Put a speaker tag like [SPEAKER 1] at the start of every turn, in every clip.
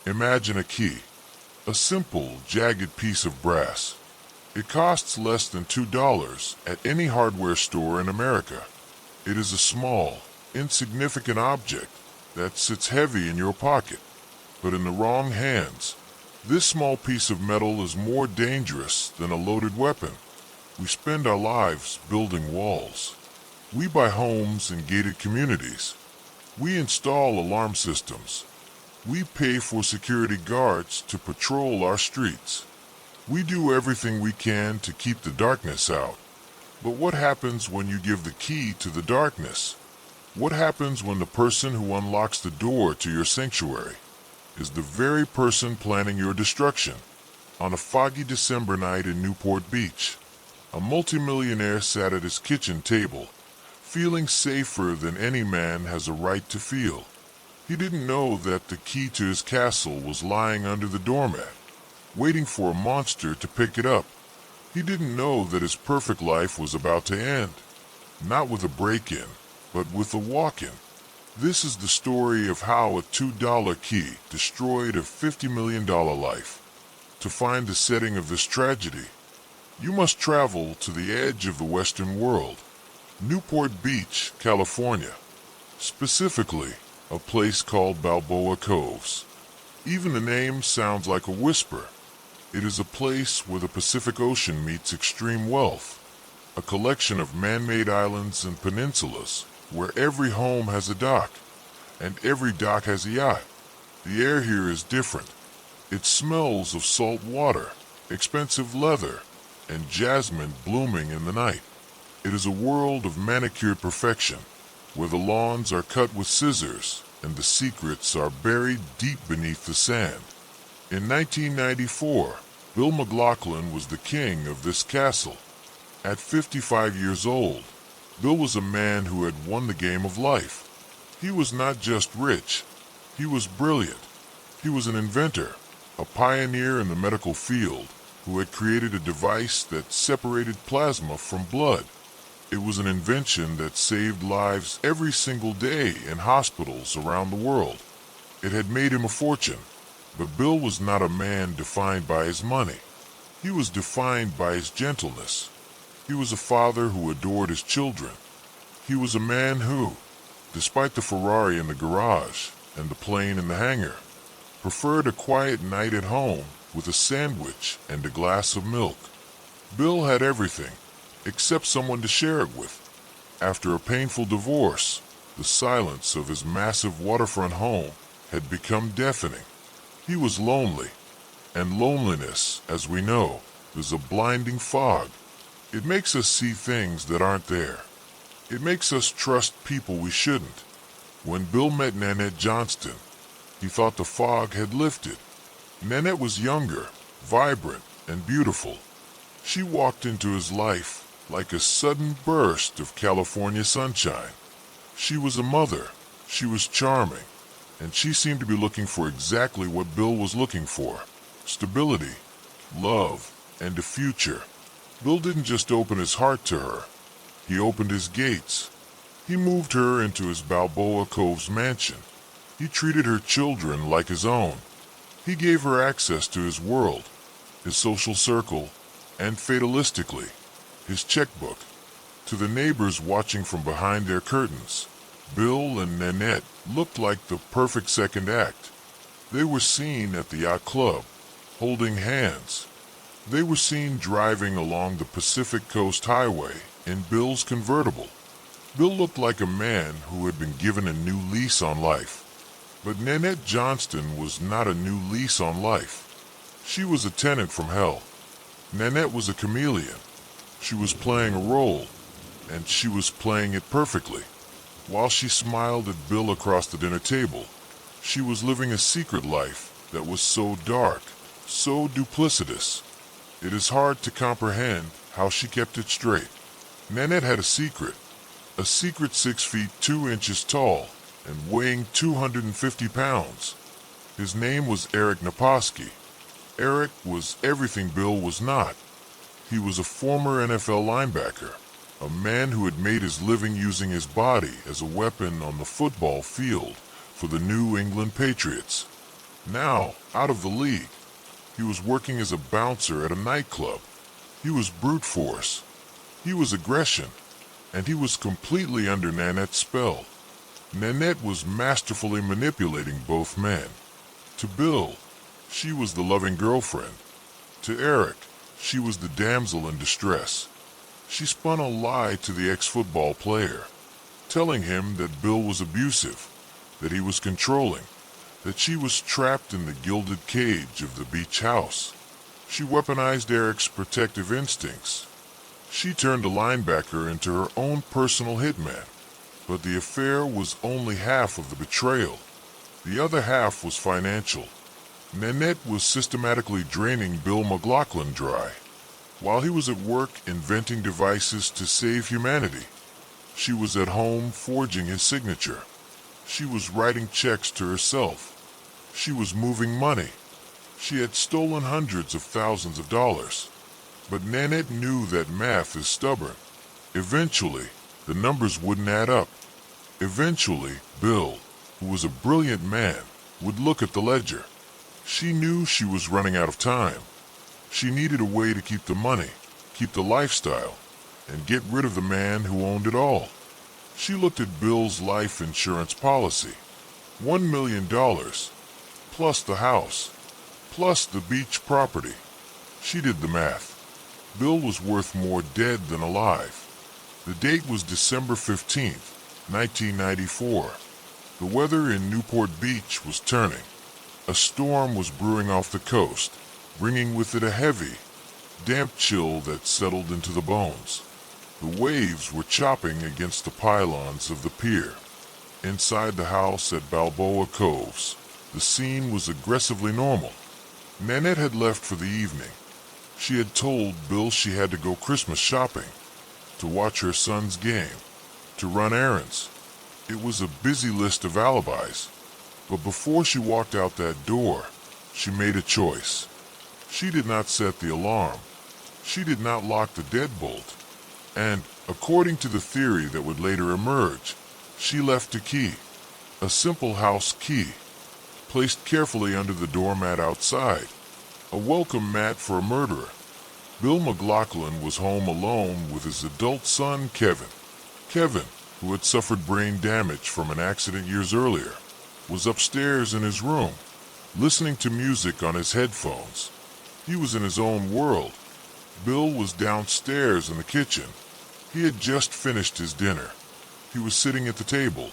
[SPEAKER 1] Imagine a key, a simple, jagged piece of brass. It costs less than $2 at any hardware store in America. It is a small, insignificant object that sits heavy in your pocket, but in the wrong hands, this small piece of metal is more dangerous than a loaded weapon. We spend our lives building walls. We buy homes in gated communities. We install alarm systems. We pay for security guards to patrol our streets. We do everything we can to keep the darkness out. But what happens when you give the key to the darkness? What happens when the person who unlocks the door to your sanctuary is the very person planning your destruction? On a foggy December night in Newport Beach, a multimillionaire sat at his kitchen table, feeling safer than any man has a right to feel. He didn't know that the key to his castle was lying under the doormat, waiting for a monster to pick it up. He didn't know that his perfect life was about to end, not with a break-in, but with a walk-in. This is the story of how a $2 key destroyed a $50 million life. To find the setting of this tragedy, you must travel to the edge of the Western world, Newport Beach, California. Specifically, a place called Balboa Coves. Even the name sounds like a whisper. It is a place where the Pacific Ocean meets extreme wealth, a collection of man-made islands and peninsulas where every home has a dock, and every dock has a yacht. The air here is different. It smells of salt water, expensive leather, and jasmine blooming in the night. It is a world of manicured perfection, where the lawns are cut with scissors and the secrets are buried deep beneath the sand. In 1994, Bill McLaughlin was the king of this castle. At 55 years old, Bill was a man who had won the game of life. He was not just rich, he was brilliant. He was an inventor, a pioneer in the medical field, who had created a device that separated plasma from blood. It was an invention that saved lives every single day in hospitals around the world. It had made him a fortune, but Bill was not a man defined by his money. He was defined by his gentleness. He was a father who adored his children. He was a man who, despite the Ferrari in the garage and the plane in the hangar, preferred a quiet night at home with a sandwich and a glass of milk. Bill had everything, except someone to share it with. After a painful divorce, the silence of his massive waterfront home had become deafening. He was lonely, and loneliness, as we know, is a blinding fog. It makes us see things that aren't there. It makes us trust people we shouldn't. When Bill met Nanette Johnston, he thought the fog had lifted. Nanette was younger, vibrant, and beautiful. She walked into his life like a sudden burst of California sunshine. She was a mother, she was charming, and she seemed to be looking for exactly what Bill was looking for: stability, love, and a future. Bill didn't just open his heart to her, he opened his gates. He moved her into his Balboa Coves mansion. He treated her children like his own. He gave her access to his world, his social circle, and fatalistically, his checkbook. To the neighbors watching from behind their curtains, Bill and Nanette looked like the perfect second act. They were seen at the yacht club, holding hands. They were seen driving along the Pacific Coast Highway in Bill's convertible. Bill looked like a man who had been given a new lease on life. But Nanette Johnston was not a new lease on life. She was a tenant from hell. Nanette was a chameleon. She was playing a role, and she was playing it perfectly. While she smiled at Bill across the dinner table, she was living a secret life that was so dark, so duplicitous. It is hard to comprehend how she kept it straight. Nanette had a secret 6 feet 2 inches tall and weighing 250 pounds. His name was Eric Naposki. Eric was everything Bill was not. He was a former NFL linebacker, a man who had made his living using his body as a weapon on the football field for the New England Patriots. Now, out of the league, he was working as a bouncer at a nightclub. He was brute force. He was aggression. And he was completely under Nanette's spell. Nanette was masterfully manipulating both men. To Bill, she was the loving girlfriend. To Eric, she was the damsel in distress. She spun a lie to the ex-football player, telling him that Bill was abusive, that he was controlling, that she was trapped in the gilded cage of the beach house. She weaponized Eric's protective instincts. She turned a linebacker into her own personal hitman. But the affair was only half of the betrayal. The other half was financial. Nanette was systematically draining Bill McLaughlin dry, while he was at work inventing devices to save humanity. She was at home forging his signature. She was writing checks to herself. She was moving money. She had stolen hundreds of thousands of dollars. But Nanette knew that math is stubborn. Eventually, the numbers wouldn't add up. Eventually, Bill, who was a brilliant man, would look at the ledger. She knew she was running out of time. She needed a way to keep the money, keep the lifestyle, and get rid of the man who owned it all. She looked at Bill's life insurance policy. $1 million, plus the house, plus the beach property. She did the math. Bill was worth more dead than alive. The date was December 15th, 1994. The weather in Newport Beach was turning. A storm was brewing off the coast, bringing with it a heavy, damp chill that settled into the bones. The waves were chopping against the pylons of the pier. Inside the house at Balboa Coves, the scene was aggressively normal. Nanette had left for the evening. She had told Bill she had to go Christmas shopping, to watch her son's game, to run errands. It was a busy list of alibis. But before she walked out that door, she made a choice. She did not set the alarm. She did not lock the deadbolt. And, according to the theory that would later emerge, she left a key. A simple house key, placed carefully under the doormat outside. A welcome mat for a murderer. Bill McLaughlin was home alone with his adult son, Kevin. Kevin, who had suffered brain damage from an accident years earlier, was upstairs in his room, listening to music on his headphones. He was in his own world. Bill was downstairs in the kitchen. He had just finished his dinner. He was sitting at the table,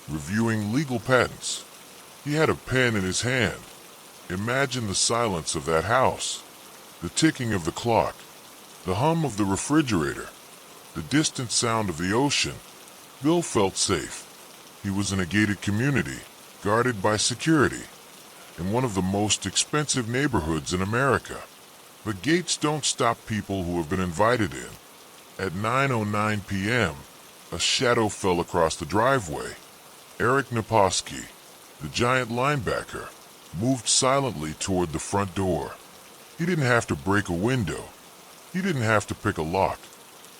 [SPEAKER 1] reviewing legal patents. He had a pen in his hand. Imagine the silence of that house, the ticking of the clock, the hum of the refrigerator, the distant sound of the ocean. Bill felt safe. He was in a gated community, guarded by security, in one of the most expensive neighborhoods in America. But gates don't stop people who have been invited in. At 9:09 p.m., a shadow fell across the driveway. Eric Naposki, the giant linebacker, moved silently toward the front door. He didn't have to break a window. He didn't have to pick a lock.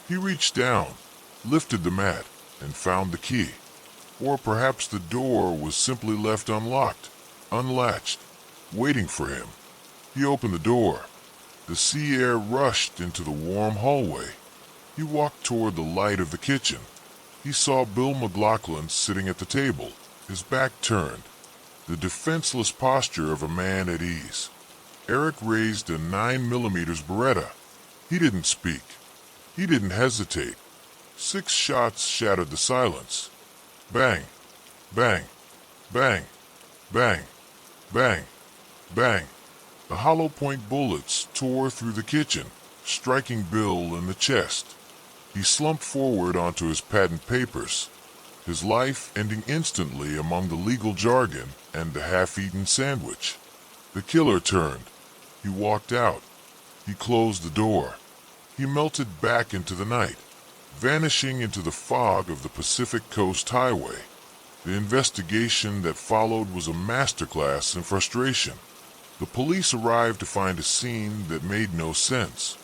[SPEAKER 1] He reached down, lifted the mat, and found the key. Or perhaps the door was simply left unlocked, unlatched, waiting for him. He opened the door. The sea air rushed into the warm hallway. He walked toward the light of the kitchen. He saw Bill McLaughlin sitting at the table, his back turned, the defenseless posture of a man at ease. Eric raised a 9mm Beretta. He didn't speak. He didn't hesitate. 6 shots shattered the silence. Bang, bang, bang, bang, bang, bang. The hollow point bullets tore through the kitchen, striking Bill in the chest. He slumped forward onto his patent papers, his life ending instantly among the legal jargon and the half-eaten sandwich. The killer turned. He walked out. He closed the door. He melted back into the night, vanishing into the fog of the Pacific Coast Highway. The investigation that followed was a masterclass in frustration. The police arrived to find a scene that made no sense.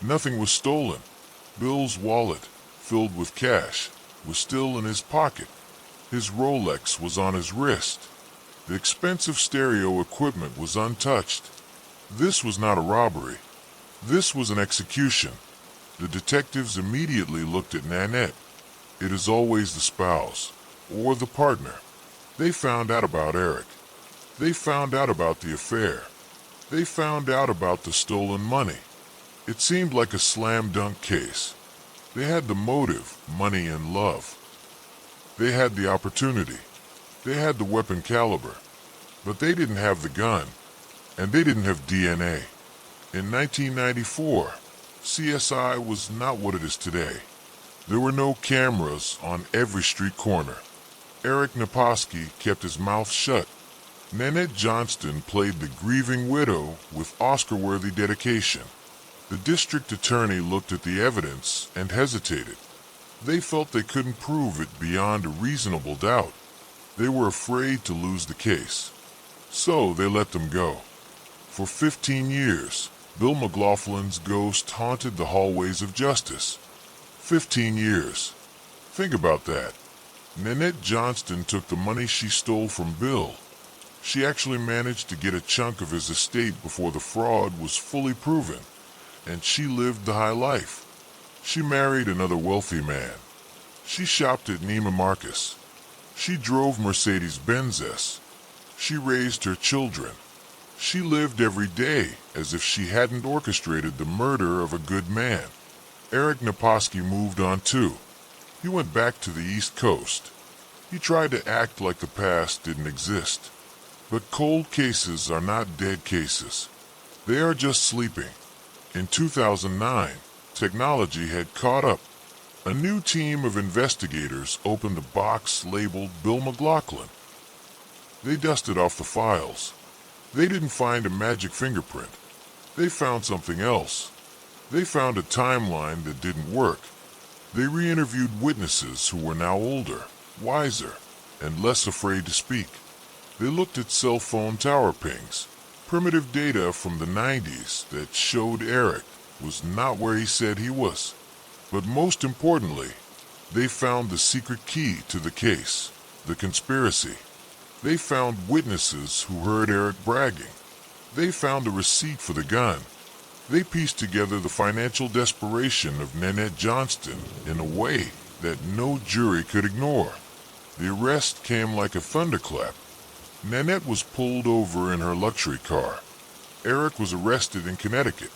[SPEAKER 1] Nothing was stolen. Bill's wallet, filled with cash, was still in his pocket. His Rolex was on his wrist. The expensive stereo equipment was untouched. This was not a robbery. This was an execution. The detectives immediately looked at Nanette. It is always the spouse, or the partner. They found out about Eric. They found out about the affair. They found out about the stolen money. It seemed like a slam-dunk case. They had the motive, money and love. They had the opportunity. They had the weapon caliber. But they didn't have the gun. And they didn't have DNA. In 1994, CSI was not what it is today. There were no cameras on every street corner. Eric Naposki kept his mouth shut. Nanette Johnston played the grieving widow with Oscar-worthy dedication. The district attorney looked at the evidence and hesitated. They felt they couldn't prove it beyond a reasonable doubt. They were afraid to lose the case. So they let them go. For 15 years, Bill McLaughlin's ghost haunted the hallways of justice. 15 years. Think about that. Nanette Johnston took the money she stole from Bill. She actually managed to get a chunk of his estate before the fraud was fully proven, and she lived the high life. She married another wealthy man. She shopped at Neiman Marcus. She drove Mercedes-Benzes. She raised her children. She lived every day as if she hadn't orchestrated the murder of a good man. Eric Naposki moved on too. He went back to the East Coast. He tried to act like the past didn't exist. But cold cases are not dead cases. They are just sleeping. In 2009, technology had caught up. A new team of investigators opened a box labeled Bill McLaughlin. They dusted off the files. They didn't find a magic fingerprint. They found something else. They found a timeline that didn't work. They re-interviewed witnesses who were now older, wiser, and less afraid to speak. They looked at cell phone tower pings, primitive data from the 90s that showed Eric was not where he said he was. But most importantly, they found the secret key to the case, the conspiracy. They found witnesses who heard Eric bragging. They found a receipt for the gun. They pieced together the financial desperation of Nanette Johnston in a way that no jury could ignore. The arrest came like a thunderclap. Nanette was pulled over in her luxury car. Eric was arrested in Connecticut.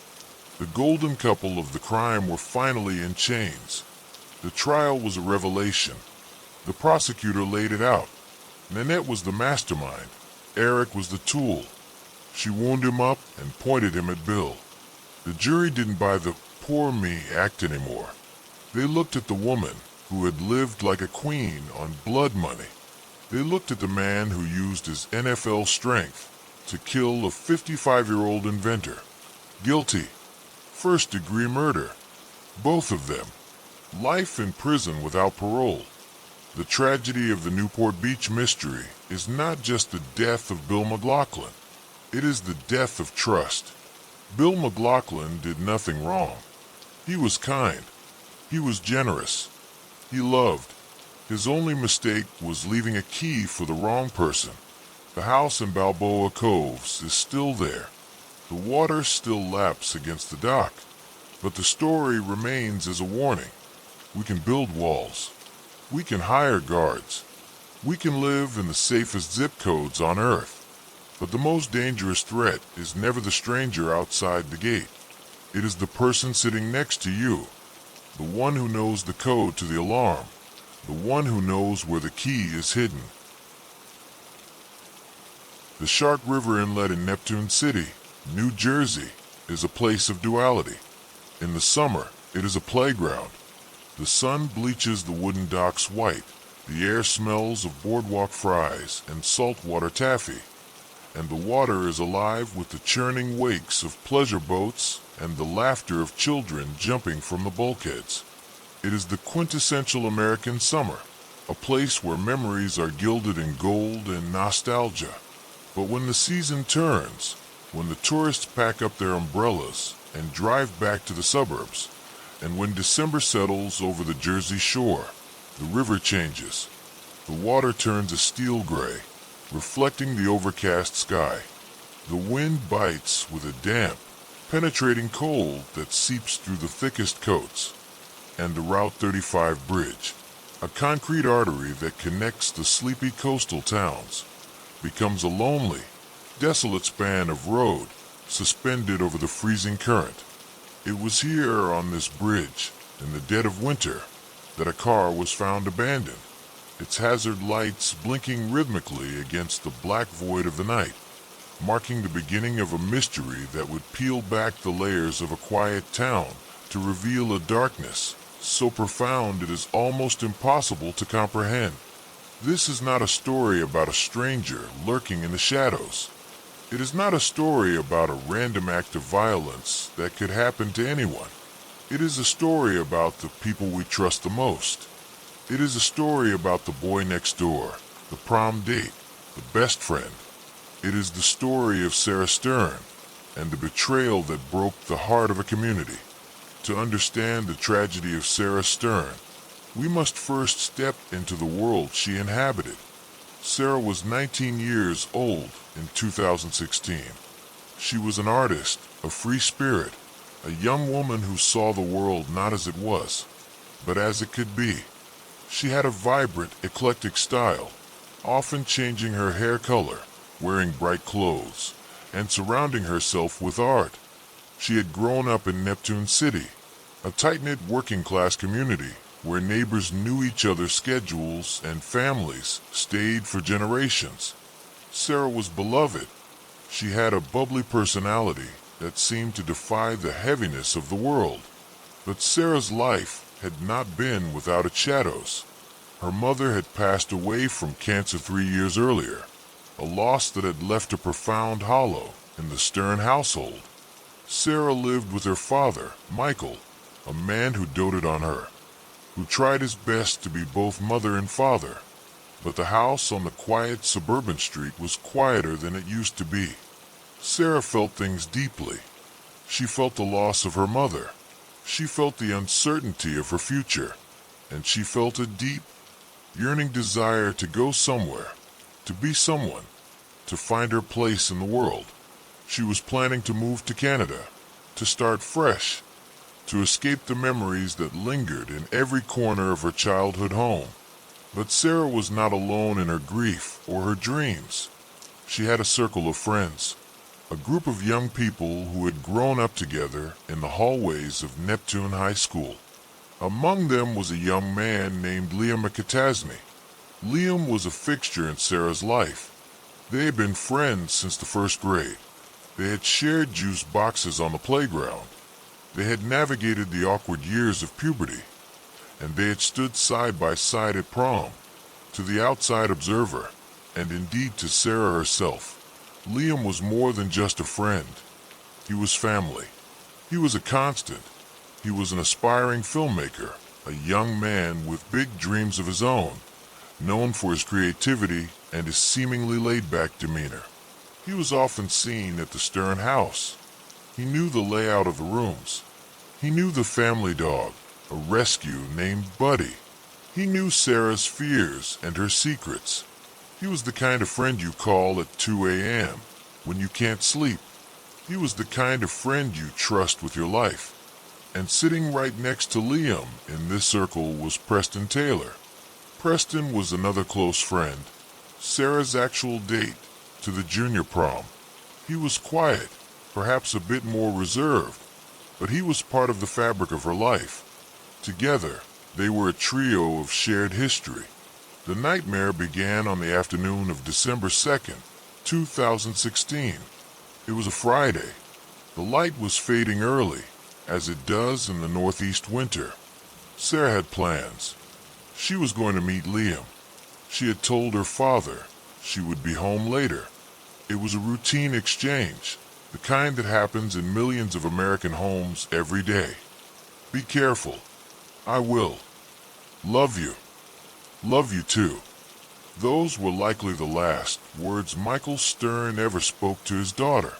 [SPEAKER 1] The golden couple of the crime were finally in chains. The trial was a revelation. The prosecutor laid it out. Nanette was the mastermind. Eric was the tool. She wound him up and pointed him at Bill. The jury didn't buy the poor me act anymore. They looked at the woman who had lived like a queen on blood money. They looked at the man who used his NFL strength to kill a 55-year-old inventor. Guilty. First-degree murder. Both of them. Life in prison without parole. The tragedy of the Newport Beach mystery is not just the death of Bill McLaughlin. It is the death of trust. Bill McLaughlin did nothing wrong. He was kind. He was generous. He loved. His only mistake was leaving a key for the wrong person. The house in Balboa Coves is still there. The water still laps against the dock. But the story remains as a warning. We can build walls. We can hire guards. We can live in the safest zip codes on Earth. But the most dangerous threat is never the stranger outside the gate. It is the person sitting next to you. The one who knows the code to the alarm. The one who knows where the key is hidden. The Shark River Inlet in Neptune City, New Jersey, is a place of duality. In the summer, it is a playground. The sun bleaches the wooden docks white. The air smells of boardwalk fries and saltwater taffy. And the water is alive with the churning wakes of pleasure boats and the laughter of children jumping from the bulkheads. It is the quintessential American summer, a place where memories are gilded in gold and nostalgia. But when the season turns, when the tourists pack up their umbrellas and drive back to the suburbs, and when December settles over the Jersey shore, the river changes. The water turns a steel gray. reflecting the overcast sky. The wind bites with a damp, penetrating cold that seeps through the thickest coats. And the Route 35 bridge, a concrete artery that connects the sleepy coastal towns, becomes a lonely, desolate span of road suspended over the freezing current. It was here on this bridge, in the dead of winter, that a car was found abandoned, its hazard lights blinking rhythmically against the black void of the night, marking the beginning of a mystery that would peel back the layers of a quiet town to reveal a darkness so profound it is almost impossible to comprehend. This is not a story about a stranger lurking in the shadows. It is not a story about a random act of violence that could happen to anyone. It is a story about the people we trust the most. It is a story about the boy next door, the prom date, the best friend. It is the story of Sarah Stern and the betrayal that broke the heart of a community. To understand the tragedy of Sarah Stern, we must first step into the world she inhabited. Sarah was 19 years old in 2016. She was an artist, a free spirit, a young woman who saw the world not as it was, but as it could be. She had a vibrant, eclectic style, often changing her hair color, wearing bright clothes, and surrounding herself with art. She had grown up in Neptune City, a tight-knit working-class community where neighbors knew each other's schedules and families stayed for generations. Sarah was beloved. She had a bubbly personality that seemed to defy the heaviness of the world. But Sarah's life had not been without its shadows. Her mother had passed away from cancer 3 years earlier, a loss that had left a profound hollow in the Stern household. Sarah lived with her father, Michael, a man who doted on her, who tried his best to be both mother and father. But the house on the quiet suburban street was quieter than it used to be. Sarah felt things deeply. She felt the loss of her mother. She felt the uncertainty of her future. And she felt a deep, yearning desire to go somewhere, to be someone, to find her place in the world. She was planning to move to Canada, to start fresh, to escape the memories that lingered in every corner of her childhood home. But Sarah was not alone in her grief or her dreams. She had a circle of friends, a group of young people who had grown up together in the hallways of Neptune High School. Among them was a young man named Liam McCatasney. Liam was a fixture in Sarah's life. They had been friends since the first grade. They had shared juice boxes on the playground. They had navigated the awkward years of puberty, and they had stood side by side at prom. To the outside observer, and indeed to Sarah herself, Liam was more than just a friend. He was family. He was a constant. He was an aspiring filmmaker, a young man with big dreams of his own, known for his creativity and his seemingly laid-back demeanor. He was often seen at the Stern house. He knew the layout of the rooms. He knew the family dog, a rescue named Buddy. He knew Sarah's fears and her secrets. He was the kind of friend you call at 2 a.m. when you can't sleep. He was the kind of friend you trust with your life. And sitting right next to Liam in this circle was Preston Taylor. Preston was another close friend, Sarah's actual date to the junior prom. He was quiet, perhaps a bit more reserved, but he was part of the fabric of her life. Together, they were a trio of shared history. The nightmare began on the afternoon of December 2nd, 2016. It was a Friday. The light was fading early, as it does in the Northeast winter. Sarah had plans. She was going to meet Liam. She had told her father she would be home later. It was a routine exchange, the kind that happens in millions of American homes every day. Be careful. I will. Love you. Love you too. Those were likely the last words Michael Stern ever spoke to his daughter.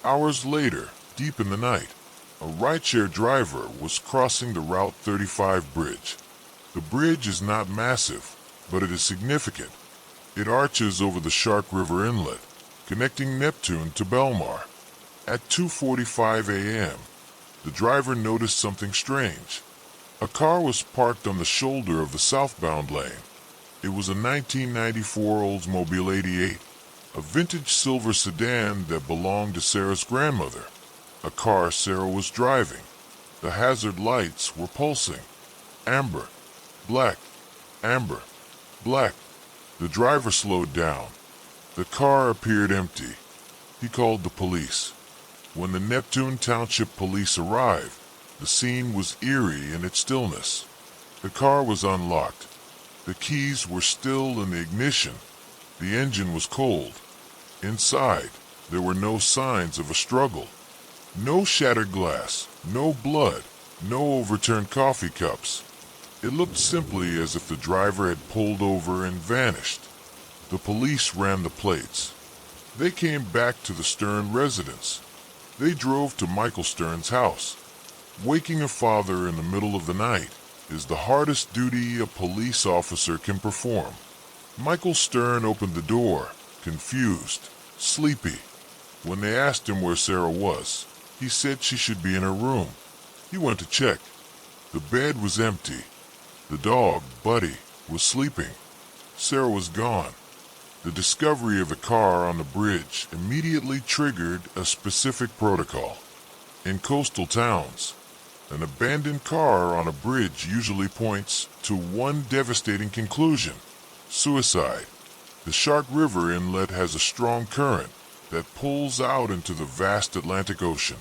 [SPEAKER 1] Hours later, deep in the night, a rideshare driver was crossing the Route 35 bridge. The bridge is not massive, but it is significant. It arches over the Shark River Inlet, connecting Neptune to Belmar. At 2:45 a.m., the driver noticed something strange. A car was parked on the shoulder of the southbound lane. It was a 1994 Oldsmobile 88, a vintage silver sedan that belonged to Sarah's grandmother, a car Sarah was driving. The hazard lights were pulsing. Amber, black, amber, black. The driver slowed down. The car appeared empty. He called the police. When the Neptune Township police arrived, the scene was eerie in its stillness. The car was unlocked. The keys were still in the ignition. The engine was cold. Inside, there were no signs of a struggle. No shattered glass, no blood, no overturned coffee cups. It looked simply as if the driver had pulled over and vanished. The police ran the plates. They came back to the Stern residence. They drove to Michael Stern's house. Waking a father in the middle of the night is the hardest duty a police officer can perform. Michael Stern opened the door, confused, sleepy. When they asked him where Sarah was, he said she should be in her room. He went to check. The bed was empty. The dog, Buddy, was sleeping. Sarah was gone. The discovery of the car on the bridge immediately triggered a specific protocol. In coastal towns, an abandoned car on a bridge usually points to one devastating conclusion: suicide. The Shark River Inlet has a strong current that pulls out into the vast Atlantic Ocean.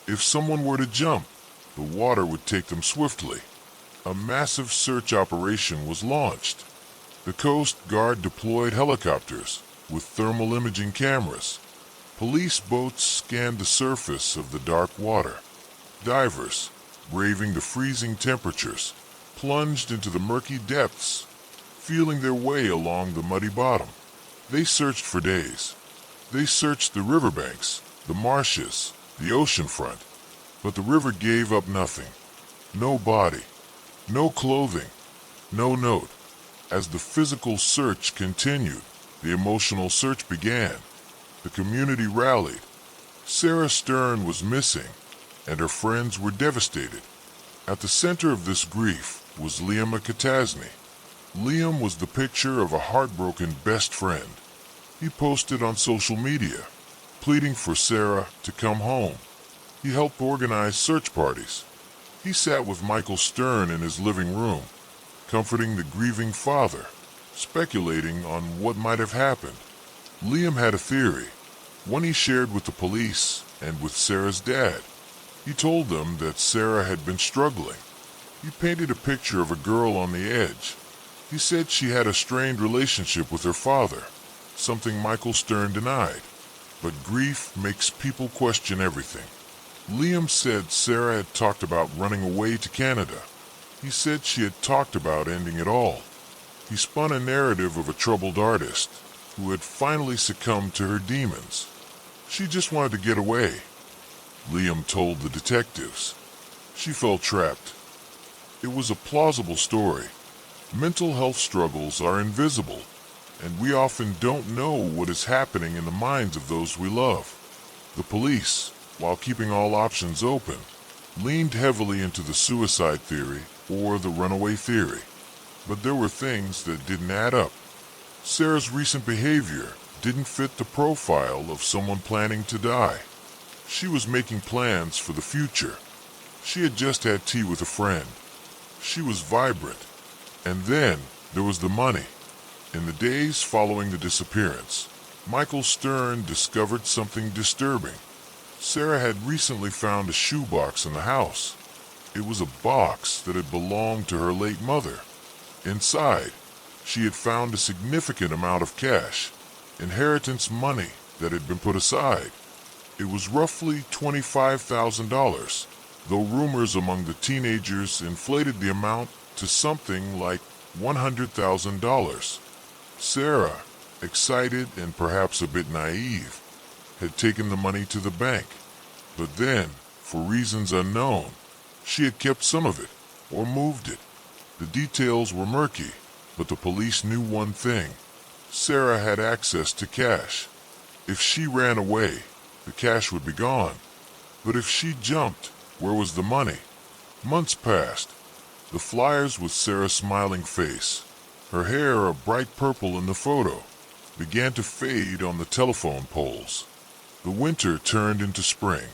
[SPEAKER 1] If someone were to jump, the water would take them swiftly. A massive search operation was launched. The Coast Guard deployed helicopters with thermal imaging cameras. Police boats scanned the surface of the dark water. Divers, braving the freezing temperatures, plunged into the murky depths, feeling their way along the muddy bottom. They searched for days. They searched the riverbanks, the marshes, the oceanfront, but the river gave up nothing. No body, no clothing, no note. As the physical search continued, the emotional search began. The community rallied. Sarah Stern was missing, and her friends were devastated. At the center of this grief was Liam Katasny. Liam was the picture of a heartbroken best friend. He posted on social media, pleading for Sarah to come home. He helped organize search parties. He sat with Michael Stern in his living room, comforting the grieving father, speculating on what might have happened. Liam had a theory, one he shared with the police and with Sarah's dad. He told them that Sarah had been struggling. He painted a picture of a girl on the edge. He said she had a strained relationship with her father, something Michael Stern denied. But grief makes people question everything. Liam said Sarah had talked about running away to Canada. He said she had talked about ending it all. He spun a narrative of a troubled artist who had finally succumbed to her demons. She just wanted to get away, Liam told the detectives. She felt trapped. It was a plausible story. Mental health struggles are invisible, and we often don't know what is happening in the minds of those we love. The police, while keeping all options open, leaned heavily into the suicide theory or the runaway theory. But there were things that didn't add up. Sarah's recent behavior didn't fit the profile of someone planning to die. She was making plans for the future. She had just had tea with a friend. She was vibrant. And then there was the money. In the days following the disappearance, Michael Stern discovered something disturbing. Sarah had recently found a shoebox in the house. It was a box that had belonged to her late mother. Inside, she had found a significant amount of cash, inheritance money that had been put aside. It was roughly $25,000, though rumors among the teenagers inflated the amount to something like $100,000. Sarah, excited and perhaps a bit naive, had taken the money to the bank. But then, for reasons unknown, she had kept some of it, or moved it. The details were murky, but the police knew one thing. Sarah had access to cash. If she ran away, the cash would be gone. But if she jumped, where was the money? Months passed. The flyers with Sarah's smiling face, her hair a bright purple in the photo, began to fade on the telephone poles. The winter turned into spring.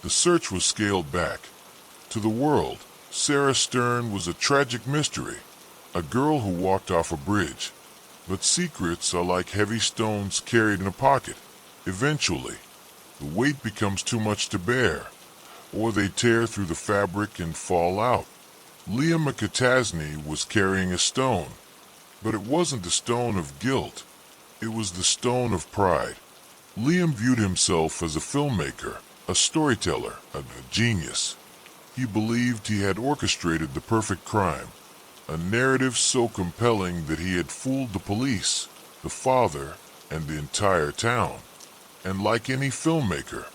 [SPEAKER 1] The search was scaled back. To the world, Sarah Stern was a tragic mystery, a girl who walked off a bridge. But secrets are like heavy stones carried in a pocket. Eventually, the weight becomes too much to bear, or they tear through the fabric and fall out. Liam McCatasney was carrying a stone, but it wasn't the stone of guilt. It was the stone of pride. Liam viewed himself as a filmmaker, a storyteller, a genius. He believed he had orchestrated the perfect crime, a narrative so compelling that he had fooled the police, the father, and the entire town. And like any filmmaker,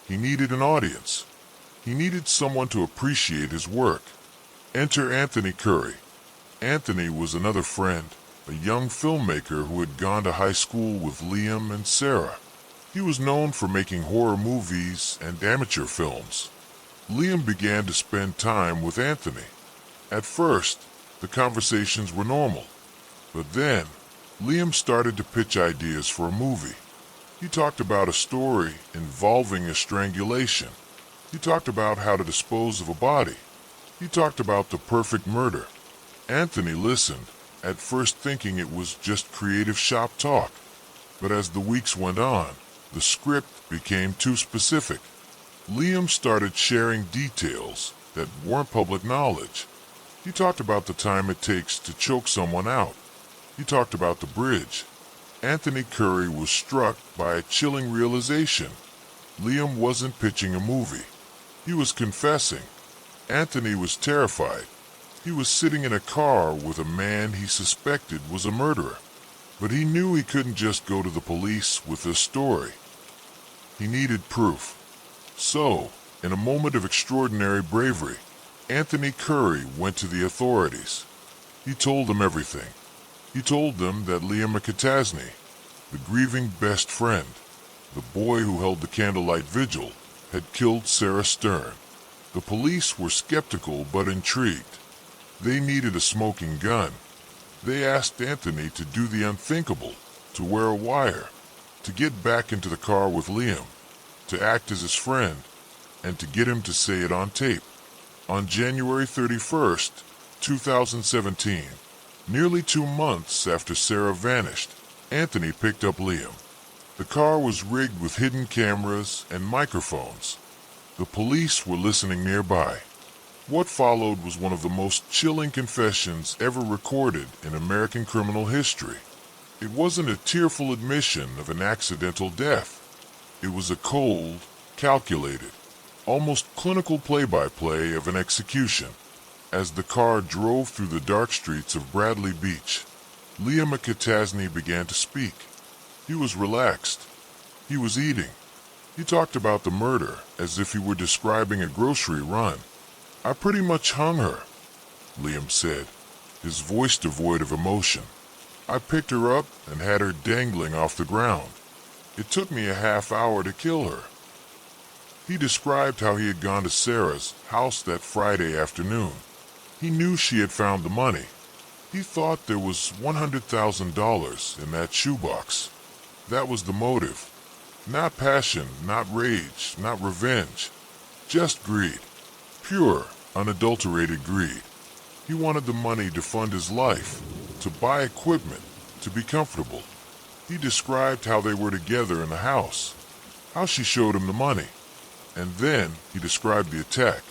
[SPEAKER 1] he needed an audience. He needed someone to appreciate his work. Enter Anthony Curry. Anthony was another friend, a young filmmaker who had gone to high school with Liam and Sarah. He was known for making horror movies and amateur films. Liam began to spend time with Anthony. At first, the conversations were normal, but then Liam started to pitch ideas for a movie. He talked about a story involving a strangulation. He talked about how to dispose of a body. He talked about the perfect murder. Anthony listened, at first thinking it was just creative shop talk. But as the weeks went on, the script became too specific. Liam started sharing details that weren't public knowledge. He talked about the time it takes to choke someone out. He talked about the bridge. Anthony Curry was struck by a chilling realization. Liam wasn't pitching a movie. He was confessing. Anthony was terrified. He was sitting in a car with a man he suspected was a murderer. But he knew he couldn't just go to the police with this story. He needed proof. So, in a moment of extraordinary bravery, Anthony Curry went to the authorities. He told them everything. He told them that Liam McCatasney, the grieving best friend, the boy who held the candlelight vigil, had killed Sarah Stern. The police were skeptical but intrigued. They needed a smoking gun. They asked Anthony to do the unthinkable, to wear a wire, to get back into the car with Liam, to act as his friend, and to get him to say it on tape. On January 31st, 2017, nearly 2 months after Sarah vanished, Anthony picked up Liam. The car was rigged with hidden cameras and microphones. The police were listening nearby. What followed was one of the most chilling confessions ever recorded in American criminal history. It wasn't a tearful admission of an accidental death. It was a cold, calculated, almost clinical play-by-play of an execution. As the car drove through the dark streets of Bradley Beach, Liam McCatasney began to speak. He was relaxed. He was eating. He talked about the murder as if he were describing a grocery run. "I pretty much hung her," Liam said, his voice devoid of emotion. "I picked her up and had her dangling off the ground. It took me a half hour to kill her." He described how he had gone to Sarah's house that Friday afternoon. He knew she had found the money. He thought there was $100,000 in that shoebox. That was the motive. Not passion, not rage, not revenge. Just greed. Pure, unadulterated greed. He wanted the money to fund his life, to buy equipment, to be comfortable. He described how they were together in the house, how she showed him the money. And then he described the attack.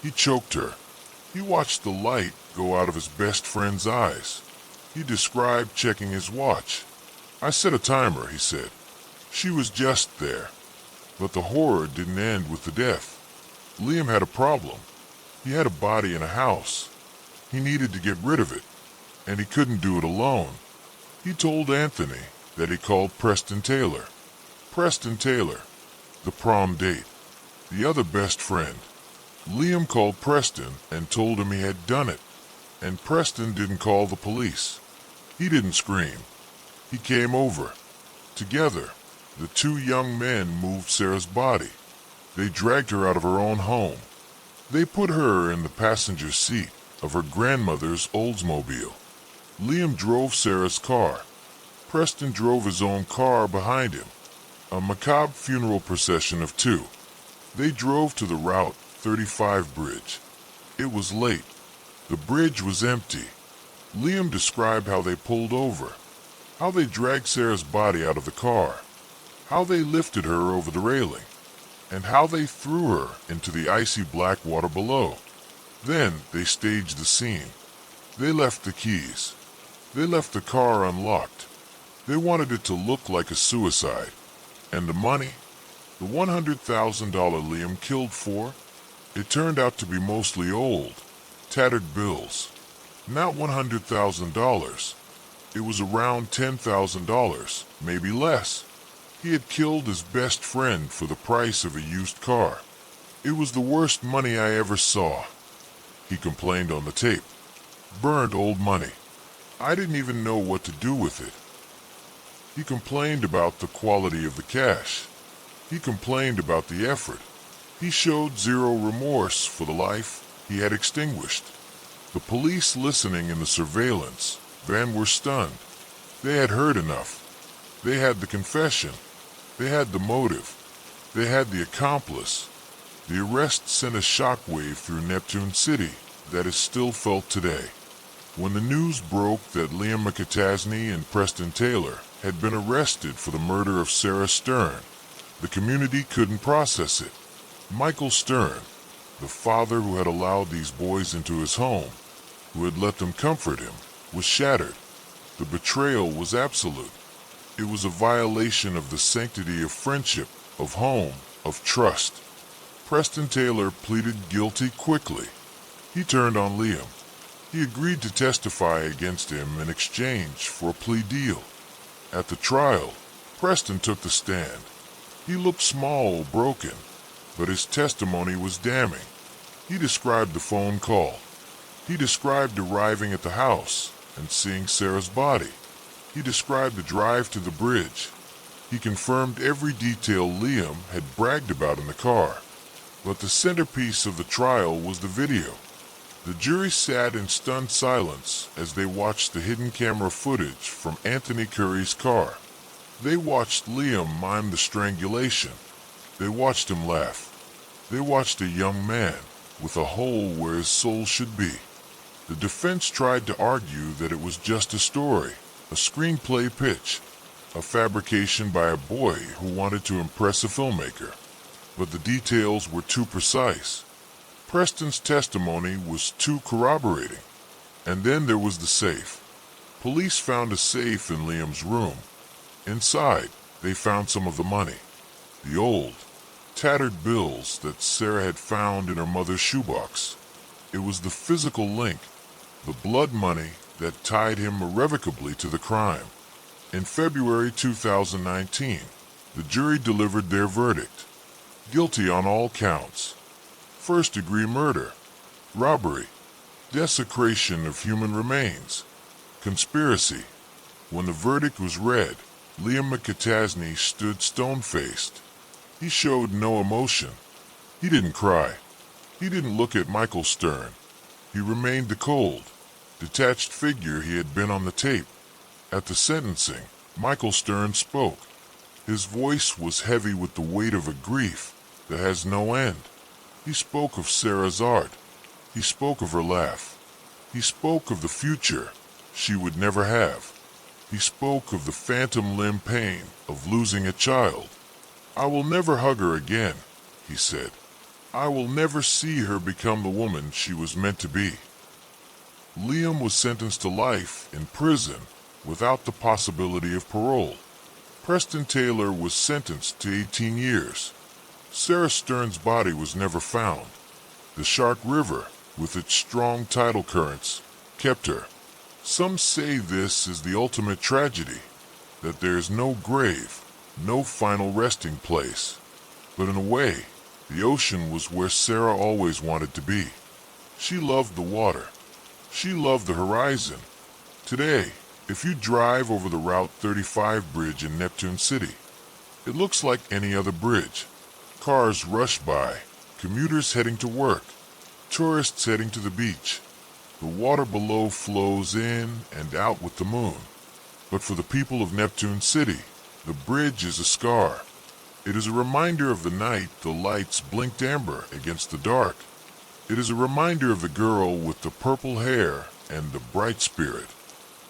[SPEAKER 1] He choked her. He watched the light go out of his best friend's eyes. He described checking his watch. "I set a timer," he said. She was just there. But the horror didn't end with the death. Liam had a problem. He had a body in a house. He needed to get rid of it, and he couldn't do it alone. He told Anthony that he called Preston Taylor. Preston Taylor, the prom date, the other best friend. Liam called Preston and told him he had done it, and Preston didn't call the police. He didn't scream. He came over. Together, the two young men moved Sarah's body. They dragged her out of her own home. They put her in the passenger seat of her grandmother's Oldsmobile. Liam drove Sarah's car. Preston drove his own car behind him. A macabre funeral procession of two. They drove to the Route 35 bridge. It was late. The bridge was empty. Liam described how they pulled over, how they dragged Sarah's body out of the car, how they lifted her over the railing, and how they threw her into the icy black water below. Then they staged the scene. They left the keys. They left the car unlocked. They wanted it to look like a suicide. And the money? The $100,000 Liam killed for? It turned out to be mostly old, tattered bills. Not $100,000. It was around $10,000, maybe less. He had killed his best friend for the price of a used car. It was the worst money I ever saw, he complained on the tape. Burned old money. I didn't even know what to do with it. He complained about the quality of the cash. He complained about the effort. He showed zero remorse for the life he had extinguished. The police listening in the surveillance van were stunned. They had heard enough. They had the confession. They had the motive. They had the accomplice. The arrest sent a shockwave through Neptune City that is still felt today. When the news broke that Liam McCatasney and Preston Taylor had been arrested for the murder of Sarah Stern, the community couldn't process it. Michael Stern, the father who had allowed these boys into his home, who had let them comfort him, was shattered. The betrayal was absolute. It was a violation of the sanctity of friendship, of home, of trust. Preston Taylor pleaded guilty quickly. He turned on Liam. He agreed to testify against him in exchange for a plea deal. At the trial, Preston took the stand. He looked small, broken, but his testimony was damning. He described the phone call. He described arriving at the house and seeing Sarah's body. He described the drive to the bridge. He confirmed every detail Liam had bragged about in the car. But the centerpiece of the trial was the video. The jury sat in stunned silence as they watched the hidden camera footage from Anthony Curry's car. They watched Liam mime the strangulation. They watched him laugh. They watched a young man with a hole where his soul should be. The defense tried to argue that it was just a story, a screenplay pitch, a fabrication by a boy who wanted to impress a filmmaker. But the details were too precise. Preston's testimony was too corroborating. And then there was the safe. Police found a safe in Liam's room. Inside, they found some of the money. The old, tattered bills that Sarah had found in her mother's shoebox. It was the physical link, the blood money that tied him irrevocably to the crime. In February 2019, the jury delivered their verdict. Guilty on all counts. First-degree murder, robbery, desecration of human remains, conspiracy. When the verdict was read, Liam McCatasney stood stone-faced. He showed no emotion. He didn't cry. He didn't look at Michael Stern. He remained the cold, detached figure he had been on the tape. At the sentencing, Michael Stern spoke. His voice was heavy with the weight of a grief that has no end. He spoke of Sarah's art. He spoke of her laugh. He spoke of the future she would never have. He spoke of the phantom limb pain of losing a child. I will never hug her again, he said. I will never see her become the woman she was meant to be. Liam was sentenced to life in prison without the possibility of parole. Preston Taylor was sentenced to 18 years. Sarah Stern's body was never found. The Shark River, with its strong tidal currents, kept her. Some say this is the ultimate tragedy, that there is no grave, no final resting place. But in a way, the ocean was where Sarah always wanted to be. She loved the water. She loved the horizon. Today, If you drive over the Route 35 bridge in Neptune City, it looks like any other bridge. Cars rush by, commuters heading to work, tourists heading to the beach. The water below flows in and out with the moon. But for the people of Neptune City, the bridge is a scar. It is a reminder of the night the lights blinked amber against the dark. It is a reminder of the girl with the purple hair and the bright spirit.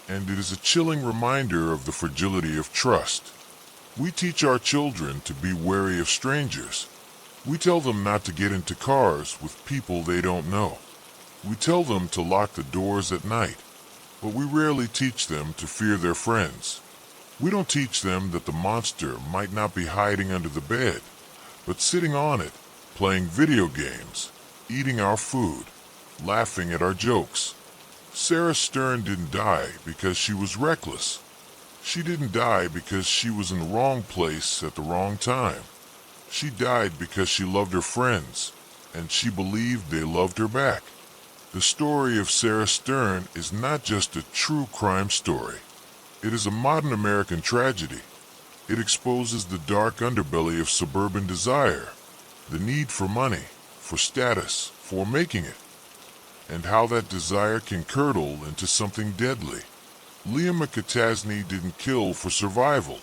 [SPEAKER 1] And it is a chilling reminder of the fragility of trust. We teach our children to be wary of strangers. We tell them not to get into cars with people they don't know. We tell them to lock the doors at night, but we rarely teach them to fear their friends. We don't teach them that the monster might not be hiding under the bed, but sitting on it, playing video games, eating our food, laughing at our jokes. Sarah Stern didn't die because she was reckless. She didn't die because she was in the wrong place at the wrong time. She died because she loved her friends, and she believed they loved her back. The story of Sarah Stern is not just a true crime story. It is a modern American tragedy. It exposes the dark underbelly of suburban desire, the need for money, for status, for making it, and how that desire can curdle into something deadly. Liam McCatasney didn't kill for survival.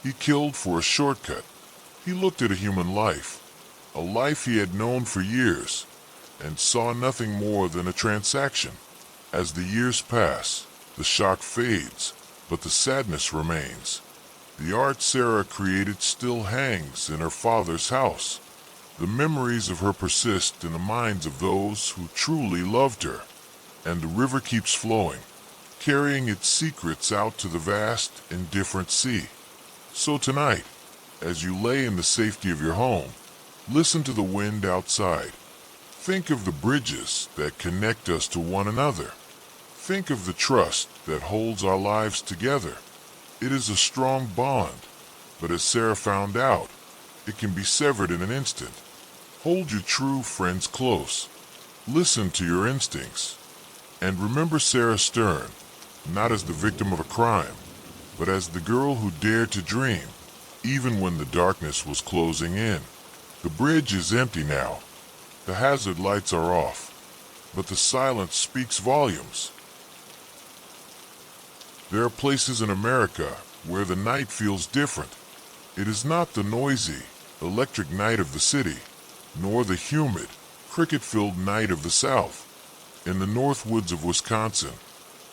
[SPEAKER 1] He killed for a shortcut. He looked at a human life, a life he had known for years, and saw nothing more than a transaction. As the years pass, the shock fades, but the sadness remains. The art Sarah created still hangs in her father's house. The memories of her persist in the minds of those who truly loved her, and the river keeps flowing, carrying its secrets out to the vast, indifferent sea. So tonight, as you lay in the safety of your home, listen to the wind outside. Think of the bridges that connect us to one another. Think of the trust that holds our lives together. It is a strong bond, but as Sarah found out, it can be severed in an instant. Hold your true friends close. Listen to your instincts. And remember Sarah Stern, not as the victim of a crime, but as the girl who dared to dream, even when the darkness was closing in. The bridge is empty now. The hazard lights are off, but the silence speaks volumes. There are places in America where the night feels different. It is not the noisy, electric night of the city, nor the humid, cricket-filled night of the South. In the north woods of Wisconsin,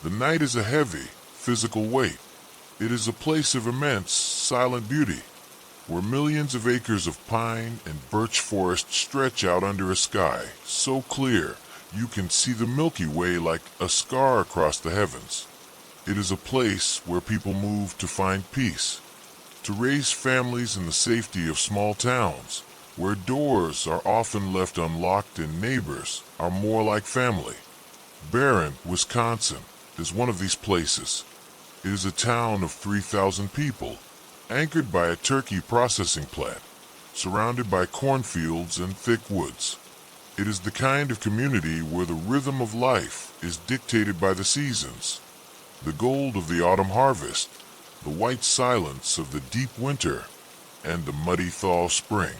[SPEAKER 1] the night is a heavy, physical weight. It is a place of immense, silent beauty, where millions of acres of pine and birch forest stretch out under a sky so clear you can see the Milky Way like a scar across the heavens. It is a place where people move to find peace, to raise families in the safety of small towns, where doors are often left unlocked and neighbors are more like family. Barron, Wisconsin, is one of these places. It is a town of 3,000 people, anchored by a turkey processing plant, surrounded by cornfields and thick woods. It is the kind of community where the rhythm of life is dictated by the seasons, the gold of the autumn harvest, the white silence of the deep winter, and the muddy thaw of spring.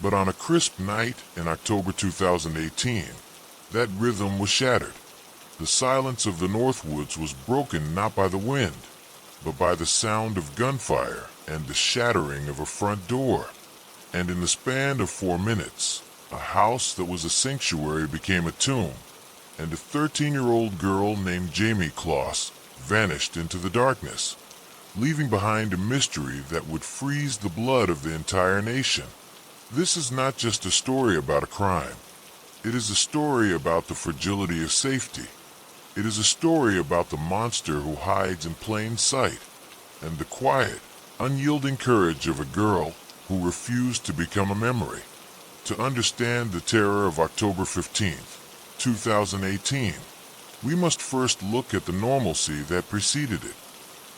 [SPEAKER 1] But on a crisp night in October 2018, that rhythm was shattered. The silence of the Northwoods was broken not by the wind, but by the sound of gunfire and the shattering of a front door. And in the span of 4 minutes, a house that was a sanctuary became a tomb, and a 13-year-old girl named Jayme Closs vanished into the darkness, leaving behind a mystery that would freeze the blood of the entire nation. This is not just a story about a crime. It is a story about the fragility of safety. It is a story about the monster who hides in plain sight, and the quiet, unyielding courage of a girl who refused to become a memory. To understand the terror of October 15th, 2018, we must first look at the normalcy that preceded it.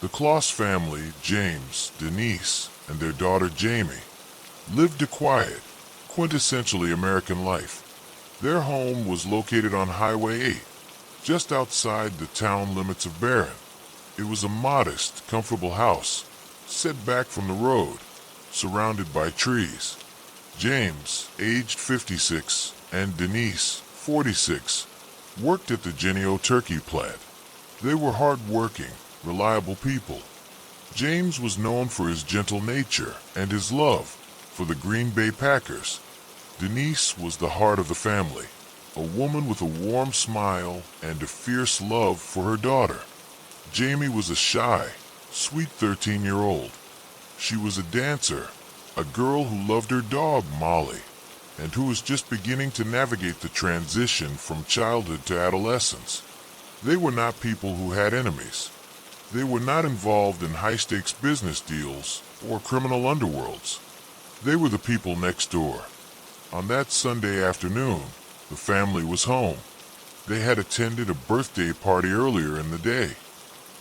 [SPEAKER 1] The Closs family, James, Denise, and their daughter Jayme, lived a quiet, quintessentially American life. Their home was located on Highway 8, just outside the town limits of Barron. It was a modest, comfortable house, set back from the road, surrounded by trees. James, aged 56, and Denise, 46, worked at the Jennie-O turkey plant. They were hard-working, reliable people. James was known for his gentle nature and his love for the Green Bay Packers. Denise was the heart of the family, a woman with a warm smile and a fierce love for her daughter. Jayme was a shy, sweet 13-year-old. She was a dancer, a girl who loved her dog, Molly, and who was just beginning to navigate the transition from childhood to adolescence. They were not people who had enemies. They were not involved in high-stakes business deals or criminal underworlds. They were the people next door. On that Sunday afternoon, the family was home. They had attended a birthday party earlier in the day.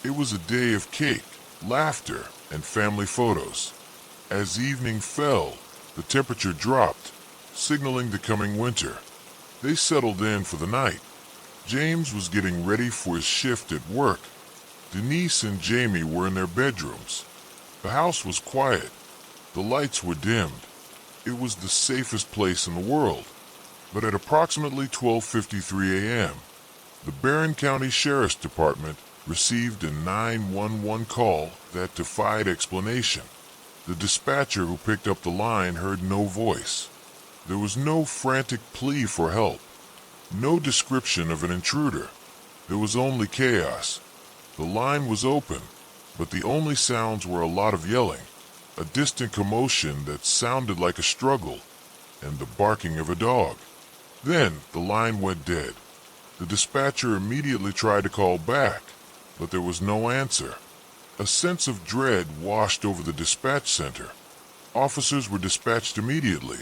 [SPEAKER 1] It was a day of cake, laughter, and family photos. As evening fell, the temperature dropped, signaling the coming winter. They settled in for the night. James was getting ready for his shift at work. Denise and Jayme were in their bedrooms. The house was quiet. The lights were dimmed. It was the safest place in the world. But at approximately 12:53 a.m., the Barron County Sheriff's Department received a 911 call that defied explanation. The dispatcher who picked up the line heard no voice. There was no frantic plea for help, no description of an intruder. There was only chaos. The line was open, but the only sounds were a lot of yelling, a distant commotion that sounded like a struggle, and the barking of a dog. Then the line went dead. The dispatcher immediately tried to call back, but there was no answer. A sense of dread washed over the dispatch center. Officers were dispatched immediately,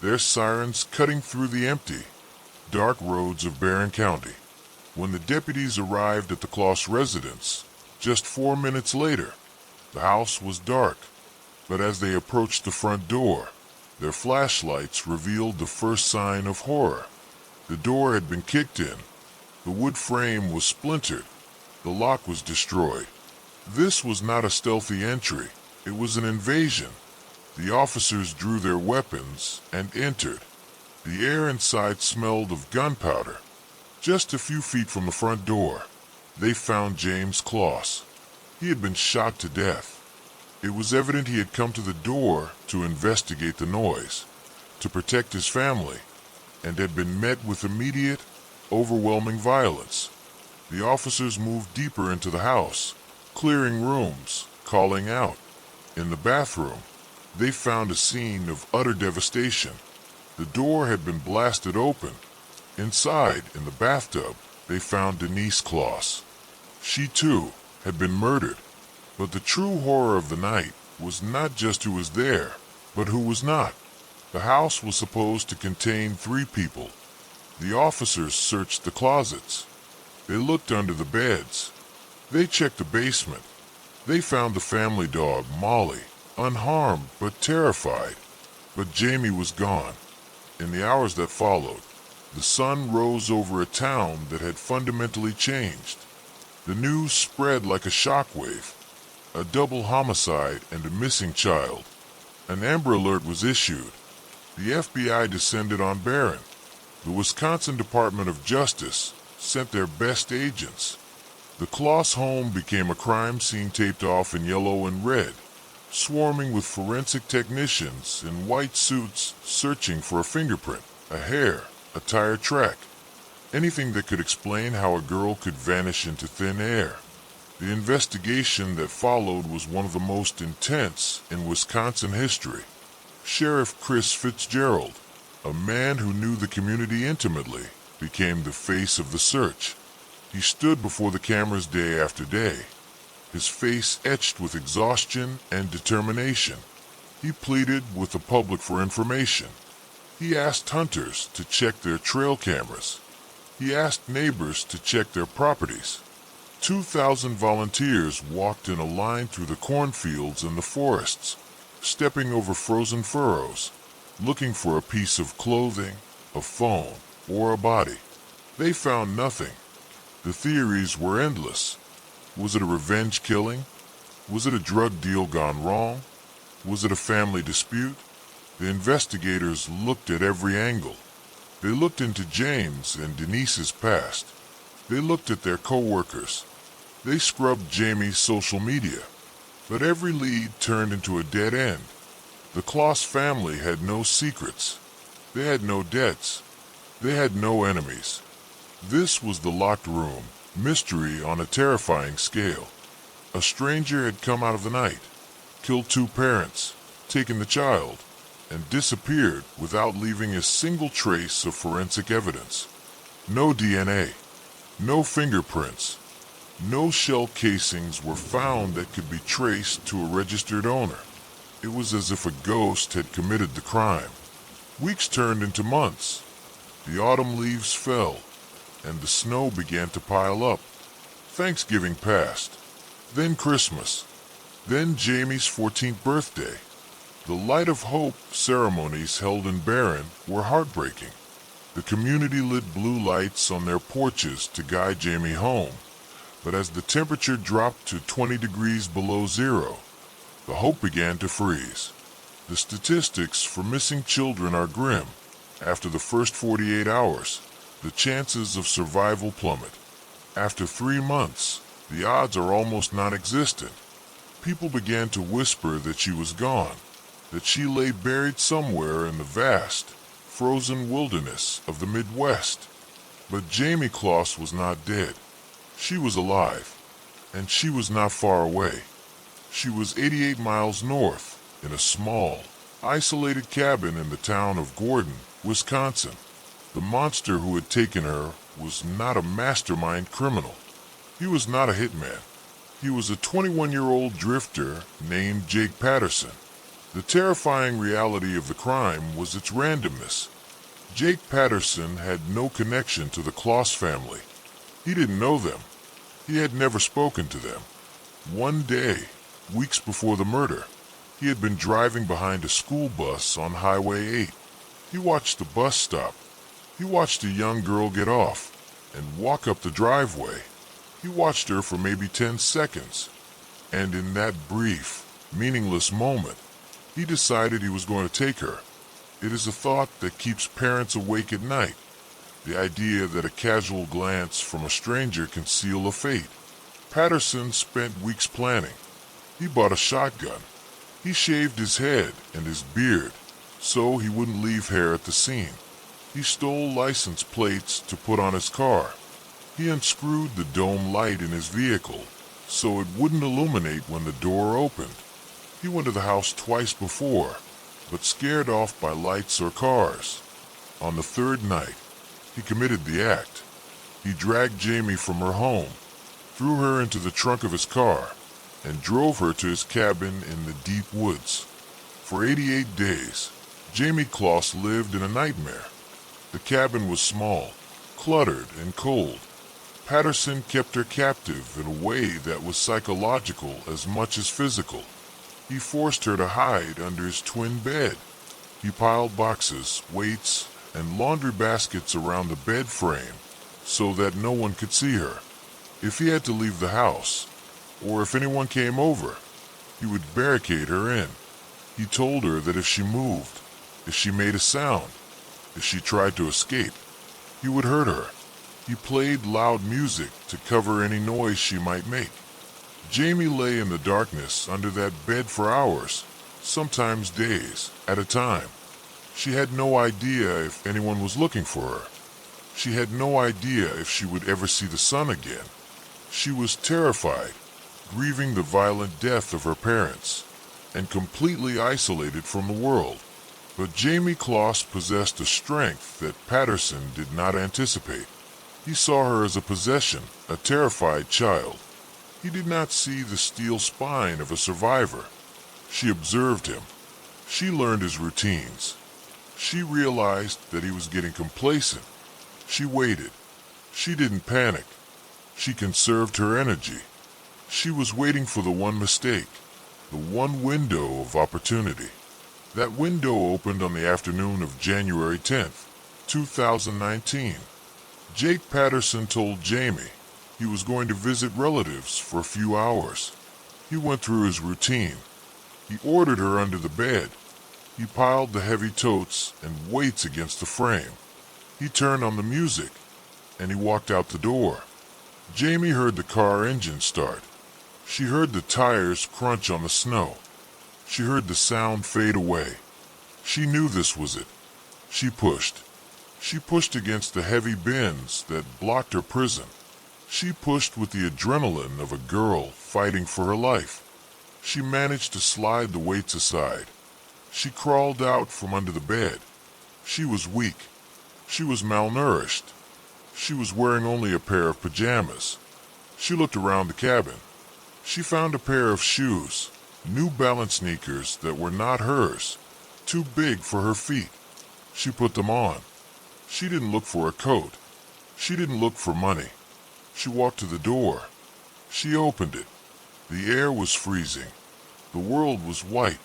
[SPEAKER 1] their sirens cutting through the empty, dark roads of Barron County. When the deputies arrived at the Closs residence, just 4 minutes later, the house was dark, but as they approached the front door, their flashlights revealed the first sign of horror. The door had been kicked in. The wood frame was splintered. The lock was destroyed. This was not a stealthy entry. It was an invasion. The officers drew their weapons and entered. The air inside smelled of gunpowder. Just a few feet from the front door, they found Jayme Closs. He had been shot to death. It was evident he had come to the door to investigate the noise, to protect his family, and had been met with immediate, overwhelming violence. The officers moved deeper into the house, clearing rooms, calling out. In the bathroom, they found a scene of utter devastation. The door had been blasted open. Inside, in the bathtub, they found Denise Closs. She, too, had been murdered. But the true horror of the night was not just who was there, but who was not. The house was supposed to contain 3 people. The officers searched the closets. They looked under the beds. They checked the basement. They found the family dog, Molly, unharmed but terrified. But Jayme was gone. In the hours that followed, the sun rose over a town that had fundamentally changed. The news spread like a shockwave. A double homicide and a missing child. An Amber Alert was issued. The FBI descended on Barron. The Wisconsin Department of Justice sent their best agents. The Closs home became a crime scene taped off in yellow and red, swarming with forensic technicians in white suits searching for a fingerprint, a hair, a tire track, anything that could explain how a girl could vanish into thin air. The investigation that followed was one of the most intense in Wisconsin history. Sheriff Chris Fitzgerald, a man who knew the community intimately, became the face of the search. He stood before the cameras day after day, his face etched with exhaustion and determination. He pleaded with the public for information. He asked hunters to check their trail cameras. He asked neighbors to check their properties. 2,000 volunteers walked in a line through the cornfields and the forests, stepping over frozen furrows, looking for a piece of clothing, a phone, or a body. They found nothing. The theories were endless. Was it a revenge killing? Was it a drug deal gone wrong? Was it a family dispute? The investigators looked at every angle. They looked into James and Denise's past. They looked at their co-workers. They scrubbed Jayme's social media. But every lead turned into a dead end. The Closs family had no secrets. They had no debts. They had no enemies. This was the locked room, mystery on a terrifying scale. A stranger had come out of the night, killed 2 parents, taken the child, and disappeared without leaving a single trace of forensic evidence. No DNA, no fingerprints, no shell casings were found that could be traced to a registered owner. It was as if a ghost had committed the crime. Weeks turned into months. The autumn leaves fell, and the snow began to pile up. Thanksgiving passed, then Christmas, then Jayme's 14th birthday. The Light of Hope ceremonies held in Barron were heartbreaking. The community lit blue lights on their porches to guide Jayme home, but as the temperature dropped to 20 degrees below zero, the hope began to freeze. The statistics for missing children are grim. After the first 48 hours, the chances of survival plummet. After 3 months, the odds are almost non-existent. People began to whisper that she was gone, that she lay buried somewhere in the vast, frozen wilderness of the Midwest. But Jayme Closs was not dead. She was alive, and she was not far away. She was 88 miles north, in a small, isolated cabin in the town of Gordon, Wisconsin. The monster who had taken her was not a mastermind criminal. He was not a hitman. He was a 21-year-old drifter named Jake Patterson. The terrifying reality of the crime was its randomness. Jake Patterson had no connection to the Closs family. He didn't know them. He had never spoken to them. One day, weeks before the murder, he had been driving behind a school bus on Highway 8. He watched the bus stop. He watched a young girl get off and walk up the driveway. He watched her for maybe 10 seconds, and in that brief, meaningless moment, he decided he was going to take her. It is a thought that keeps parents awake at night, the idea that a casual glance from a stranger can seal a fate. Patterson spent weeks planning. He bought a shotgun. He shaved his head and his beard so he wouldn't leave hair at the scene. He stole license plates to put on his car. He unscrewed the dome light in his vehicle so it wouldn't illuminate when the door opened. He went to the house twice before, but scared off by lights or cars. On the 3rd night, he committed the act. He dragged Jayme from her home, threw her into the trunk of his car, and drove her to his cabin in the deep woods. For 88 days, Jayme Closs lived in a nightmare. The cabin was small, cluttered, and cold. Patterson kept her captive in a way that was psychological as much as physical. He forced her to hide under his twin bed. He piled boxes, weights, and laundry baskets around the bed frame so that no one could see her. If he had to leave the house, or if anyone came over, he would barricade her in. He told her that if she moved, if she made a sound, if she tried to escape, he would hurt her. He played loud music to cover any noise she might make. Jayme lay in the darkness under that bed for hours, sometimes days, at a time. She had no idea if anyone was looking for her. She had no idea if she would ever see the sun again. She was terrified, grieving the violent death of her parents, and completely isolated from the world. But Jayme Closs possessed a strength that Patterson did not anticipate. He saw her as a possession, a terrified child. He did not see the steel spine of a survivor. She observed him. She learned his routines. She realized that he was getting complacent. She waited. She didn't panic. She conserved her energy. She was waiting for the one mistake, the one window of opportunity. That window opened on the afternoon of January 10th, 2019. Jake Patterson told Jayme, He was going to visit relatives for a few hours. He went through his routine. He ordered her under the bed. He piled the heavy totes and weights against the frame. He turned on the music, and he walked out the door. Jayme heard the car engine start. She heard the tires crunch on the snow. She heard the sound fade away. She knew this was it. She pushed. She pushed against the heavy bins that blocked her prison. She pushed with the adrenaline of a girl fighting for her life. She managed to slide the weights aside. She crawled out from under the bed. She was weak. She was malnourished. She was wearing only a pair of pajamas. She looked around the cabin. She found a pair of shoes, New Balance sneakers that were not hers, too big for her feet. She put them on. She didn't look for a coat. She didn't look for money. She walked to the door. She opened it. The air was freezing. The world was white.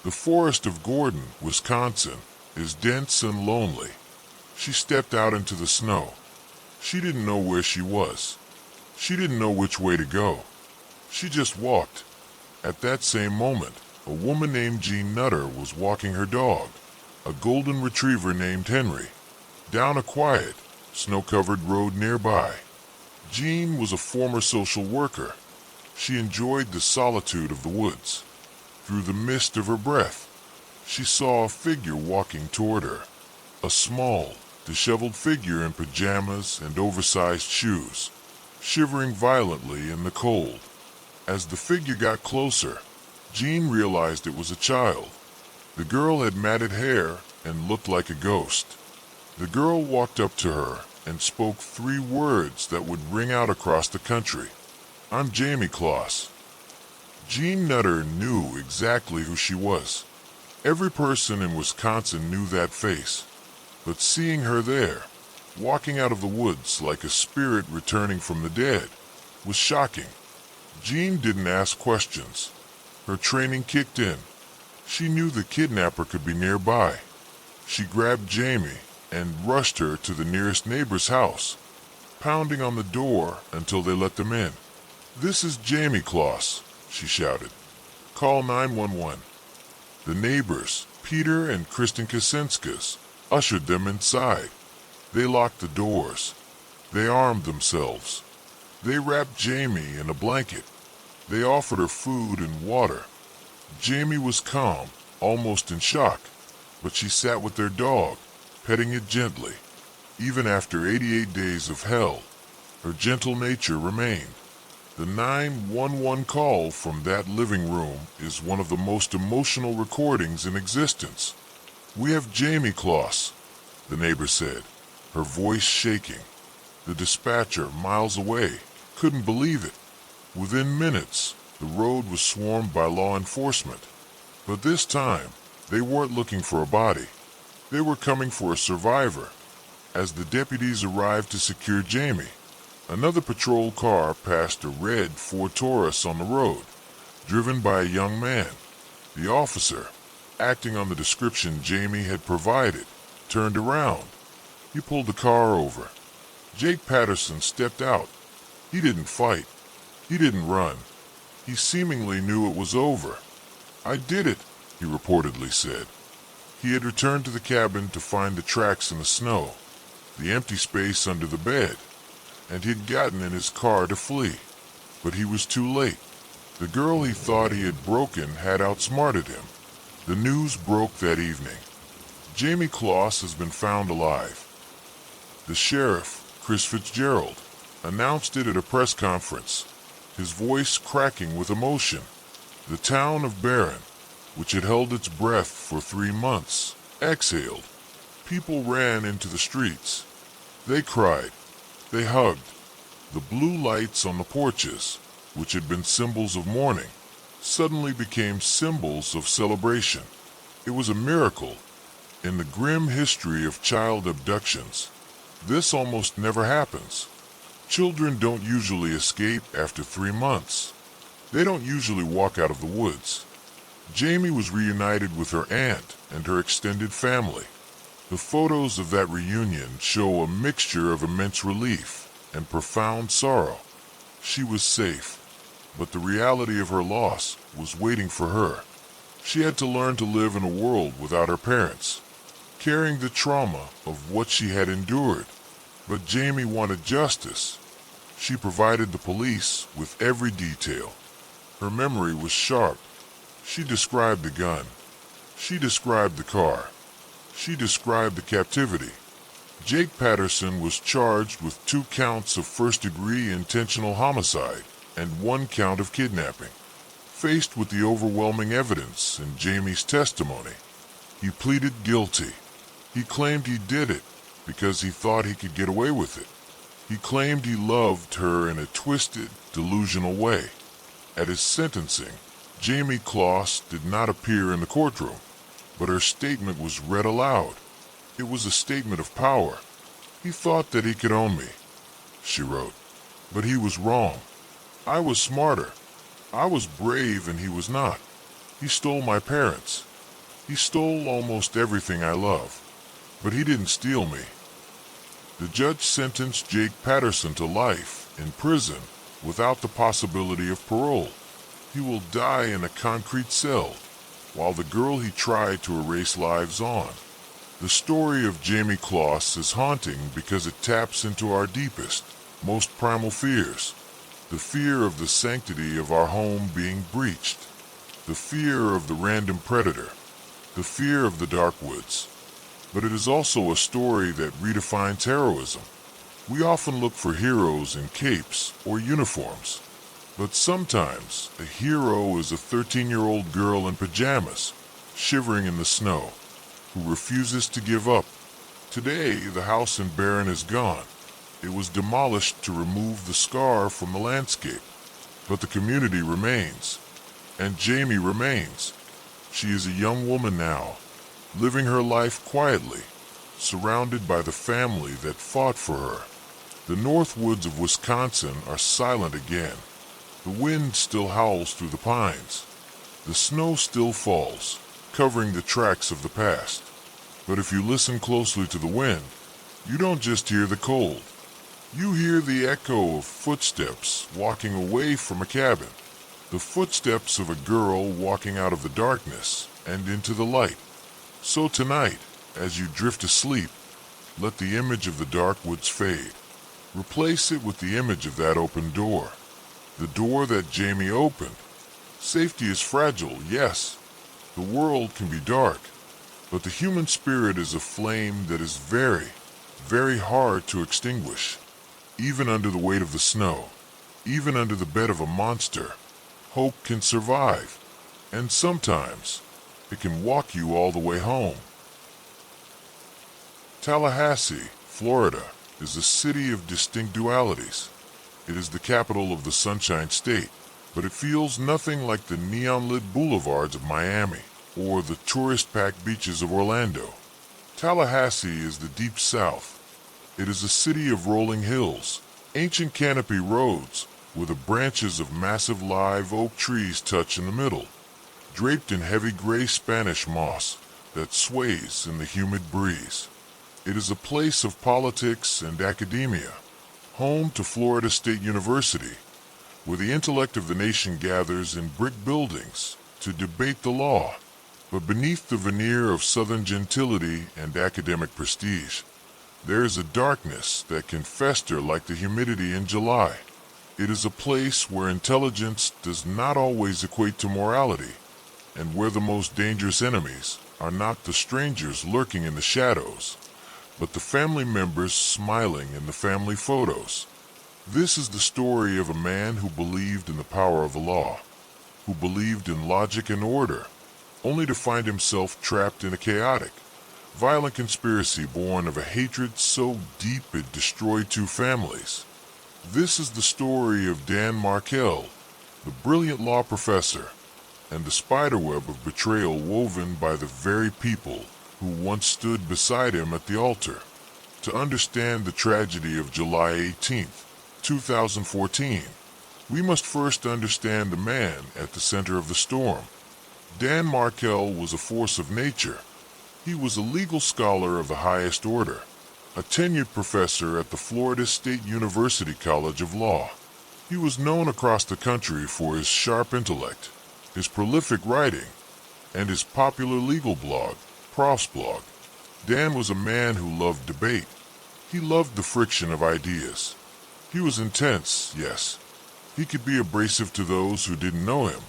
[SPEAKER 1] The forest of Gordon, Wisconsin, is dense and lonely. She stepped out into the snow. She didn't know where she was. She didn't know which way to go. She just walked. At that same moment, a woman named Jean Nutter was walking her dog, a golden retriever named Henry, down a quiet, snow-covered road nearby. Jean was a former social worker. She enjoyed the solitude of the woods. Through the mist of her breath, she saw a figure walking toward her, a small, disheveled figure in pajamas and oversized shoes, shivering violently in the cold. As the figure got closer, Jean realized it was a child. The girl had matted hair and looked like a ghost. The girl walked up to her and spoke 3 words that would ring out across the country. "I'm Jayme Closs." Jean Nutter knew exactly who she was. Every person in Wisconsin knew that face. But seeing her there, walking out of the woods like a spirit returning from the dead, was shocking. Jean didn't ask questions. Her training kicked in. She knew the kidnapper could be nearby. She grabbed Jayme and rushed her to the nearest neighbor's house, pounding on the door until they let them in. "This is Jayme Closs," she shouted. "Call 911. The neighbors, Peter and Kristen Kaczynskis, ushered them inside. They locked the doors. They armed themselves. They wrapped Jayme in a blanket. They offered her food and water. Jayme was calm, almost in shock, but she sat with their dog, petting it gently. Even after 88 days of hell, her gentle nature remained. The 911 call from that living room is one of the most emotional recordings in existence. "We have Jayme Closs," the neighbor said, her voice shaking. The dispatcher, miles away, couldn't believe it. Within minutes, the road was swarmed by law enforcement. But this time, they weren't looking for a body. They were coming for a survivor. As the deputies arrived to secure Jayme, another patrol car passed a red Ford Taurus on the road, driven by a young man. The officer, acting on the description Jayme had provided, turned around. He pulled the car over. Jake Patterson stepped out. He didn't fight. He didn't run. He seemingly knew it was over. "I did it," he reportedly said. He had returned to the cabin to find the tracks in the snow, the empty space under the bed, and he'd gotten in his car to flee. But he was too late. The girl he thought he had broken had outsmarted him. The news broke that evening. Jayme Closs has been found alive. The sheriff, Chris Fitzgerald, announced it at a press conference, his voice cracking with emotion. The town of Barron, which had held its breath for 3 months, exhaled. People ran into the streets. They cried. They hugged. The blue lights on the porches, which had been symbols of mourning, suddenly became symbols of celebration. It was a miracle. In the grim history of child abductions, this almost never happens. Children don't usually escape after 3 months. They don't usually walk out of the woods. Jayme was reunited with her aunt and her extended family. The photos of that reunion show a mixture of immense relief and profound sorrow. She was safe, but the reality of her loss was waiting for her. She had to learn to live in a world without her parents, carrying the trauma of what she had endured. But Jayme wanted justice. She provided the police with every detail. Her memory was sharp. She described the gun. She described the car. She described the captivity. Jake Patterson was charged with 2 counts of first-degree intentional homicide and 1 count of kidnapping. Faced with the overwhelming evidence in Jayme's testimony, he pleaded guilty. He claimed he did it because he thought he could get away with it. He claimed he loved her in a twisted, delusional way. At his sentencing, Jayme Closs did not appear in the courtroom, but her statement was read aloud. It was a statement of power. He thought that he could own me, she wrote, but he was wrong. I was smarter. I was brave and he was not. He stole my parents. He stole almost everything I love, but he didn't steal me. The judge sentenced Jake Patterson to life in prison without the possibility of parole. He will die in a concrete cell, while the girl he tried to erase lives on. The story of Jayme Closs is haunting because it taps into our deepest, most primal fears. The fear of the sanctity of our home being breached. The fear of the random predator. The fear of the dark woods. But it is also a story that redefines heroism. We often look for heroes in capes or uniforms, but sometimes a hero is a 13-year-old girl in pajamas, shivering in the snow, who refuses to give up. Today, the house in Barron is gone. It was demolished to remove the scar from the landscape, but the community remains, and Jayme remains. She is a young woman now, living her life quietly, surrounded by the family that fought for her. The north woods of Wisconsin are silent again. The wind still howls through the pines. The snow still falls, covering the tracks of the past. But if you listen closely to the wind, you don't just hear the cold. You hear the echo of footsteps walking away from a cabin. The footsteps of a girl walking out of the darkness and into the light. So tonight, as you drift asleep, let the image of the dark woods fade. Replace it with the image of that open door. The door that Jayme opened. Safety is fragile, yes. The world can be dark. But the human spirit is a flame that is very, very hard to extinguish. Even under the weight of the snow, even under the bed of a monster, hope can survive. And sometimes, it can walk you all the way home. Tallahassee, Florida, is a city of distinct dualities. It is the capital of the Sunshine State, but it feels nothing like the neon-lit boulevards of Miami or the tourist-packed beaches of Orlando. Tallahassee is the Deep South. It is a city of rolling hills, ancient canopy roads, where the branches of massive live oak trees touch in the middle, draped in heavy gray Spanish moss that sways in the humid breeze. It is a place of politics and academia, home to Florida State University, where the intellect of the nation gathers in brick buildings to debate the law. But beneath the veneer of Southern gentility and academic prestige, there is a darkness that can fester like the humidity in July. It is a place where intelligence does not always equate to morality, and where the most dangerous enemies are not the strangers lurking in the shadows, but the family members smiling in the family photos. This is the story of a man who believed in the power of the law, who believed in logic and order, only to find himself trapped in a chaotic, violent conspiracy born of a hatred so deep it destroyed 2 families. This is the story of Dan Markel, the brilliant law professor, and the spiderweb of betrayal woven by the very people who once stood beside him at the altar. To understand the tragedy of July 18th, 2014, we must first understand the man at the center of the storm. Dan Markel was a force of nature. He was a legal scholar of the highest order, a tenured professor at the Florida State University College of Law. He was known across the country for his sharp intellect, his prolific writing, and his popular legal blog, Prof's Blog. Dan was a man who loved debate. He loved the friction of ideas. He was intense, yes. He could be abrasive to those who didn't know him,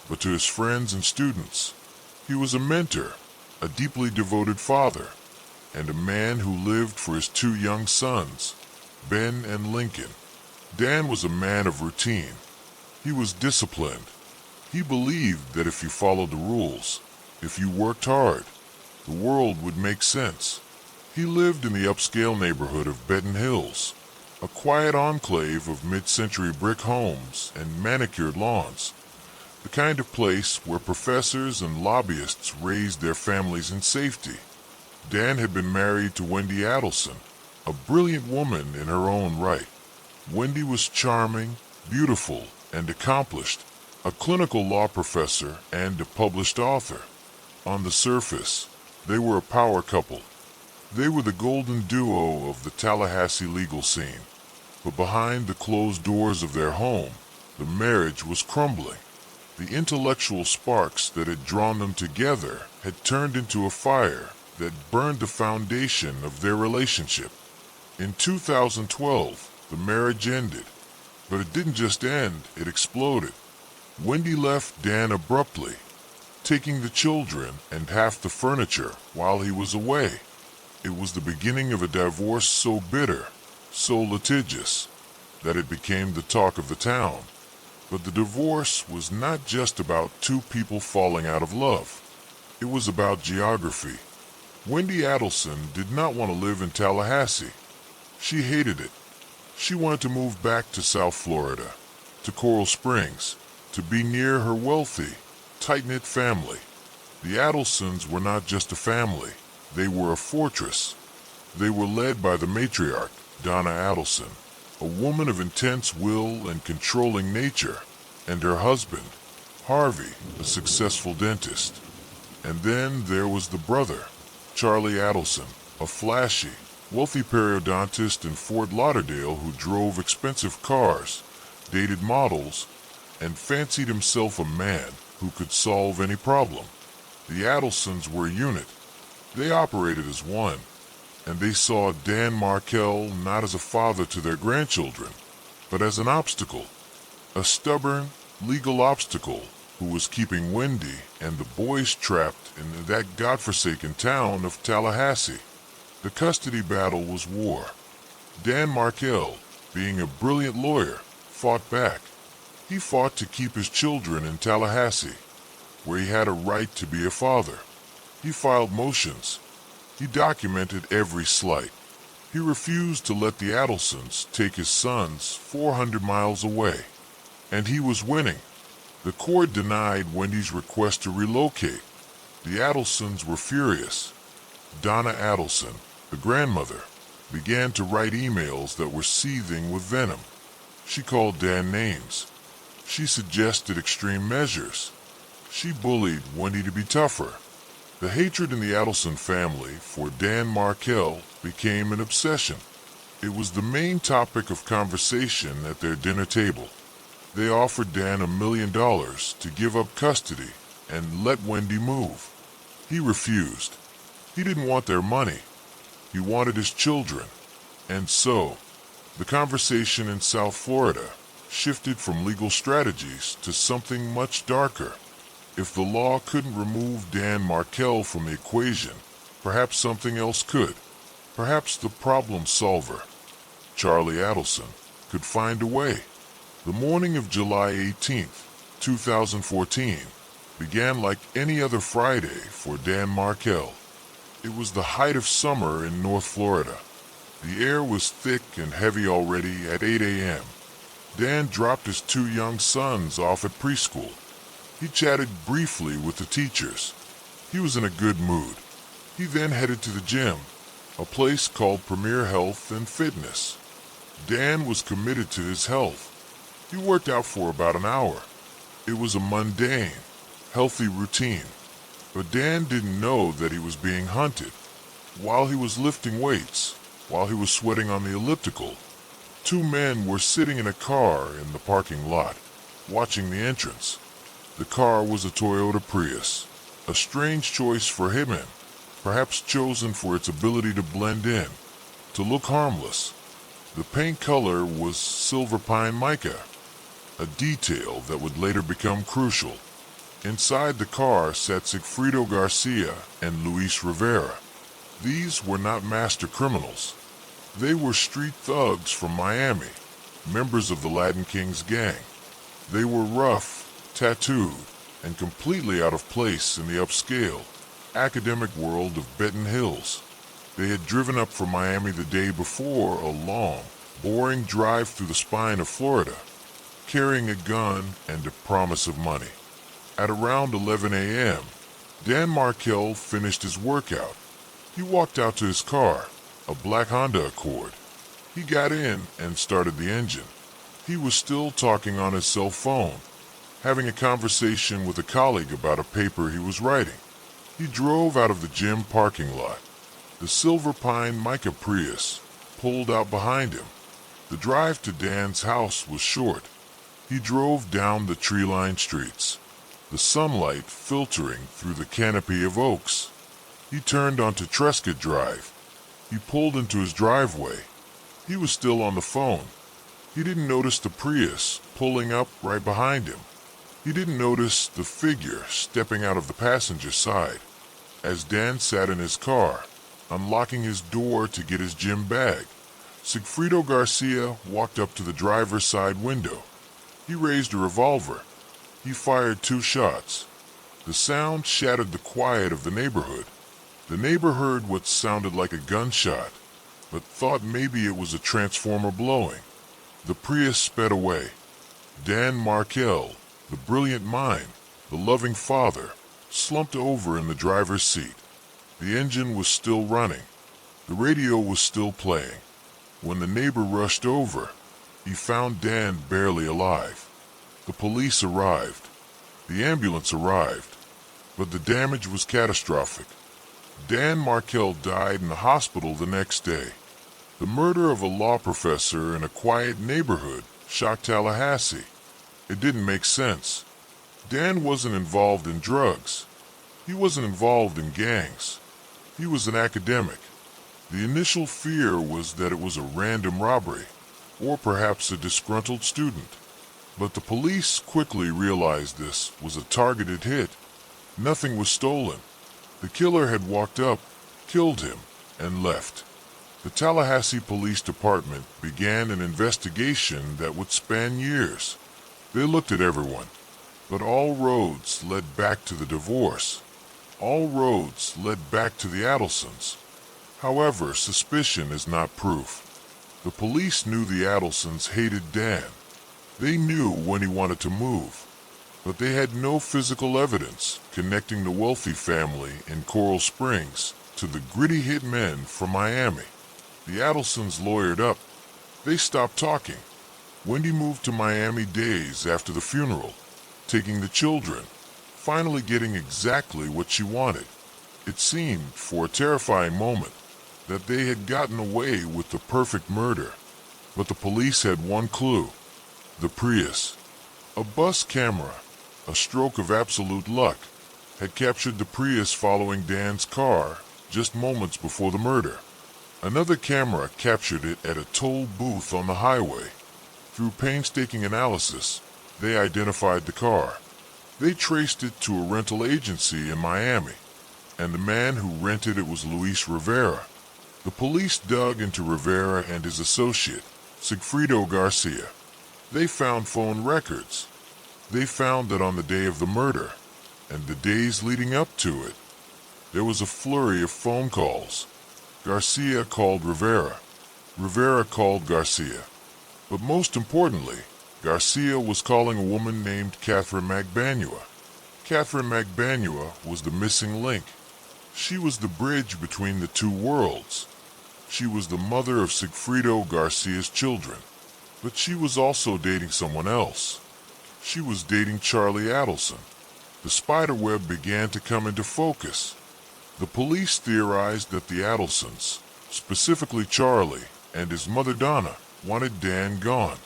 [SPEAKER 1] but to his friends and students, he was a mentor, a deeply devoted father, and a man who lived for his two young sons, Ben and Lincoln. Dan was a man of routine. He was disciplined. He believed that if you followed the rules, if you worked hard, the world would make sense. He lived in the upscale neighborhood of Benton Hills, a quiet enclave of mid-century brick homes and manicured lawns, the kind of place where professors and lobbyists raised their families in safety. Dan had been married to Wendy Adelson, a brilliant woman in her own right. Wendy was charming, beautiful, and accomplished, a clinical law professor and a published author. On the surface, they were a power couple. They were the golden duo of the Tallahassee legal scene. But behind the closed doors of their home, the marriage was crumbling. The intellectual sparks that had drawn them together had turned into a fire that burned the foundation of their relationship. In 2012, the marriage ended. But it didn't just end, it exploded. Wendy left Dan abruptly, taking the children and half the furniture while he was away. It was the beginning of a divorce so bitter, so litigious, that it became the talk of the town. But the divorce was not just about two people falling out of love. It was about geography. Wendy Adelson did not want to live in Tallahassee. She hated it. She wanted to move back to South Florida, to Coral Springs, to be near her wealthy, tight-knit family. The Adelsons were not just a family. They were a fortress. They were led by the matriarch, Donna Adelson, a woman of intense will and controlling nature, and her husband, Harvey, a successful dentist. And then there was the brother, Charlie Adelson, a flashy, wealthy periodontist in Fort Lauderdale who drove expensive cars, dated models, and fancied himself a man who could solve any problem. The Adelsons were a unit. They operated as one, and they saw Dan Markel not as a father to their grandchildren, but as an obstacle, a stubborn, legal obstacle who was keeping Wendy and the boys trapped in that godforsaken town of Tallahassee. The custody battle was war. Dan Markel, being a brilliant lawyer, fought back. He fought to keep his children in Tallahassee, where he had a right to be a father. He filed motions. He documented every slight. He refused to let the Adelsons take his sons 400 miles away. And he was winning. The court denied Wendy's request to relocate. The Adelsons were furious. Donna Adelson, the grandmother, began to write emails that were seething with venom. She called Dan names. She suggested extreme measures. She bullied Wendy to be tougher. The hatred in the Adelson family for Dan Markel became an obsession. It was the main topic of conversation at their dinner table. They offered Dan $1 million to give up custody and let Wendy move. He refused. He didn't want their money. He wanted his children. And so, the conversation in South Florida shifted from legal strategies to something much darker. If the law couldn't remove Dan Markel from the equation, perhaps something else could. Perhaps the problem solver, Charlie Adelson, could find a way. The morning of July 18th, 2014, began like any other Friday for Dan Markel. It was the height of summer in North Florida. The air was thick and heavy already at 8 a.m. Dan dropped his two young sons off at preschool. He chatted briefly with the teachers. He was in a good mood. He then headed to the gym, a place called Premier Health and Fitness. Dan was committed to his health. He worked out for about an hour. It was a mundane, healthy routine. But Dan didn't know that he was being hunted. While he was lifting weights, while he was sweating on the elliptical, Two men were sitting in a car in the parking lot, watching the entrance. The car was a Toyota Prius, a strange choice for hitmen, perhaps chosen for its ability to blend in, to look harmless. The paint color was silver pine mica, a detail that would later become crucial. Inside the car sat Sigfrido Garcia and Luis Rivera. These were not master criminals. They were street thugs from Miami, members of the Latin Kings gang. They were rough, tattooed, and completely out of place in the upscale, academic world of Benton Hills. They had driven up from Miami the day before a long, boring drive through the spine of Florida, carrying a gun and a promise of money. At around 11 a.m., Dan Markel finished his workout. He walked out to his car, a black Honda Accord. He got in and started the engine. He was still talking on his cell phone, having a conversation with a colleague about a paper he was writing. He drove out of the gym parking lot. The silver pine mica Prius pulled out behind him. The drive to Dan's house was short. He drove down the tree-lined streets, the sunlight filtering through the canopy of oaks. He turned onto Trescott Drive. He pulled into his driveway. He was still on the phone. He didn't notice the Prius pulling up right behind him. He didn't notice the figure stepping out of the passenger side as Dan sat in his car, unlocking his door to get his gym bag. Sigfrido Garcia walked up to the driver's side window. He raised a revolver. He fired 2 shots. The sound shattered the quiet of the neighborhood. The neighbor heard what sounded like a gunshot, but thought maybe it was a transformer blowing. The Prius sped away. Dan Markel, the brilliant mind, the loving father, slumped over in the driver's seat. The engine was still running. The radio was still playing. When the neighbor rushed over, he found Dan barely alive. The police arrived. The ambulance arrived. But the damage was catastrophic. Dan Markel died in the hospital the next day. The murder of a law professor in a quiet neighborhood shocked Tallahassee. It didn't make sense. Dan wasn't involved in drugs. He wasn't involved in gangs. He was an academic. The initial fear was that it was a random robbery, or perhaps a disgruntled student. But the police quickly realized this was a targeted hit. Nothing was stolen. The killer had walked up, killed him, and left. The Tallahassee Police Department began an investigation that would span years. They looked at everyone, but all roads led back to the divorce. All roads led back to the Adelsons. However, suspicion is not proof. The police knew the Adelsons hated Dan. They knew when he wanted to move, but they had no physical evidence connecting the wealthy family in Coral Springs to the gritty hitmen from Miami. The Adelsons lawyered up. They stopped talking. Wendy moved to Miami days after the funeral, taking the children, finally getting exactly what she wanted. It seemed, for a terrifying moment, that they had gotten away with the perfect murder. But the police had one clue: the Prius. A bus camera, a stroke of absolute luck, had captured the Prius following Dan's car just moments before the murder. Another camera captured it at a toll booth on the highway. Through painstaking analysis, they identified the car. They traced it to a rental agency in Miami, and the man who rented it was Luis Rivera. The police dug into Rivera and his associate, Sigfrido Garcia. They found phone records. They found that on the day of the murder, and the days leading up to it, there was a flurry of phone calls. Garcia called Rivera. Rivera called Garcia. But most importantly, Garcia was calling a woman named Catherine Magbanua. Catherine Magbanua was the missing link. She was the bridge between the two worlds. She was the mother of Sigfrido Garcia's children. But she was also dating someone else. She was dating Charlie Adelson. The Spiderweb began to come into focus. The police theorized that the Adelsons, specifically Charlie and his mother Donna, wanted Dan gone.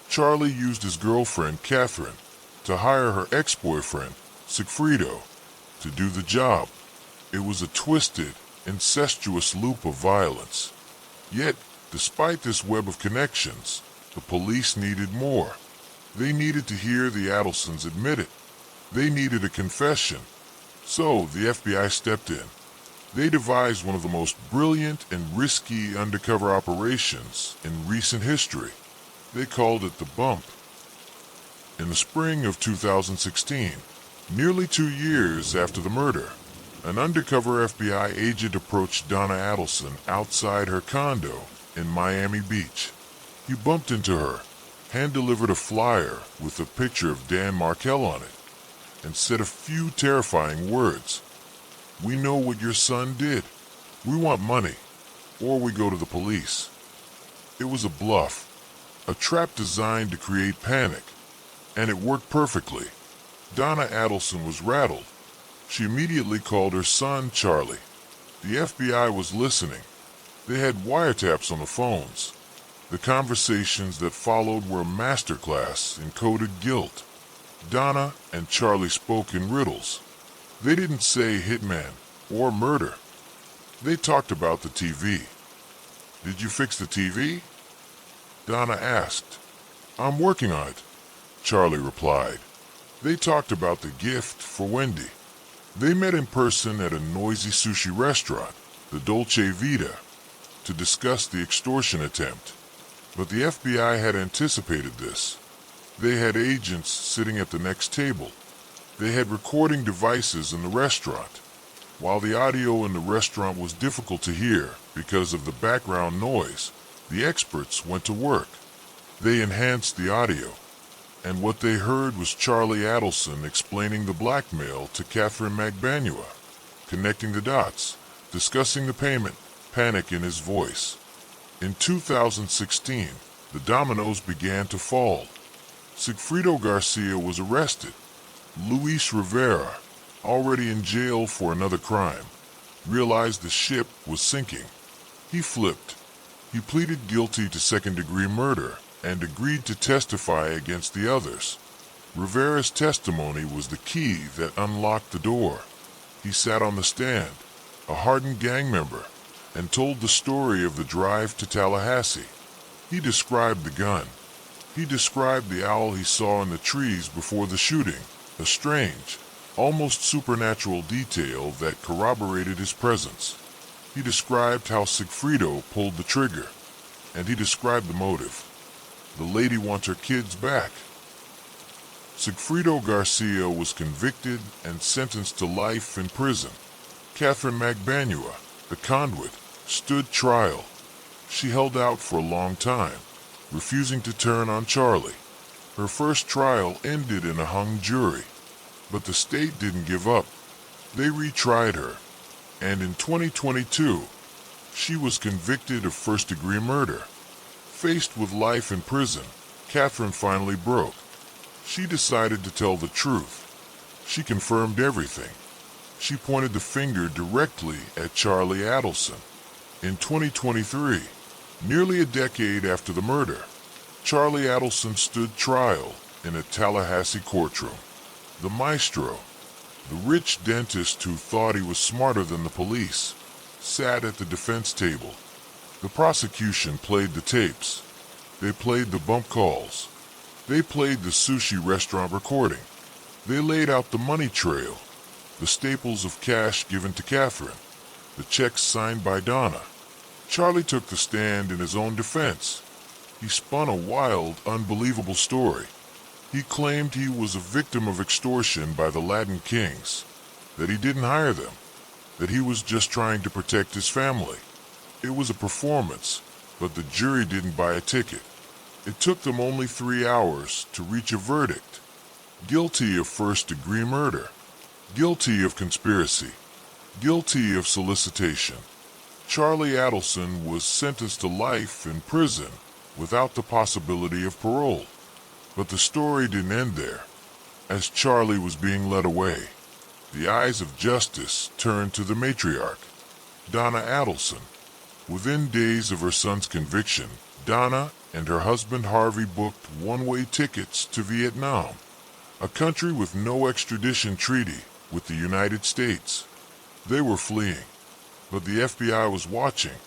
[SPEAKER 1] Charlie used his girlfriend, Catherine, to hire her ex-boyfriend, Sigfrido, to do the job. It was a twisted, incestuous loop of violence. Yet, despite this web of connections, the police needed more. They needed to hear the Adelsons admit it. They needed a confession. So, the FBI stepped in. They devised one of the most brilliant and risky undercover operations in recent history. They called it the Bump. In the spring of 2016, nearly 2 years after the murder, an undercover FBI agent approached Donna Adelson outside her condo in Miami Beach. He bumped into her, hand-delivered a flyer with a picture of Dan Markel on it, and said a few terrifying words. "We know what your son did. We want money, or we go to the police." It was a bluff, a trap designed to create panic, and it worked perfectly. Donna Adelson was rattled. She immediately called her son, Charlie. The FBI was listening. They had wiretaps on the phones. The conversations that followed were a masterclass in coded guilt. Donna and Charlie spoke in riddles. They didn't say hitman or murder. They talked about the TV. "Did you fix the TV?" Donna asked. "I'm working on it," Charlie replied. They talked about the gift for Wendy. They met in person at a noisy sushi restaurant, the Dolce Vita, to discuss the extortion attempt. But the FBI had anticipated this. They had agents sitting at the next table. They had recording devices in the restaurant. While the audio in the restaurant was difficult to hear because of the background noise, the experts went to work. They enhanced the audio, and what they heard was Charlie Adelson explaining the blackmail to Catherine Magbanua, connecting the dots, discussing the payment, panic in his voice. In 2016, the dominoes began to fall. Sigfrido Garcia was arrested. Luis Rivera, already in jail for another crime, realized the ship was sinking. He flipped. He pleaded guilty to second-degree murder and agreed to testify against the others. Rivera's testimony was the key that unlocked the door. He sat on the stand, a hardened gang member, and told the story of the drive to Tallahassee. He described the gun. He described the owl he saw in the trees before the shooting, a strange, almost supernatural detail that corroborated his presence. He described how Sigfrido pulled the trigger, and he described the motive. The lady wants her kids back. Sigfrido Garcia was convicted and sentenced to life in prison. Catherine Magbanua, the conduit, stood trial. She held out for a long time, refusing to turn on Charlie. Her first trial ended in a hung jury, but the state didn't give up. They retried her, and in 2022, she was convicted of first-degree murder. Faced with life in prison, Catherine finally broke. She decided to tell the truth. She confirmed everything. She pointed the finger directly at Charlie Adelson. In 2023, nearly a decade after the murder, Charlie Adelson stood trial in a Tallahassee courtroom. The maestro, the rich dentist who thought he was smarter than the police, sat at the defense table. The prosecution played the tapes. They played the bump calls. They played the sushi restaurant recording. They laid out the money trail, the staples of cash given to Catherine, the checks signed by Donna. Charlie took the stand in his own defense. He spun a wild, unbelievable story. He claimed he was a victim of extortion by the Latin kings, that he didn't hire them, that he was just trying to protect his family. It was a performance, but the jury didn't buy a ticket. It took them only 3 hours to reach a verdict. Guilty of first-degree murder. Guilty of conspiracy. Guilty of solicitation. Charlie Adelson was sentenced to life in prison without the possibility of parole. But the story didn't end there. As Charlie was being led away, the eyes of justice turned to the matriarch, Donna Adelson. Within days of her son's conviction, Donna and her husband Harvey booked one-way tickets to Vietnam, a country with no extradition treaty with the United States. They were fleeing, but the FBI was watching.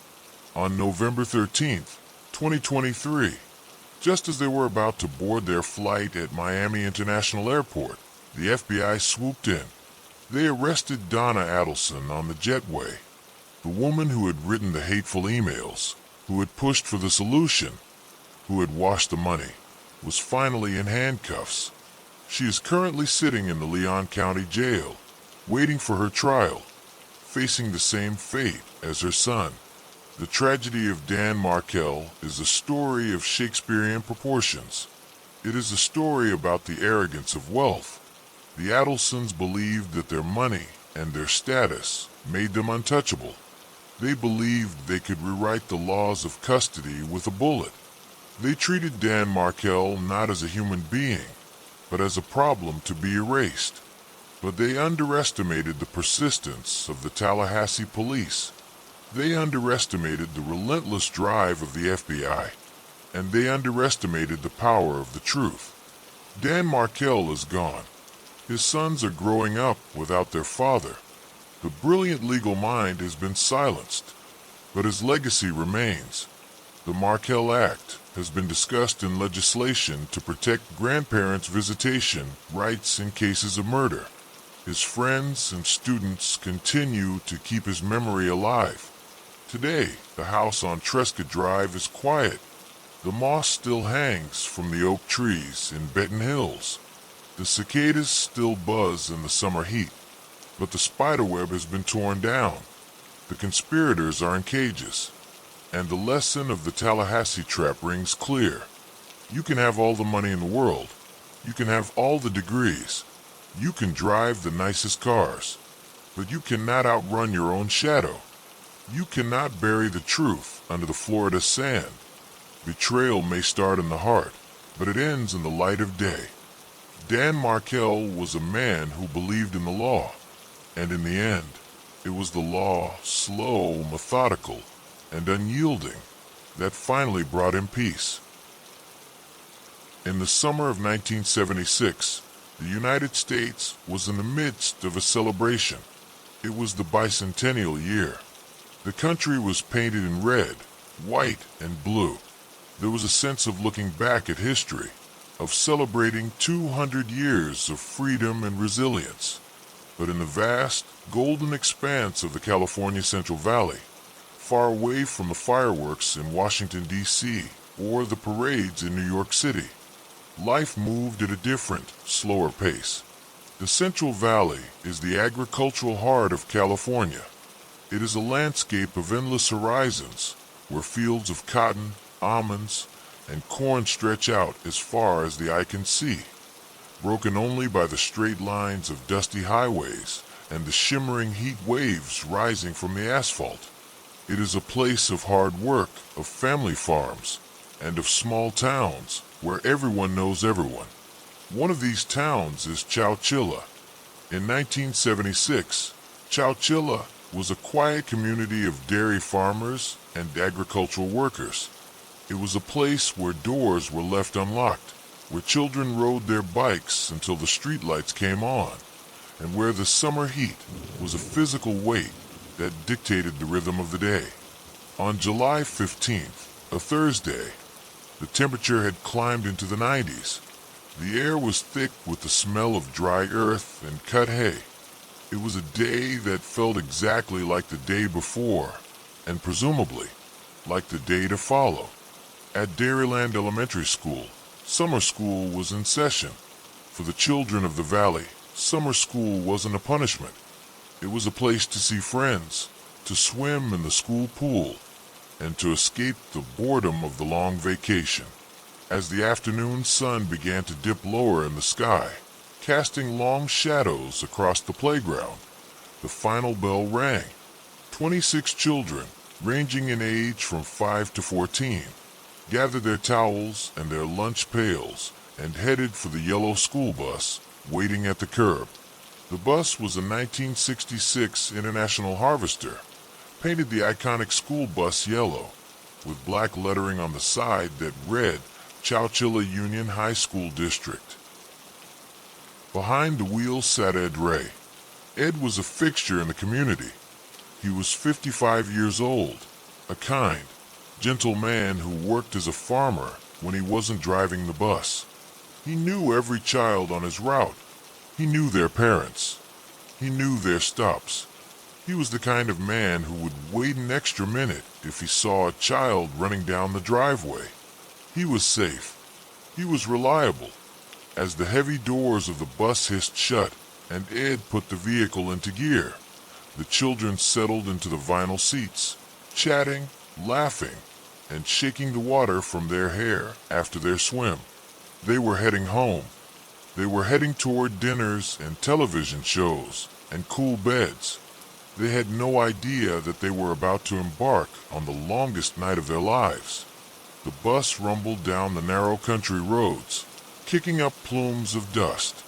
[SPEAKER 1] On November 13th, 2023, just as they were about to board their flight at Miami International Airport, the FBI swooped in. They arrested Donna Adelson on the jetway, the woman who had written the hateful emails, who had pushed for the solution, who had washed the money, was finally in handcuffs. She is currently sitting in the Leon County Jail, waiting for her trial, facing the same fate as her son. The tragedy of Dan Markel is a story of Shakespearean proportions. It is a story about the arrogance of wealth. The Adelsons believed that their money and their status made them untouchable. They believed they could rewrite the laws of custody with a bullet. They treated Dan Markel not as a human being, but as a problem to be erased. But they underestimated the persistence of the Tallahassee police. They underestimated the relentless drive of the FBI, and they underestimated the power of the truth. Dan Markel is gone. His sons are growing up without their father. The brilliant legal mind has been silenced, but his legacy remains. The Markel Act has been discussed in legislation to protect grandparents' visitation rights in cases of murder. His friends and students continue to keep his memory alive. Today, the house on Trescott Drive is quiet. The moss still hangs from the oak trees in Benton Hills. The cicadas still buzz in the summer heat, but the spiderweb has been torn down. The conspirators are in cages, and the lesson of the Tallahassee trap rings clear. You can have all the money in the world. You can have all the degrees. You can drive the nicest cars, but you cannot outrun your own shadow. You cannot bury the truth under the Florida sand. Betrayal may start in the heart, but it ends in the light of day. Dan Markel was a man who believed in the law, and in the end, it was the law, slow, methodical, and unyielding, that finally brought him peace. In the summer of 1976, the United States was in the midst of a celebration. It was the bicentennial year. The country was painted in red, white, and blue. There was a sense of looking back at history, of celebrating 200 years of freedom and resilience. But in the vast, golden expanse of the California Central Valley, far away from the fireworks in Washington, D.C., or the parades in New York City, life moved at a different, slower pace. The Central Valley is the agricultural heart of California. It is a landscape of endless horizons, where fields of cotton, almonds, and corn stretch out as far as the eye can see, broken only by the straight lines of dusty highways and the shimmering heat waves rising from the asphalt. It is a place of hard work, of family farms, and of small towns where everyone knows everyone. One of these towns is Chowchilla. In 1976, Chowchilla was a quiet community of dairy farmers and agricultural workers. It was a place where doors were left unlocked, where children rode their bikes until the streetlights came on, and where the summer heat was a physical weight that dictated the rhythm of the day. On July 15th, a Thursday, the temperature had climbed into the 90s. The air was thick with the smell of dry earth and cut hay. It was a day that felt exactly like the day before, and presumably like the day to follow. At Dairyland Elementary School, summer school was in session. For the children of the valley, summer school wasn't a punishment. It was a place to see friends, to swim in the school pool, and to escape the boredom of the long vacation. As the afternoon sun began to dip lower in the sky, casting long shadows across the playground, the final bell rang. 26 children, ranging in age from 5 to 14, gathered their towels and their lunch pails and headed for the yellow school bus waiting at the curb. The bus was a 1966 International Harvester, painted the iconic school bus yellow. with black lettering on the side that read Chowchilla Union High School District. Behind the wheel sat Ed Ray. Ed was a fixture in the community. He was 55 years old, a kind, gentle man who worked as a farmer when he wasn't driving the bus. He knew every child on his route. He knew their parents. He knew their stops. He was the kind of man who would wait an extra minute if he saw a child running down the driveway. He was safe. He was reliable. As the heavy doors of the bus hissed shut and Ed put the vehicle into gear, the children settled into the vinyl seats, chatting, laughing, and shaking the water from their hair after their swim. They were heading home. They were heading toward dinners and television shows and cool beds. They had no idea that they were about to embark on the longest night of their lives. The bus rumbled down the narrow country roads, kicking up plumes of dust.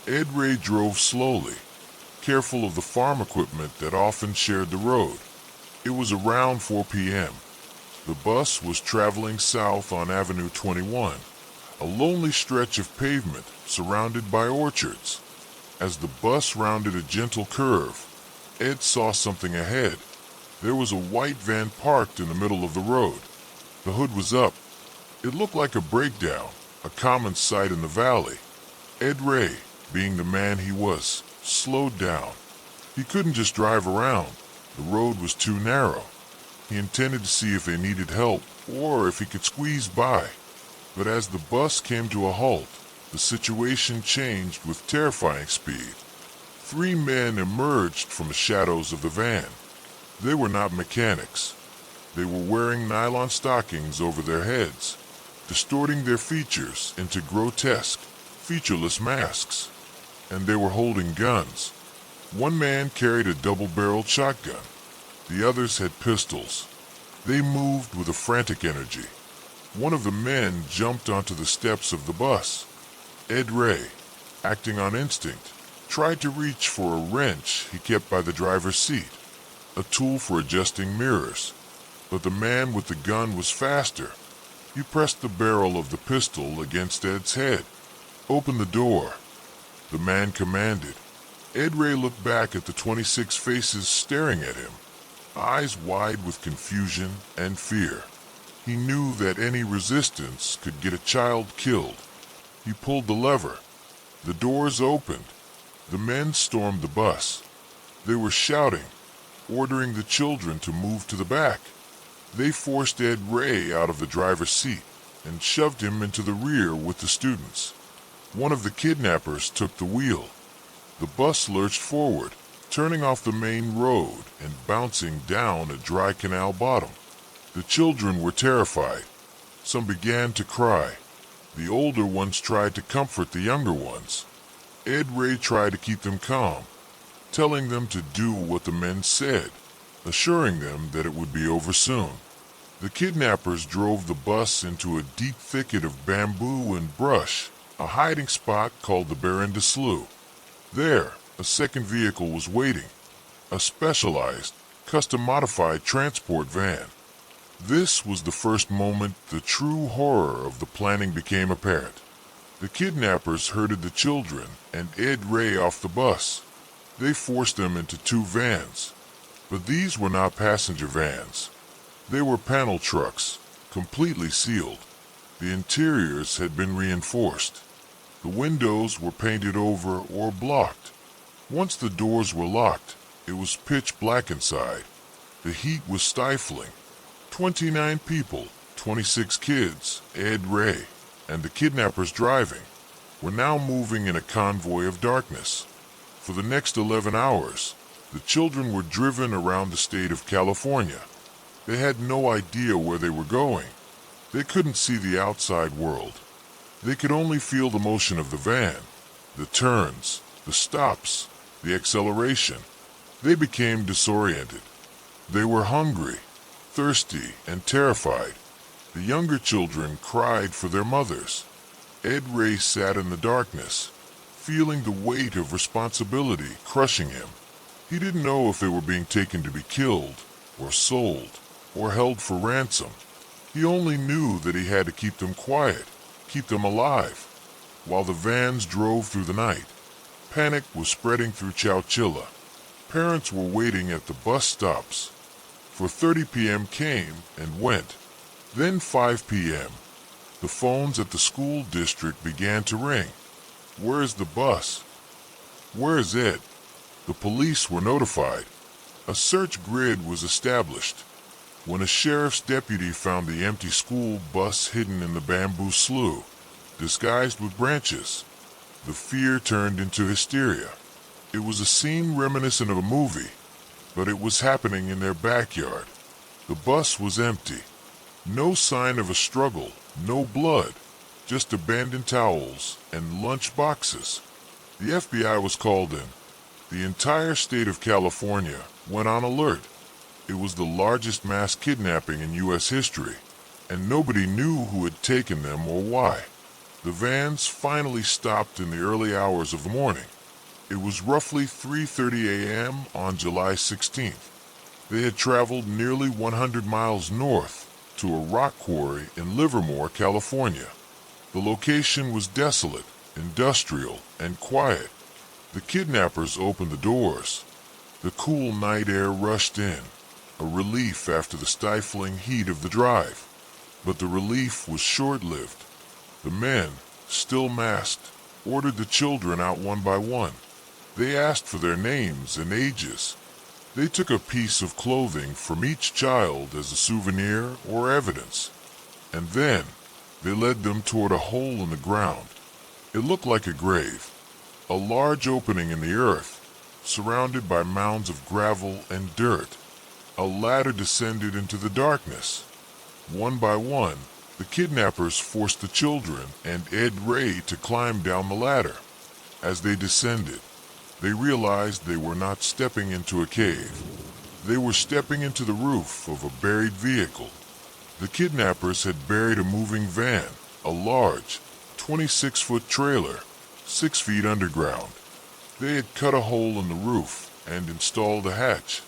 [SPEAKER 1] Ed Ray drove slowly, careful of the farm equipment that often shared the road. It was around 4 p.m. The bus was traveling south on Avenue 21, a lonely stretch of pavement surrounded by orchards. As the bus rounded a gentle curve, Ed saw something ahead. There was a white van parked in the middle of the road. The hood was up. It looked like a breakdown, a common sight in the valley. Ed Ray, being the man he was, slowed down. He couldn't just drive around. The road was too narrow. He intended to see if they needed help or if he could squeeze by. But as the bus came to a halt, the situation changed with terrifying speed. 3 men emerged from the shadows of the van. They were not mechanics. They were wearing nylon stockings over their heads, distorting their features into grotesque, featureless masks. And they were holding guns. One man carried a double-barreled shotgun. The others had pistols. They moved with a frantic energy. One of the men jumped onto the steps of the bus. Ed Ray, acting on instinct, tried to reach for a wrench he kept by the driver's seat, a tool for adjusting mirrors. But the man with the gun was faster. He pressed the barrel of the pistol against Ed's head. "Open the door," the man commanded. Ed Ray looked back at the 26 faces staring at him, eyes wide with confusion and fear. He knew that any resistance could get a child killed. He pulled the lever. The doors opened. The men stormed the bus. They were shouting, ordering the children to move to the back. They forced Ed Ray out of the driver's seat and shoved him into the rear with the students. One of the kidnappers took the wheel. The bus lurched forward, turning off the main road and bouncing down a dry canal bottom. The children were terrified. Some began to cry. The older ones tried to comfort the younger ones. Ed Ray tried to keep them calm, telling them to do what the men said, assuring them that it would be over soon. The kidnappers drove the bus into a deep thicket of bamboo and brush, a hiding spot called the Berinda Slough. There, a second vehicle was waiting, a specialized, custom-modified transport van. This was the first moment the true horror of the planning became apparent. The kidnappers herded the children and Ed Ray off the bus. They forced them into 2 vans. But these were not passenger vans. They were panel trucks, completely sealed. The interiors had been reinforced. The windows were painted over or blocked. Once the doors were locked, it was pitch black inside. The heat was stifling. 29 people, 26 kids, Ed Ray, and the kidnappers driving, were now moving in a convoy of darkness. For the next 11 hours, the children were driven around the state of California. They had no idea where they were going. They couldn't see the outside world. They could only feel the motion of the van, the turns, the stops, the acceleration. They became disoriented. They were hungry, thirsty, and terrified. The younger children cried for their mothers. Ed Ray sat in the darkness, feeling the weight of responsibility crushing him. He didn't know if they were being taken to be killed, or sold, or held for ransom. He only knew that he had to keep them quiet, keep them alive. While the vans drove through the night, panic was spreading through Chowchilla. Parents were waiting at the bus stops. 4:30 p.m. came and went. Then 5 p.m. The phones at the school district began to ring. Where's the bus? Where's Ed? The police were notified. A search grid was established. When a sheriff's deputy found the empty school bus hidden in the bamboo slough, disguised with branches, the fear turned into hysteria. It was a scene reminiscent of a movie, but it was happening in their backyard. The bus was empty. No sign of a struggle, no blood, just abandoned towels and lunch boxes. The FBI was called in. The entire state of California went on alert. It was the largest mass kidnapping in U.S. history, and nobody knew who had taken them or why. The vans finally stopped in the early hours of the morning. It was roughly 3:30 a.m. on July 16th. They had traveled nearly 100 miles north to a rock quarry in Livermore, California. The location was desolate, industrial, and quiet. The kidnappers opened the doors. The cool night air rushed in, a relief after the stifling heat of the drive. But the relief was short-lived. The men, still masked, ordered the children out one by one. They asked for their names and ages. They took a piece of clothing from each child as a souvenir or evidence. And then, they led them toward a hole in the ground. It looked like a grave, a large opening in the earth, surrounded by mounds of gravel and dirt. A ladder descended into the darkness. One by one, the kidnappers forced the children and Ed Ray to climb down the ladder. As they descended, they realized they were not stepping into a cave. They were stepping into the roof of a buried vehicle. The kidnappers had buried a moving van, a large, 26-foot trailer, 6 feet underground. They had cut a hole in the roof and installed a hatch.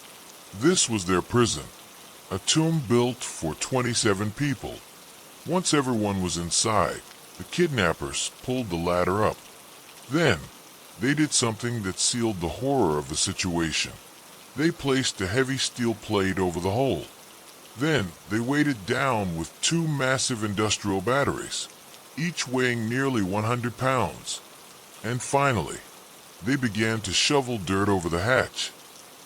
[SPEAKER 1] This was their prison, a tomb built for 27 people. Once everyone was inside, the kidnappers pulled the ladder up. Then, they did something that sealed the horror of the situation. They placed a heavy steel plate over the hole. Then, they weighed it down with 2 massive industrial batteries, each weighing nearly 100 pounds. And finally, they began to shovel dirt over the hatch.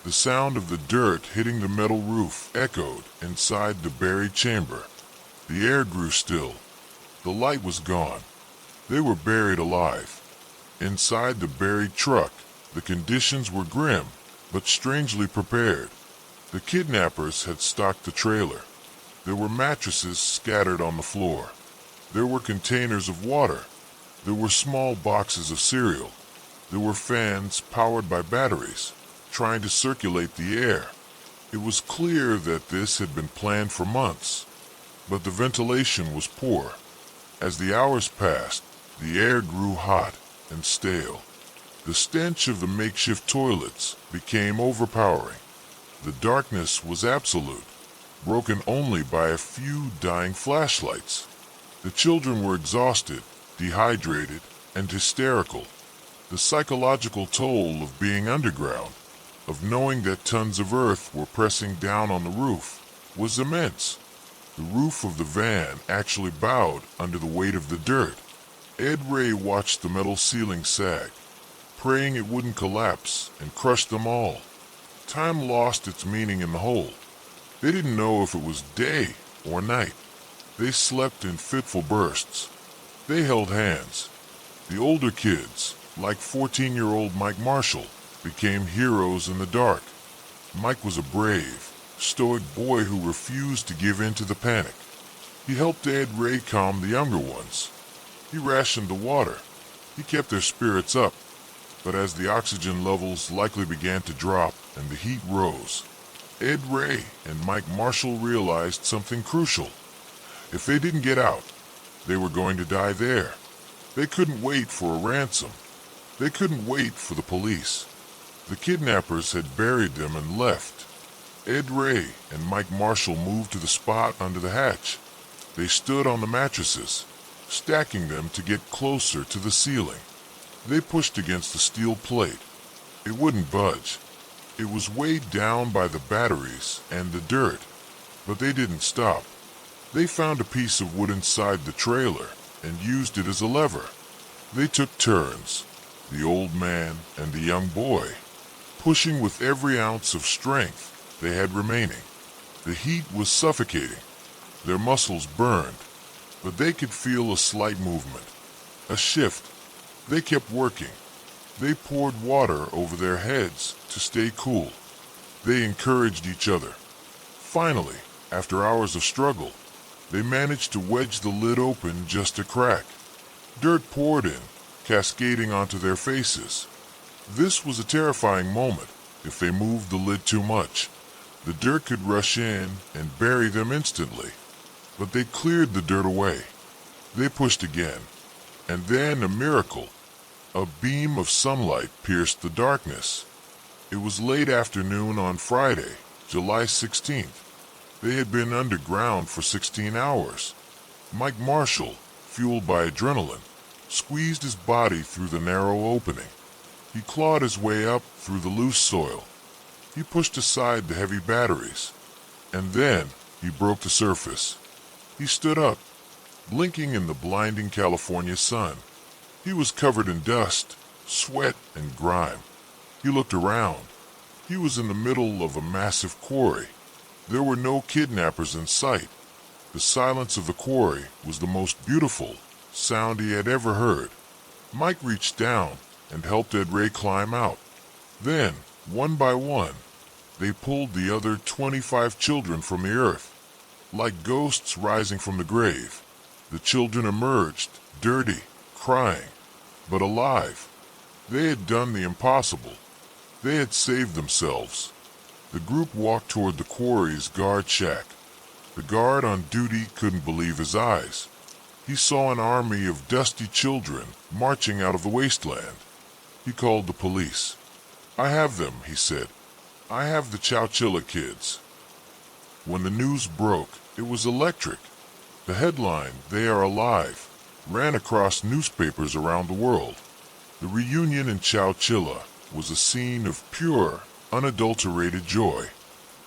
[SPEAKER 1] The sound of the dirt hitting the metal roof echoed inside the buried chamber. The air grew still. The light was gone. They were buried alive. Inside the buried truck, the conditions were grim, but strangely prepared. The kidnappers had stocked the trailer. There were mattresses scattered on the floor. There were containers of water. There were small boxes of cereal. There were fans powered by batteries, trying to circulate the air. It was clear that this had been planned for months, but the ventilation was poor. As the hours passed, the air grew hot and stale. The stench of the makeshift toilets became overpowering. The darkness was absolute, broken only by a few dying flashlights. The children were exhausted, dehydrated, and hysterical. The psychological toll of being underground, of knowing that tons of earth were pressing down on the roof, was immense. The roof of the van actually bowed under the weight of the dirt. Ed Ray watched the metal ceiling sag, praying it wouldn't collapse and crush them all. Time lost its meaning in the hole. They didn't know if it was day or night. They slept in fitful bursts. They held hands. The older kids, like 14-year-old Mike Marshall, became heroes in the dark. Mike was a brave, stoic boy who refused to give in to the panic. He helped Ed Ray calm the younger ones. He rationed the water. He kept their spirits up. But as the oxygen levels likely began to drop and the heat rose, Ed Ray and Mike Marshall realized something crucial. If they didn't get out, they were going to die there. They couldn't wait for a ransom. They couldn't wait for the police. The kidnappers had buried them and left. Ed Ray and Mike Marshall moved to the spot under the hatch. They stood on the mattresses, stacking them to get closer to the ceiling. They pushed against the steel plate. It wouldn't budge. It was weighed down by the batteries and the dirt, but they didn't stop. They found a piece of wood inside the trailer and used it as a lever. They took turns, the old man and the young boy, pushing with every ounce of strength they had remaining. The heat was suffocating. Their muscles burned, but they could feel a slight movement, a shift. They kept working. They poured water over their heads to stay cool. They encouraged each other. Finally, after hours of struggle, they managed to wedge the lid open just a crack. Dirt poured in, cascading onto their faces. This was a terrifying moment. If they moved the lid too much, the dirt could rush in and bury them instantly. But they cleared the dirt away. They pushed again, and then a miracle. A beam of sunlight pierced the darkness. It was late afternoon on Friday, July 16th. They had been underground for 16 hours. Mike Marshall, fueled by adrenaline, squeezed his body through the narrow opening. He clawed his way up through the loose soil. He pushed aside the heavy batteries, and then he broke the surface. He stood up, blinking in the blinding California sun. He was covered in dust, sweat, and grime. He looked around. He was in the middle of a massive quarry. There were no kidnappers in sight. The silence of the quarry was the most beautiful sound he had ever heard. Mike reached down and helped Ed Ray climb out. Then, one by one, they pulled the other 25 children from the earth. Like ghosts rising from the grave, the children emerged, dirty, crying, but alive. They had done the impossible. They had saved themselves. The group walked toward the quarry's guard shack. The guard on duty couldn't believe his eyes. He saw an army of dusty children marching out of the wasteland. He called the police. "I have them," he said. "I have the Chowchilla kids." When the news broke, it was electric. The headline, "They are alive," ran across newspapers around the world. The reunion in Chowchilla was a scene of pure, unadulterated joy.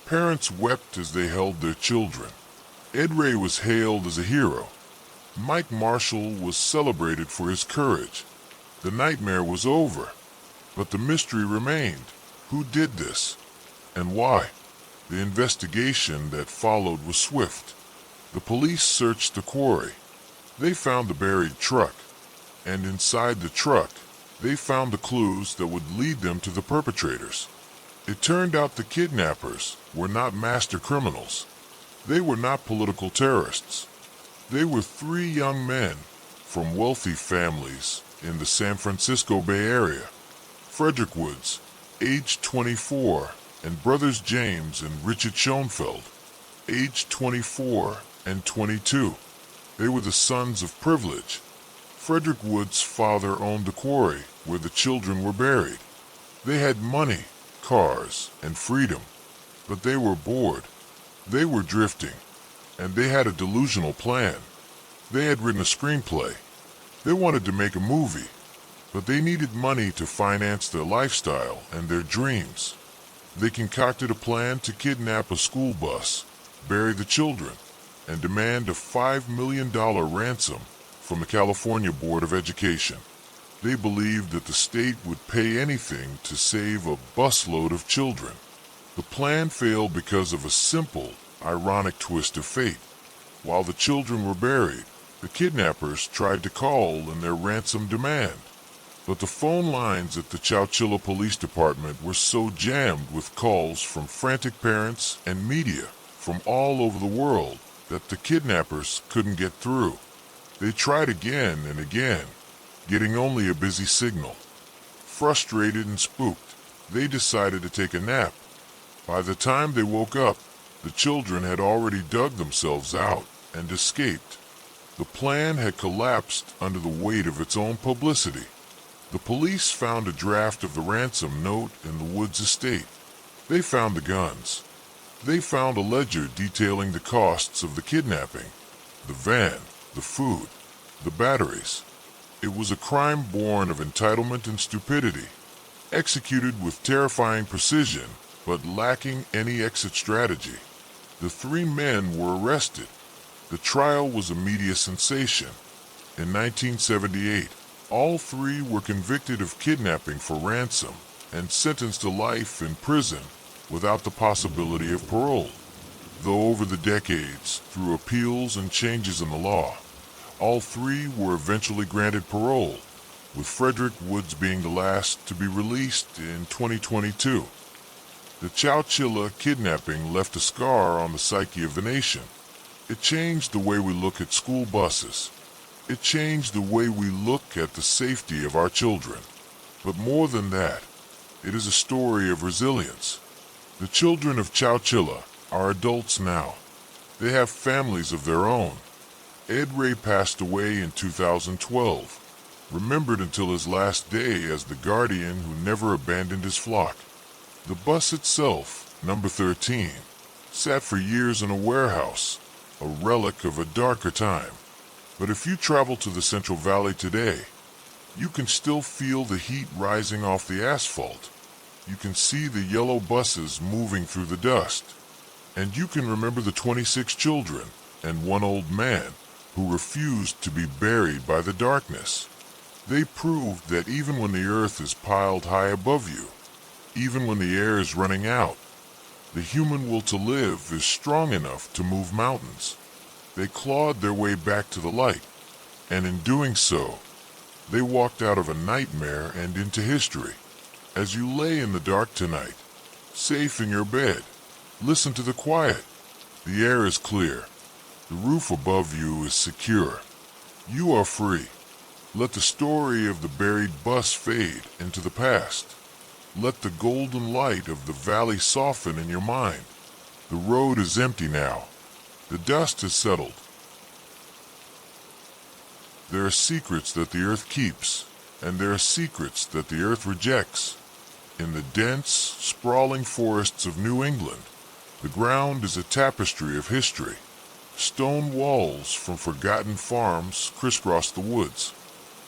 [SPEAKER 1] Parents wept as they held their children. Ed Ray was hailed as a hero. Mike Marshall was celebrated for his courage. The nightmare was over, but the mystery remained. Who did this, and why? The investigation that followed was swift. The police searched the quarry. They found the buried truck, and inside the truck, they found the clues that would lead them to the perpetrators. It turned out the kidnappers were not master criminals. They were not political terrorists. They were 3 young men from wealthy families in the San Francisco Bay Area. Frederick Woods, age 24, and brothers James and Richard Schoenfeld, age 24 and 22. They were the sons of privilege. Frederick Woods' father owned the quarry where the children were buried. They had money, cars, and freedom, but they were bored. They were drifting, and they had a delusional plan. They had written a screenplay. They wanted to make a movie, but they needed money to finance their lifestyle and their dreams. They concocted a plan to kidnap a school bus, bury the children, and demand a $5 million ransom from the California Board of Education. They believed that the state would pay anything to save a busload of children. The plan failed because of a simple, ironic twist of fate. While the children were buried, the kidnappers tried to call in their ransom demand. But the phone lines at the Chowchilla Police Department were so jammed with calls from frantic parents and media from all over the world that the kidnappers couldn't get through. They tried again and again, getting only a busy signal. Frustrated and spooked, they decided to take a nap. By the time they woke up, the children had already dug themselves out and escaped. The plan had collapsed under the weight of its own publicity. The police found a draft of the ransom note in the Woods estate. They found the guns. They found a ledger detailing the costs of the kidnapping. the van, the food, the batteries. It was a crime born of entitlement and stupidity, executed with terrifying precision, but lacking any exit strategy. The three men were arrested. The trial was a media sensation. In 1978, all three were convicted of kidnapping for ransom and sentenced to life in prison without the possibility of parole. Though over the decades, through appeals and changes in the law, all three were eventually granted parole, with Frederick Woods being the last to be released in 2022. The Chowchilla kidnapping left a scar on the psyche of the nation. It changed the way we look at school buses. It changed the way we look at the safety of our children. But more than that, it is a story of resilience. The children of Chowchilla are adults now. They have families of their own. Ed Ray passed away in 2012, remembered until his last day as the guardian who never abandoned his flock. The bus itself, number 13, sat for years in a warehouse, a relic of a darker time. But if you travel to the Central Valley today, you can still feel the heat rising off the asphalt. You can see the yellow buses moving through the dust. And you can remember the 26 children and one old man who refused to be buried by the darkness. They proved that even when the earth is piled high above you, even when the air is running out, the human will to live is strong enough to move mountains. They clawed their way back to the light, and in doing so, they walked out of a nightmare and into history. As you lay in the dark tonight, safe in your bed, listen to the quiet. The air is clear. The roof above you is secure. You are free. Let the story of the buried bus fade into the past. Let the golden light of the valley soften in your mind. The road is empty now. The dust has settled. There are secrets that the earth keeps, and there are secrets that the earth rejects. In the dense, sprawling forests of New England, the ground is a tapestry of history. Stone walls from forgotten farms crisscross the woods,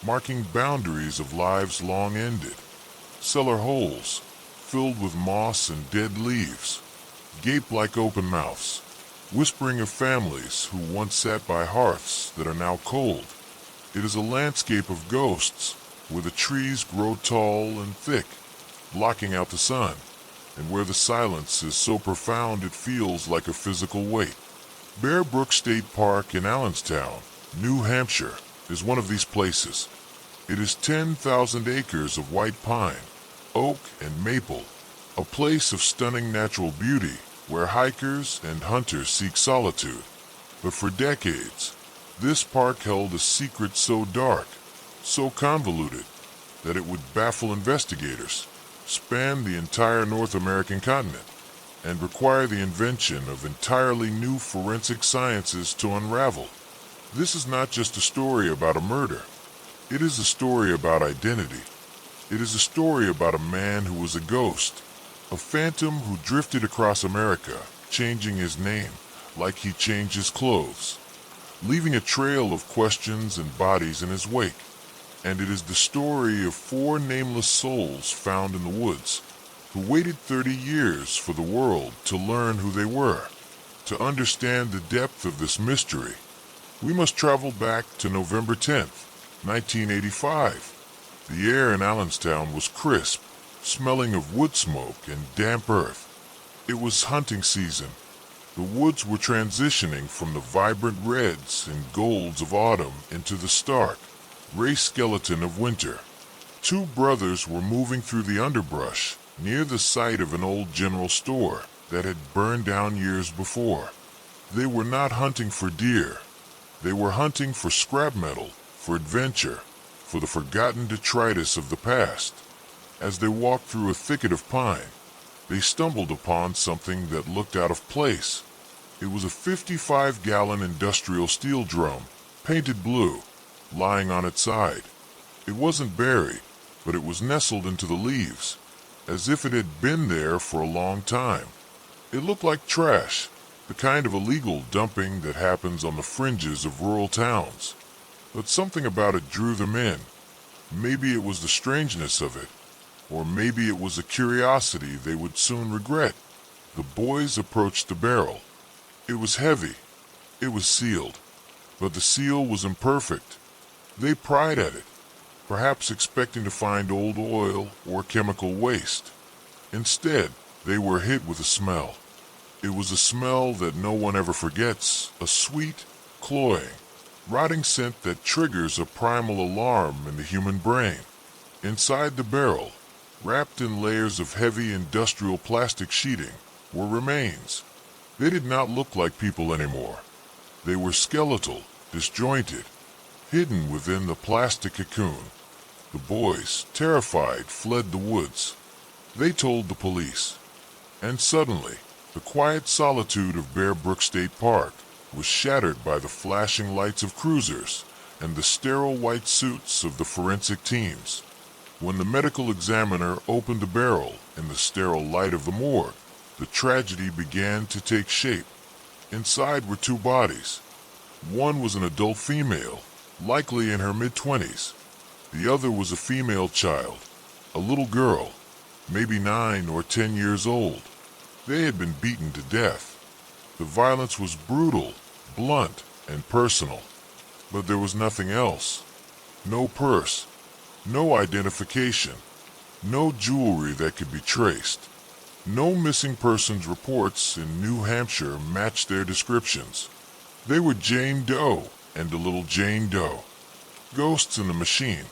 [SPEAKER 1] marking boundaries of lives long ended. Cellar holes, filled with moss and dead leaves, gape like open mouths, whispering of families who once sat by hearths that are now cold. It is a landscape of ghosts, where the trees grow tall and thick, blocking out the sun, and where the silence is so profound it feels like a physical weight. Bear Brook State Park in Allenstown, New Hampshire, is one of these places. It is 10,000 acres of white pine, oak, and maple, a place of stunning natural beauty where hikers and hunters seek solitude. But for decades, this park held a secret so dark, so convoluted, that it would baffle investigators, span the entire North American continent, and require the invention of entirely new forensic sciences to unravel. This is not just a story about a murder. It is a story about identity. It is a story about a man who was a ghost, a phantom who drifted across America, changing his name like he changed his clothes, leaving a trail of questions and bodies in his wake. And it is the story of 4 nameless souls found in the woods, who waited 30 years for the world to learn who they were. To understand the depth of this mystery, we must travel back to November 10th, 1985. The air in Allenstown was crisp, smelling of wood smoke and damp earth. It was hunting season. The woods were transitioning from the vibrant reds and golds of autumn into the stark, gray skeleton of winter. 2 brothers were moving through the underbrush near the site of an old general store that had burned down years before. They were not hunting for deer. They were hunting for scrap metal, for adventure, for the forgotten detritus of the past. As they walked through a thicket of pine, they stumbled upon something that looked out of place. It was a 55-gallon industrial steel drum, painted blue, lying on its side. It wasn't buried, but it was nestled into the leaves, as if it had been there for a long time. It looked like trash, the kind of illegal dumping that happens on the fringes of rural towns. But something about it drew them in. Maybe it was the strangeness of it, or maybe it was a curiosity they would soon regret. The boys approached the barrel. It was heavy. It was sealed. But the seal was imperfect. They pried at it, perhaps expecting to find old oil or chemical waste. Instead, they were hit with a smell. It was a smell that no one ever forgets, a sweet, cloying, rotting scent that triggers a primal alarm in the human brain. Inside the barrel, wrapped in layers of heavy industrial plastic sheeting, were remains. They did not look like people anymore. They were skeletal, disjointed, hidden within the plastic cocoon. The boys, terrified, fled the woods. They told the police. And suddenly, the quiet solitude of Bear Brook State Park was shattered by the flashing lights of cruisers and the sterile white suits of the forensic teams. When the medical examiner opened the barrel in the sterile light of the morgue, the tragedy began to take shape. Inside were two bodies. One was an adult female, likely in her mid-20s. The other was a female child, a little girl, maybe 9 or 10 years old. They had been beaten to death. The violence was brutal, blunt, and personal. But there was nothing else. No purse, no identification, no jewelry that could be traced. No missing persons reports in New Hampshire matched their descriptions. They were Jane Doe and a little Jane Doe. Ghosts in the machine.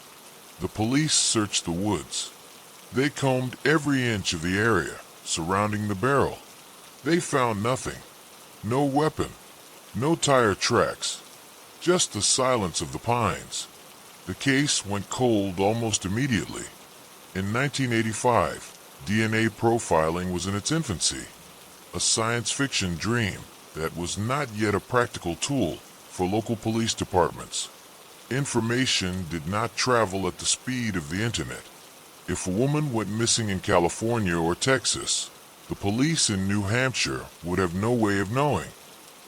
[SPEAKER 1] The police searched the woods. They combed every inch of the area surrounding the barrel. They found nothing. No weapon. No tire tracks. Just the silence of the pines. The case went cold almost immediately. In 1985, DNA profiling was in its infancy, a science fiction dream that was not yet a practical tool for local police departments. Information did not travel at the speed of the internet. If a woman went missing in California or Texas, the police in New Hampshire would have no way of knowing.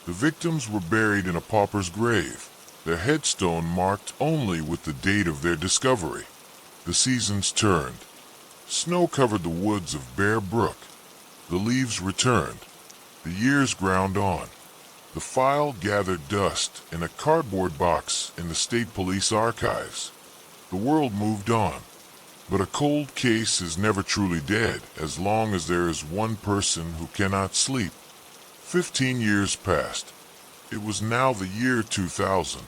[SPEAKER 1] The victims were buried in a pauper's grave, their headstone marked only with the date of their discovery. The seasons turned. Snow covered the woods of Bear Brook. The leaves returned. The years ground on. The file gathered dust in a cardboard box in the state police archives. The world moved on. But a cold case is never truly dead as long as there is one person who cannot sleep. 15 years passed. It was now the year 2000.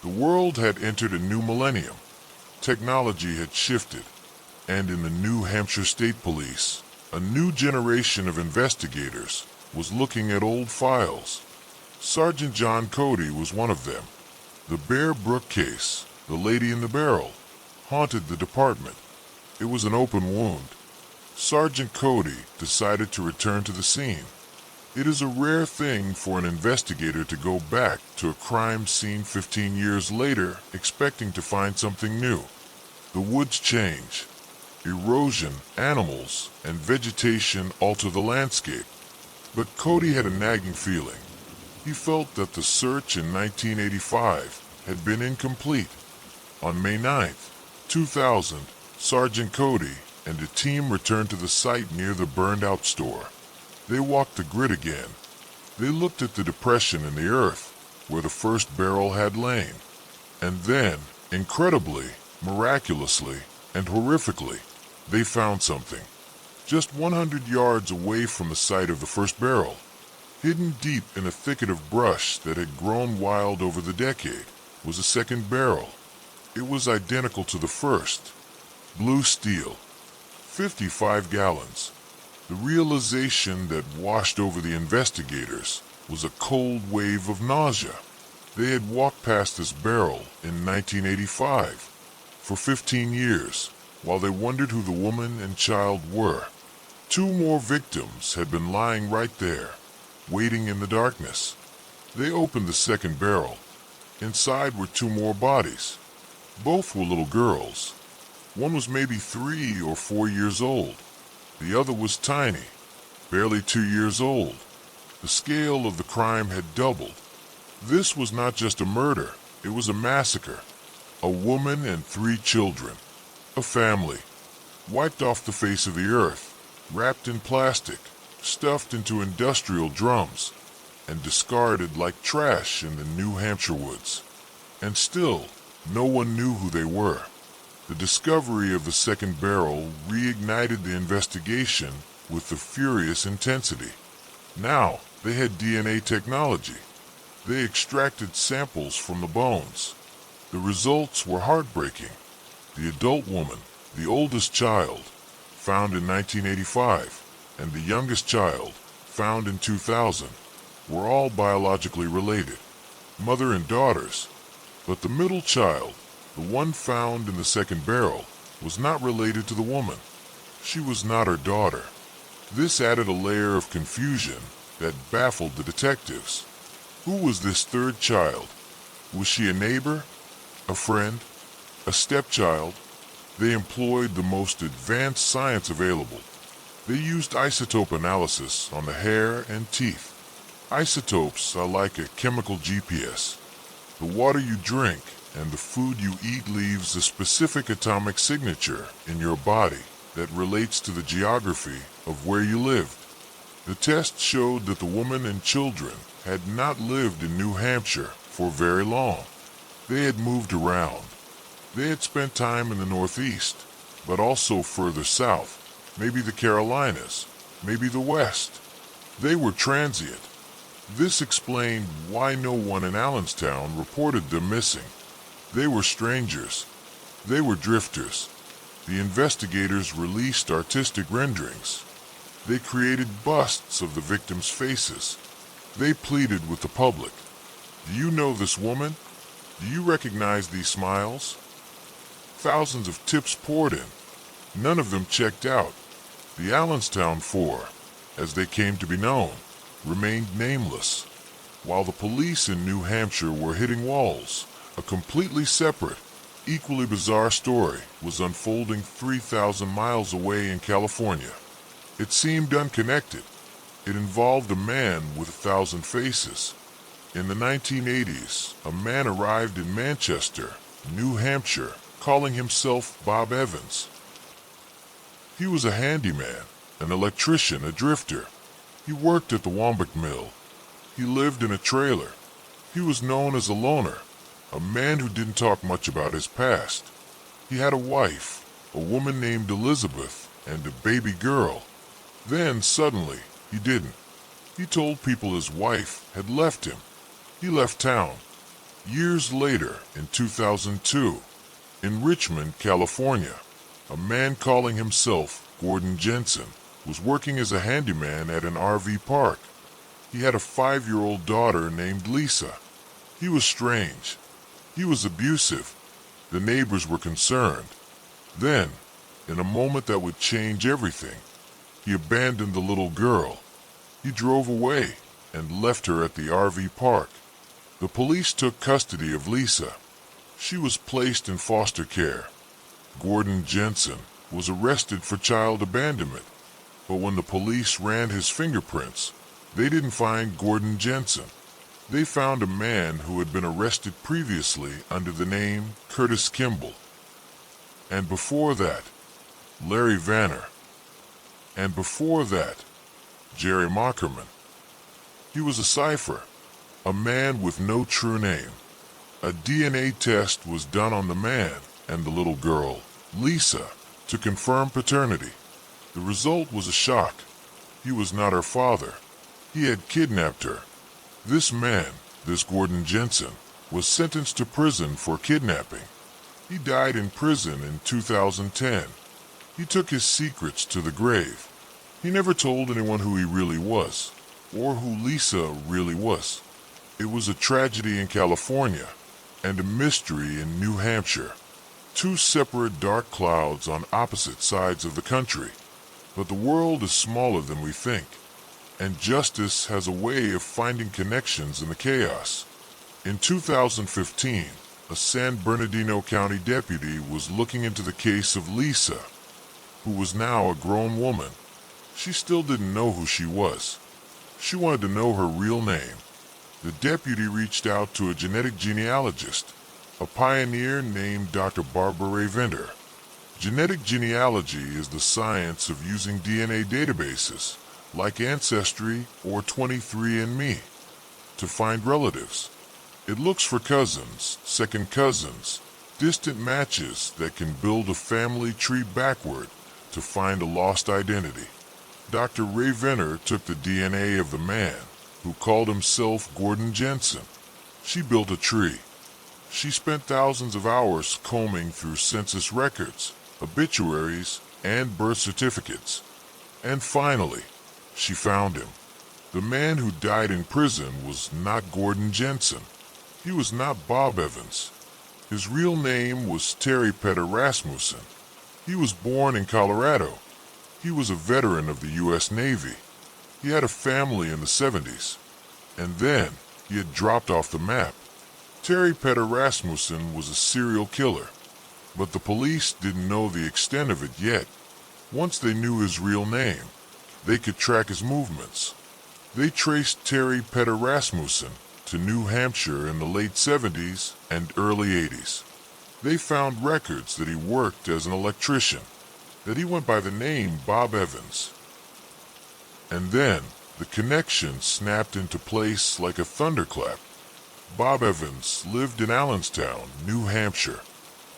[SPEAKER 1] The world had entered a new millennium. Technology had shifted. And in the New Hampshire State Police, a new generation of investigators was looking at old files. Sergeant John Cody was one of them. The Bear Brook case, the lady in the barrel, haunted the department. It was an open wound. Sergeant Cody decided to return to the scene. It is a rare thing for an investigator to go back to a crime scene 15 years later expecting to find something new. The woods change. Erosion, animals, and vegetation alter the landscape. But Cody had a nagging feeling. He felt that the search in 1985 had been incomplete. On May 9th, 2000, Sergeant Cody and a team returned to the site near the burned-out store. They walked the grid again. They looked at the depression in the earth where the first barrel had lain. And then, incredibly, miraculously, and horrifically, they found something. Just 100 yards away from the site of the first barrel, hidden deep in a thicket of brush that had grown wild over the decade, was a second barrel. It was identical to the first. Blue steel. 55 gallons. The realization that washed over the investigators was a cold wave of nausea. They had walked past this barrel in 1985 for 15 years, while they wondered who the woman and child were. 2 more victims had been lying right there, waiting in the darkness. They opened the second barrel. Inside were 2 more bodies. Both were little girls. One was maybe 3 or 4 years old. The other was tiny, barely 2 years old. The scale of the crime had doubled. This was not just a murder, it was a massacre. A woman and 3 children. A family. Wiped off the face of the earth, wrapped in plastic, stuffed into industrial drums, and discarded like trash in the New Hampshire woods. And still, no one knew who they were. The discovery of the second barrel reignited the investigation with the furious intensity. Now, they had DNA technology. They extracted samples from the bones. The results were heartbreaking. The adult woman, the oldest child, found in 1985, and the youngest child, found in 2000, were all biologically related, mother and daughters. But the middle child, the one found in the second barrel, was not related to the woman. She was not her daughter. This added a layer of confusion that baffled the detectives. Who was this third child? Was she a neighbor? A friend? A stepchild? They employed the most advanced science available. They used isotope analysis on the hair and teeth. Isotopes are like a chemical GPS. The water you drink and the food you eat leaves a specific atomic signature in your body that relates to the geography of where you lived. The test showed that the woman and children had not lived in New Hampshire for very long. They had moved around. They had spent time in the Northeast, but also further south, maybe the Carolinas, maybe the West. They were transient. This explained why no one in Allenstown reported them missing. They were strangers. They were drifters. The investigators released artistic renderings. They created busts of the victims' faces. They pleaded with the public. Do you know this woman? Do you recognize these smiles? Thousands of tips poured in. None of them checked out. The Allenstown Four, as they came to be known, remained nameless. While the police in New Hampshire were hitting walls, a completely separate, equally bizarre story was unfolding 3,000 miles away in California. It seemed unconnected. It involved a man with 1,000 faces. In the 1980s, a man arrived in Manchester, New Hampshire, calling himself Bob Evans. He was a handyman, an electrician, a drifter. He worked at the Wombat Mill. He lived in a trailer. He was known as a loner, a man who didn't talk much about his past. He had a wife, a woman named Elizabeth, and a baby girl. Then, suddenly, he didn't. He told people his wife had left him. He left town. Years later, in 2002, in Richmond, California, a man calling himself Gordon Jensen was working as a handyman at an RV park. He had a 5-year-old daughter named Lisa. He was strange. He was abusive. The neighbors were concerned. Then, in a moment that would change everything, he abandoned the little girl. He drove away and left her at the RV park. The police took custody of Lisa. She was placed in foster care. Gordon Jensen was arrested for child abandonment, but when the police ran his fingerprints, they didn't find Gordon Jensen. They found a man who had been arrested previously under the name Curtis Kimball. And before that, Larry Vanner. And before that, Jerry Mockerman. He was a cipher, a man with no true name. A DNA test was done on the man and the little girl, Lisa, to confirm paternity. The result was a shock. He was not her father. He had kidnapped her. This man, this Gordon Jensen, was sentenced to prison for kidnapping. He died in prison in 2010. He took his secrets to the grave. He never told anyone who he really was, or who Lisa really was. It was a tragedy in California, and a mystery in New Hampshire. Two separate dark clouds on opposite sides of the country. But the world is smaller than we think, and justice has a way of finding connections in the chaos. In 2015, a San Bernardino County deputy was looking into the case of Lisa, who was now a grown woman. She still didn't know who she was. She wanted to know her real name. The deputy reached out to a genetic genealogist, a pioneer named Dr. Barbara Ray Venter. Genetic genealogy is the science of using DNA databases, like Ancestry or 23andMe, to find relatives. It looks for cousins, second cousins, distant matches that can build a family tree backward to find a lost identity. Dr. Ray Venter took the DNA of the man who called himself Gordon Jensen. She built a tree. She spent thousands of hours combing through census records, obituaries, and birth certificates. And finally, she found him. The man who died in prison was not Gordon Jensen. He was not Bob Evans. His real name was Terry Petter Rasmussen. He was born in Colorado. He was a veteran of the U.S. Navy. He had a family in the 70s. And then he had dropped off the map. Terry Petter Rasmussen was a serial killer, but the police didn't know the extent of it yet. Once they knew his real name, they could track his movements. They traced Terry Petter Rasmussen to New Hampshire in the late 70s and early 80s. They found records that he worked as an electrician, that he went by the name Bob Evans. And then the connection snapped into place like a thunderclap. Bob Evans lived in Allenstown, New Hampshire.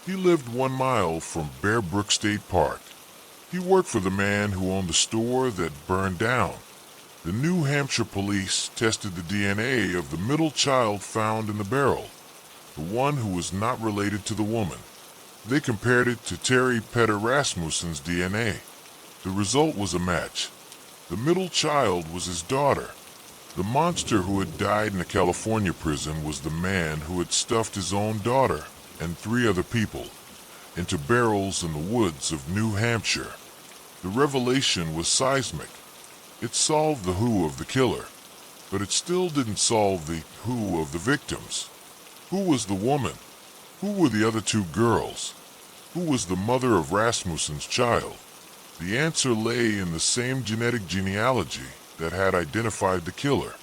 [SPEAKER 1] He lived 1 mile from Bear Brook State Park. He worked for the man who owned the store that burned down. The New Hampshire police tested the DNA of the middle child found in the barrel, the one who was not related to the woman. They compared it to Terry Petter Rasmussen's DNA. The result was a match. The middle child was his daughter. The monster who had died in a California prison was the man who had stuffed his own daughter and 3 other people into barrels in the woods of New Hampshire. The revelation was seismic. It solved the who of the killer, but it still didn't solve the who of the victims. Who was the woman? Who were the other 2 girls? Who was the mother of Rasmussen's child? The answer lay in the same genetic genealogy that had identified the killer.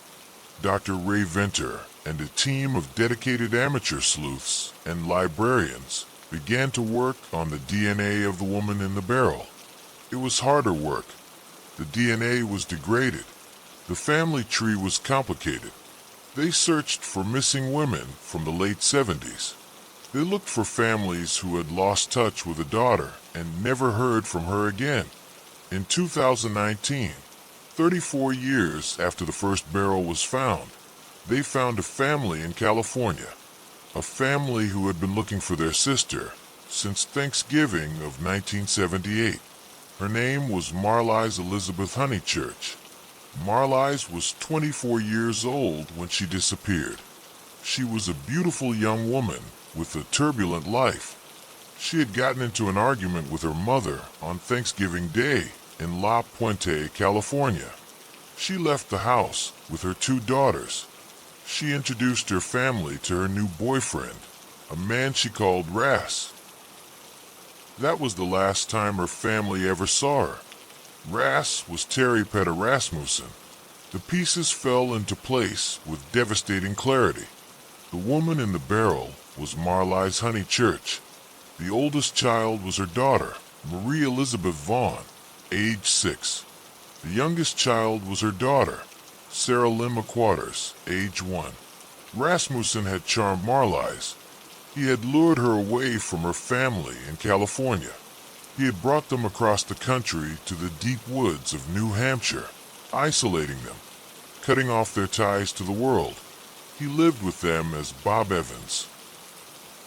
[SPEAKER 1] Dr. Ray Venter and a team of dedicated amateur sleuths and librarians began to work on the DNA of the woman in the barrel. It was harder work. The DNA was degraded. The family tree was complicated. They searched for missing women from the late 70s. They looked for families who had lost touch with a daughter and never heard from her again. In 2019, 34 years after the first barrel was found, they found a family in California. A family who had been looking for their sister since Thanksgiving of 1978. Her name was Marlies Elizabeth Honeychurch. Marlies was 24 years old when she disappeared. She was a beautiful young woman with a turbulent life. She had gotten into an argument with her mother on Thanksgiving Day in La Puente, California. She left the house with her 2 daughters. She introduced her family to her new boyfriend, a man she called Ras. That was the last time her family ever saw her. Ras was Terry Petter Rasmussen. The pieces fell into place with devastating clarity. The woman in the barrel was Marlies Honeychurch. The oldest child was her daughter, Marie Elizabeth Vaughn, age 6. The youngest child was her daughter, Sarah Lynn McQuarters, age 1. Rasmussen had charmed Marlies. He had lured her away from her family in California. He had brought them across the country to the deep woods of New Hampshire, isolating them, cutting off their ties to the world. He lived with them as Bob Evans.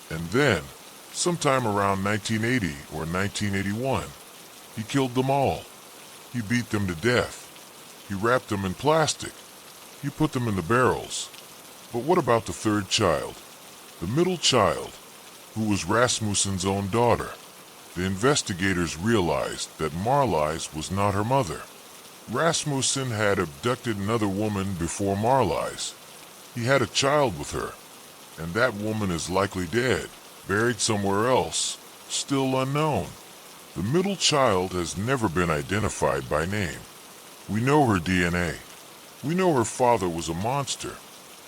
[SPEAKER 1] And then, sometime around 1980 or 1981, he killed them all. He beat them to death. He wrapped them in plastic. He put them in the barrels. But what about the 3rd child? The middle child, who was Rasmussen's own daughter. The investigators realized that Marlies was not her mother. Rasmussen had abducted another woman before Marlies. He had a child with her, and that woman is likely dead, buried somewhere else, still unknown. The middle child has never been identified by name. We know her DNA. We know her father was a monster,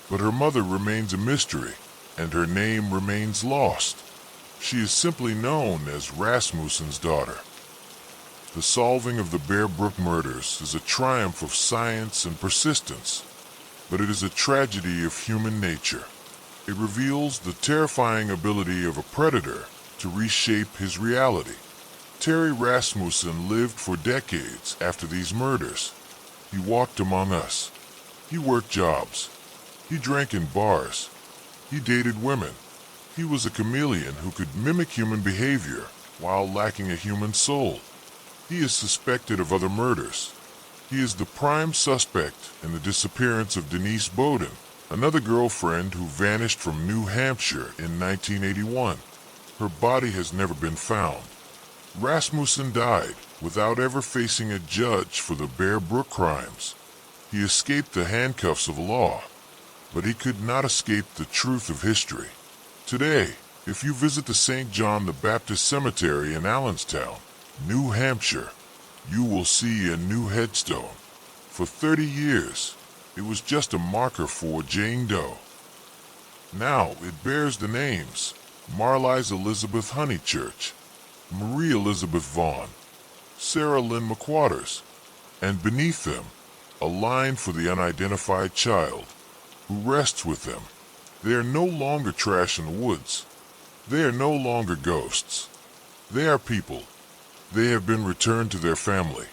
[SPEAKER 1] but her mother remains a mystery, and her name remains lost. She is simply known as Rasmussen's daughter. The solving of the Bear Brook murders is a triumph of science and persistence, but it is a tragedy of human nature. It reveals the terrifying ability of a predator to reshape his reality. Terry Rasmussen lived for decades after these murders. He walked among us. He worked jobs. He drank in bars. He dated women. He was a chameleon who could mimic human behavior while lacking a human soul. He is suspected of other murders. He is the prime suspect in the disappearance of Denise Bowden, another girlfriend who vanished from New Hampshire in 1981. Her body has never been found. Rasmussen died without ever facing a judge for the Bear Brook crimes. He escaped the handcuffs of law, but he could not escape the truth of history. Today, if you visit the St. John the Baptist Cemetery in Allenstown, New Hampshire, you will see a new headstone. For 30 years, it was just a marker for Jane Doe. Now it bears the names Marlies Elizabeth Honeychurch, Marie Elizabeth Vaughn, Sarah Lynn McWaters, and beneath them, a line for the unidentified child who rests with them. They are no longer trash in the woods. They are no longer ghosts. They are people. They have been returned to their family,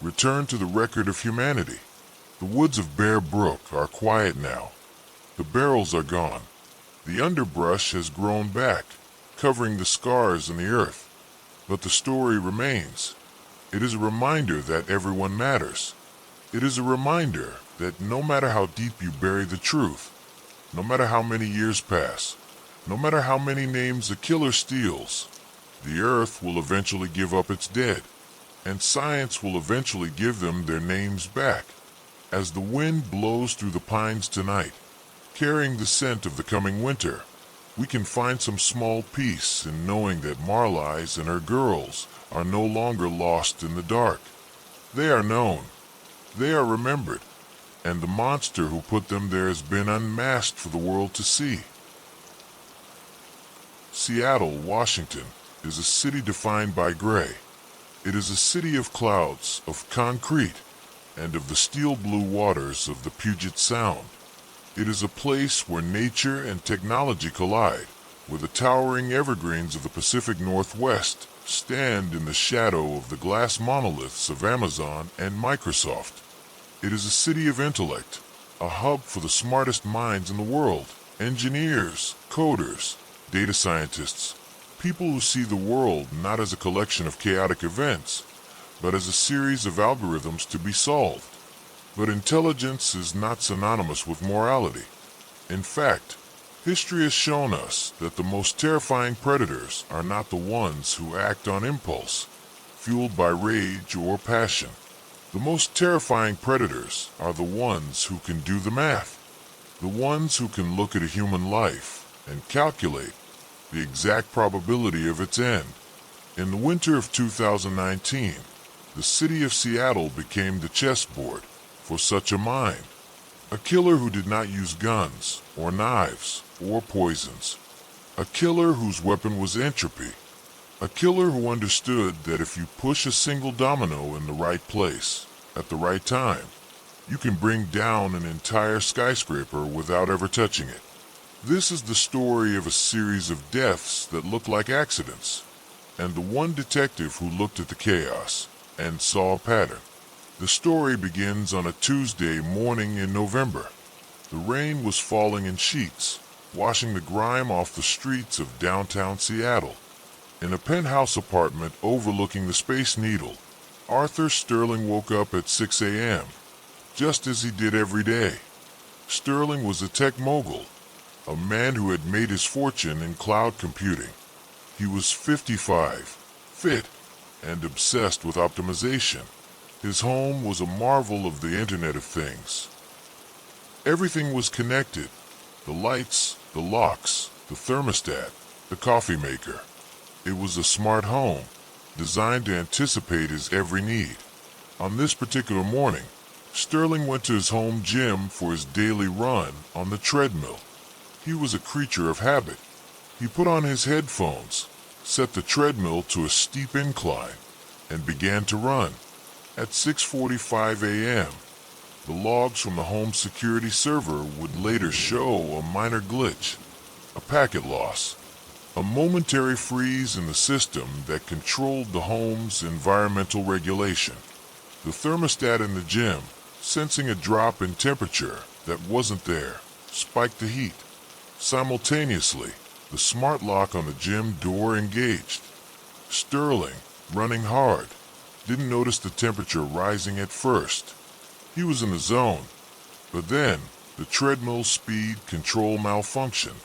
[SPEAKER 1] returned to the record of humanity. The woods of Bear Brook are quiet now. The barrels are gone. The underbrush has grown back, covering the scars in the earth. But the story remains. It is a reminder that everyone matters. It is a reminder that no matter how deep you bury the truth, no matter how many years pass, no matter how many names a killer steals, the earth will eventually give up its dead, and science will eventually give them their names back. As the wind blows through the pines tonight, carrying the scent of the coming winter, we can find some small peace in knowing that Marlies and her girls are no longer lost in the dark. They are known. They are remembered. And the monster who put them there has been unmasked for the world to see. Seattle, Washington, is a city defined by gray. It is a city of clouds, of concrete, and of the steel blue waters of the Puget Sound. It is a place where nature and technology collide, where the towering evergreens of the Pacific Northwest stand in the shadow of the glass monoliths of Amazon and Microsoft. It is a city of intellect, a hub for the smartest minds in the world, engineers, coders, data scientists, people who see the world not as a collection of chaotic events, but as a series of algorithms to be solved. But intelligence is not synonymous with morality. In fact, history has shown us that the most terrifying predators are not the ones who act on impulse, fueled by rage or passion. The most terrifying predators are the ones who can do the math, the ones who can look at a human life and calculate the exact probability of its end. In the winter of 2019, the city of Seattle became the chessboard for such a mind. A killer who did not use guns or knives or poisons. A killer whose weapon was entropy. A killer who understood that if you push a single domino in the right place, at the right time, you can bring down an entire skyscraper without ever touching it. This is the story of a series of deaths that look like accidents, and the one detective who looked at the chaos and saw a pattern. The story begins on a Tuesday morning in November. The rain was falling in sheets, washing the grime off the streets of downtown Seattle. In a penthouse apartment overlooking the Space Needle, Arthur Sterling woke up at 6 a.m., just as he did every day. Sterling was a tech mogul, a man who had made his fortune in cloud computing. He was 55, fit, and obsessed with optimization. His home was a marvel of the Internet of Things. Everything was connected: the lights, the locks, the thermostat, the coffee maker. It was a smart home, designed to anticipate his every need. On this particular morning, Sterling went to his home gym for his daily run on the treadmill. He was a creature of habit. He put on his headphones, set the treadmill to a steep incline, and began to run. At 6:45 a.m., the logs from the home security server would later show a minor glitch, a packet loss, a momentary freeze in the system that controlled the home's environmental regulation. The thermostat in the gym, sensing a drop in temperature that wasn't there, spiked the heat. Simultaneously, the smart lock on the gym door engaged. Sterling, running hard, didn't notice the temperature rising at first. He was in the zone, but then the treadmill speed control malfunctioned.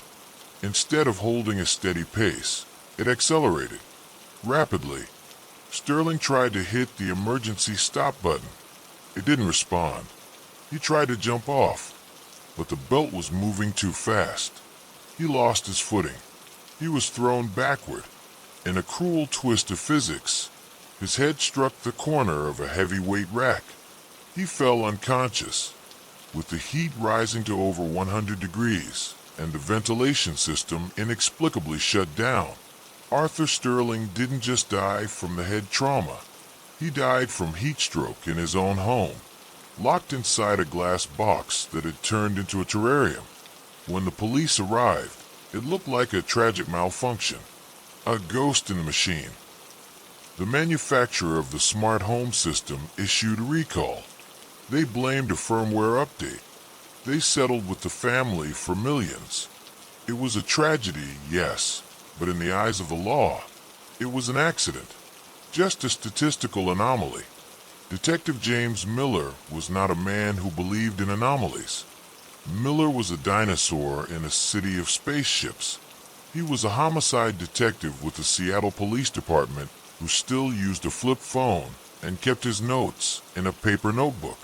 [SPEAKER 1] Instead of holding a steady pace, it accelerated. Rapidly, Sterling tried to hit the emergency stop button. It didn't respond. He tried to jump off, but the belt was moving too fast. He lost his footing. He was thrown backward. In a cruel twist of physics, his head struck the corner of a heavyweight rack. He fell unconscious, with the heat rising to over 100 degrees and the ventilation system inexplicably shut down. Arthur Sterling didn't just die from the head trauma. He died from heat stroke in his own home, locked inside a glass box that had turned into a terrarium. When the police arrived, it looked like a tragic malfunction, a ghost in the machine. The manufacturer of the smart home system issued a recall. They blamed a firmware update. They settled with the family for millions. It was a tragedy, yes, but in the eyes of the law, it was an accident, just a statistical anomaly. Detective James Miller was not a man who believed in anomalies. Miller was a dinosaur in a city of spaceships. He was a homicide detective with the Seattle Police Department who still used a flip phone and kept his notes in a paper notebook.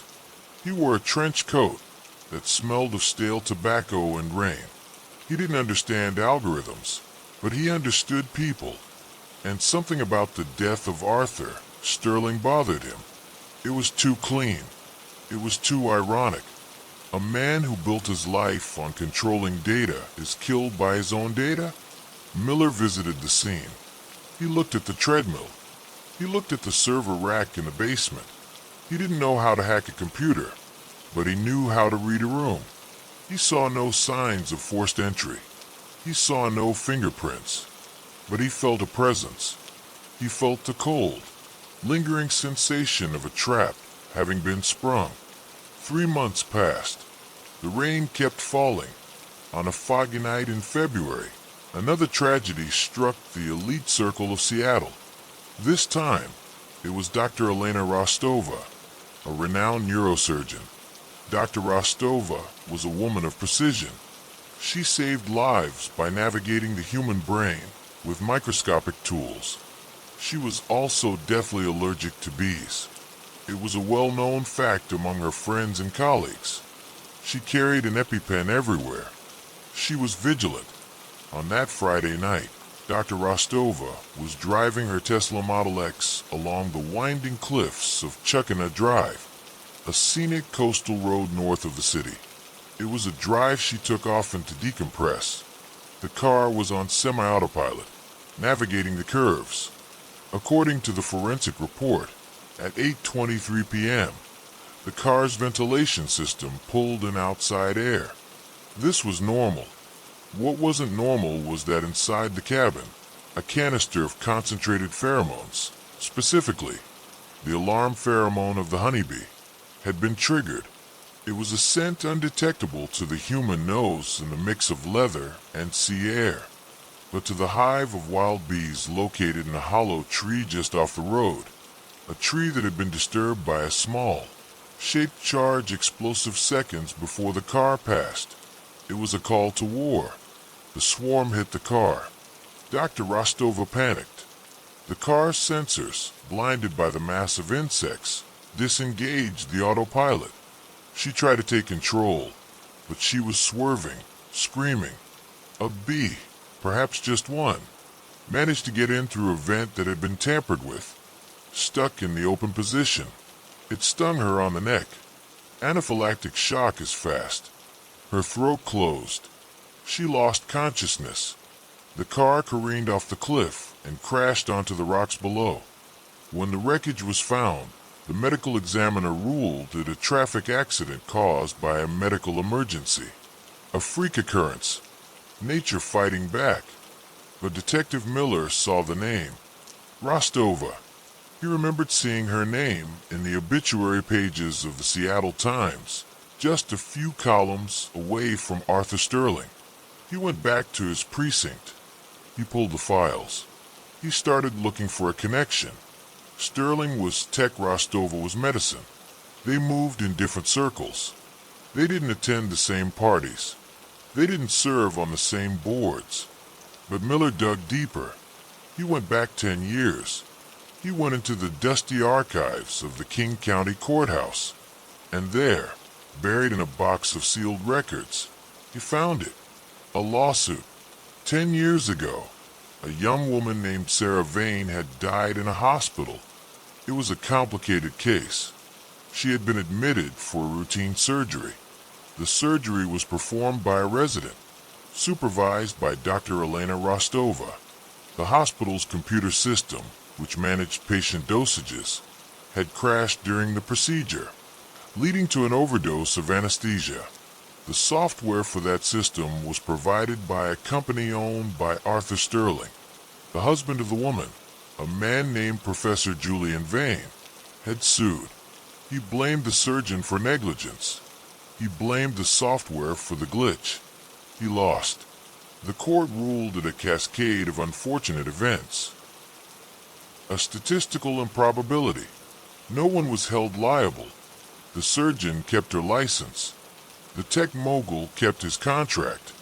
[SPEAKER 1] He wore a trench coat that smelled of stale tobacco and rain. He didn't understand algorithms, but he understood people, and something about the death of Arthur Sterling bothered him. It was too clean. It was too ironic. A man who built his life on controlling data is killed by his own data? Miller visited the scene. He looked at the treadmill. He looked at the server rack in the basement. He didn't know how to hack a computer, but he knew how to read a room. He saw no signs of forced entry. He saw no fingerprints, but he felt a presence. He felt the cold, lingering sensation of a trap having been sprung. 3 months passed. The rain kept falling. On a foggy night in February, another tragedy struck the elite circle of Seattle. This time, it was Dr. Elena Rostova, a renowned neurosurgeon. Dr. Rostova was a woman of precision. She saved lives by navigating the human brain with microscopic tools. She was also deathly allergic to bees. It was a well-known fact among her friends and colleagues. She carried an EpiPen everywhere. She was vigilant. On that Friday night, Dr. Rostova was driving her Tesla Model X along the winding cliffs of Chowchilla Drive, a scenic coastal road north of the city. It was a drive she took often to decompress. The car was on semi-autopilot, navigating the curves. According to the forensic report, at 8:23 p.m., the car's ventilation system pulled in outside air. This was normal. What wasn't normal was that inside the cabin, a canister of concentrated pheromones, specifically the alarm pheromone of the honeybee, had been triggered. It was a scent undetectable to the human nose in the mix of leather and sea air, but to the hive of wild bees located in a hollow tree just off the road, a tree that had been disturbed by a small, shaped charge explosive seconds before the car passed. It was a call to war. The swarm hit the car. Dr. Rostova panicked. The car's sensors, blinded by the mass of insects, disengaged the autopilot. She tried to take control, but she was swerving, screaming. A bee, perhaps just one, managed to get in through a vent that had been tampered with. Stuck in the open position, it stung her on the neck. Anaphylactic shock is fast. Her throat closed. She lost consciousness. The car careened off the cliff and crashed onto the rocks below. When the wreckage was found, the medical examiner ruled it a traffic accident caused by a medical emergency. A freak occurrence. Nature fighting back. But Detective Miller saw the name. Rostova. He remembered seeing her name in the obituary pages of the Seattle Times, just a few columns away from Arthur Sterling. He went back to his precinct. He pulled the files. He started looking for a connection. Sterling was tech, Rostova was medicine. They moved in different circles. They didn't attend the same parties. They didn't serve on the same boards. But Miller dug deeper. He went back 10 years. He went into the dusty archives of the King County Courthouse. And there, buried in a box of sealed records, he found it. A lawsuit. 10 years ago, a young woman named Sarah Vane had died in a hospital. It was a complicated case. She had been admitted for routine surgery. The surgery was performed by a resident, supervised by Dr. Elena Rostova. The hospital's computer system, which managed patient dosages, had crashed during the procedure, leading to an overdose of anesthesia. The software for that system was provided by a company owned by Arthur Sterling, the husband of the woman. A man named Professor Julian Vane had sued. He blamed the surgeon for negligence. He blamed the software for the glitch. He lost. The court ruled it a cascade of unfortunate events. A statistical improbability. No one was held liable. The surgeon kept her license. The tech mogul kept his contract.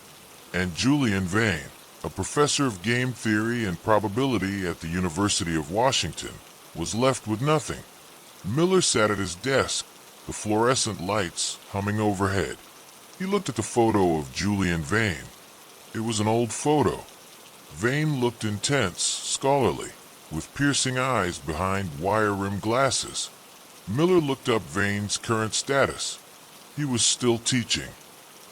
[SPEAKER 1] And Julian Vane, a professor of game theory and probability at the University of Washington, was left with nothing. Miller sat at his desk, the fluorescent lights humming overhead. He looked at the photo of Julian Vane. It was an old photo. Vane looked intense, scholarly, with piercing eyes behind wire-rimmed glasses. Miller looked up Vane's current status. He was still teaching.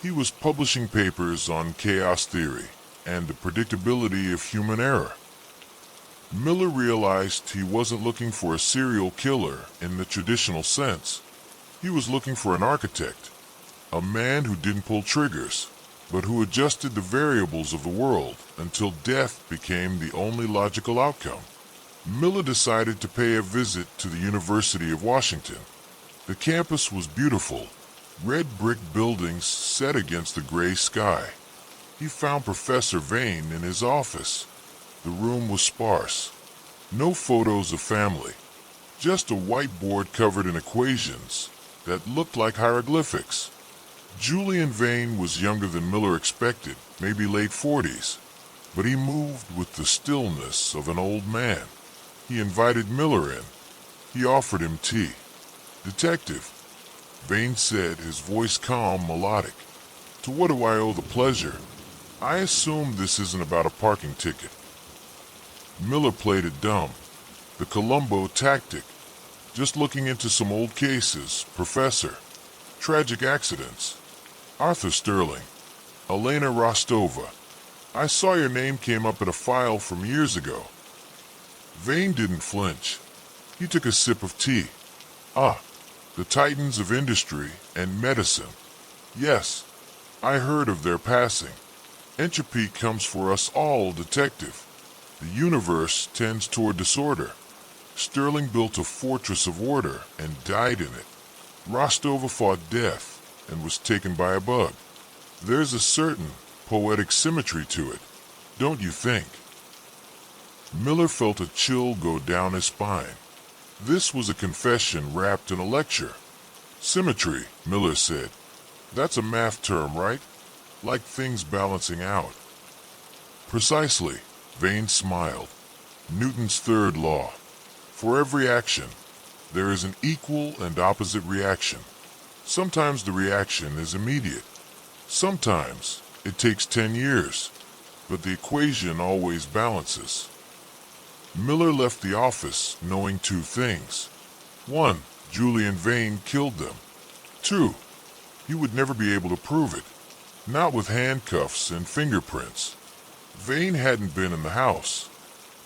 [SPEAKER 1] He was publishing papers on chaos theory and the predictability of human error. Miller realized he wasn't looking for a serial killer in the traditional sense. He was looking for an architect, a man who didn't pull triggers, but who adjusted the variables of the world until death became the only logical outcome. Miller decided to pay a visit to the University of Washington. The campus was beautiful, red brick buildings set against the gray sky. He found Professor Vane in his office. The room was sparse. No photos of family, just a whiteboard covered in equations that looked like hieroglyphics. Julian Vane was younger than Miller expected, maybe late 40s, but he moved with the stillness of an old man. He invited Miller in. He offered him tea. "Detective," Vane said, his voice calm, melodic. "To what do I owe the pleasure? I assume this isn't about a parking ticket." Miller played it dumb. The Columbo tactic. "Just looking into some old cases, Professor. Tragic accidents. Arthur Sterling. Elena Rostova. I saw your name came up in a file from years ago." Vane didn't flinch. He took a sip of tea. "Ah, the titans of industry and medicine. Yes, I heard of their passing. Entropy comes for us all, Detective. The universe tends toward disorder. Sterling built a fortress of order and died in it. Rostova fought death and was taken by a bug. There's a certain poetic symmetry to it, don't you think?" Miller felt a chill go down his spine. This was a confession wrapped in a lecture. "Symmetry," Miller said. "That's a math term, right? Like things balancing out." "Precisely," Vane smiled. "Newton's third law. For every action, there is an equal and opposite reaction. Sometimes the reaction is immediate. Sometimes it takes 10 years, but the equation always balances." Miller left the office knowing two things. 1. Julian Vane killed them. 2. He would never be able to prove it, not with handcuffs and fingerprints. Vane hadn't been in the house.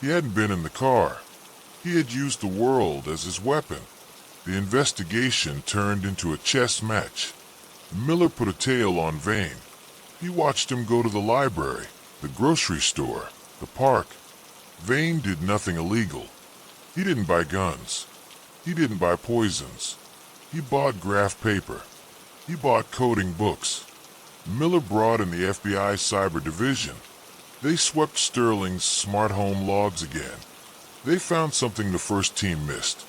[SPEAKER 1] He hadn't been in the car. He had used the world as his weapon. The investigation turned into a chess match. Miller put a tail on Vane. He watched him go to the library, the grocery store, the park. Vane did nothing illegal. He didn't buy guns. He didn't buy poisons. He bought graph paper. He bought coding books. Miller brought in the FBI Cyber Division. They swept Sterling's smart home logs again. They found something the first team missed.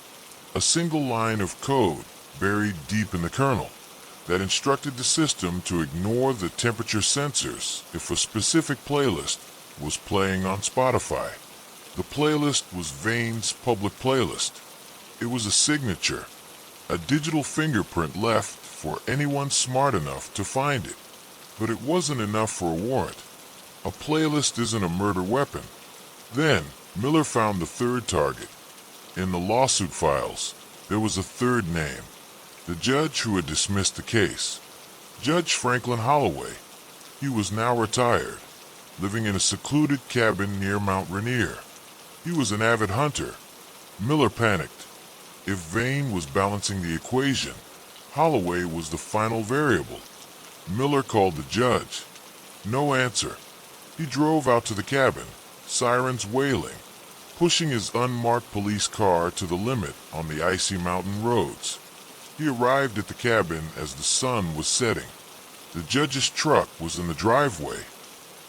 [SPEAKER 1] A single line of code buried deep in the kernel that instructed the system to ignore the temperature sensors if a specific playlist was playing on Spotify. The playlist was Vane's public playlist. It was a signature, a digital fingerprint left for anyone smart enough to find it. But it wasn't enough for a warrant. A playlist isn't a murder weapon. Then, Miller found the third target. In the lawsuit files, there was a third name. The judge who had dismissed the case. Judge Franklin Holloway. He was now retired, living in a secluded cabin near Mount Rainier. He was an avid hunter. Miller panicked. If Vane was balancing the equation, Holloway was the final variable. Miller called the judge. No answer. He drove out to the cabin, sirens wailing, pushing his unmarked police car to the limit on the icy mountain roads. He arrived at the cabin as the sun was setting. The judge's truck was in the driveway.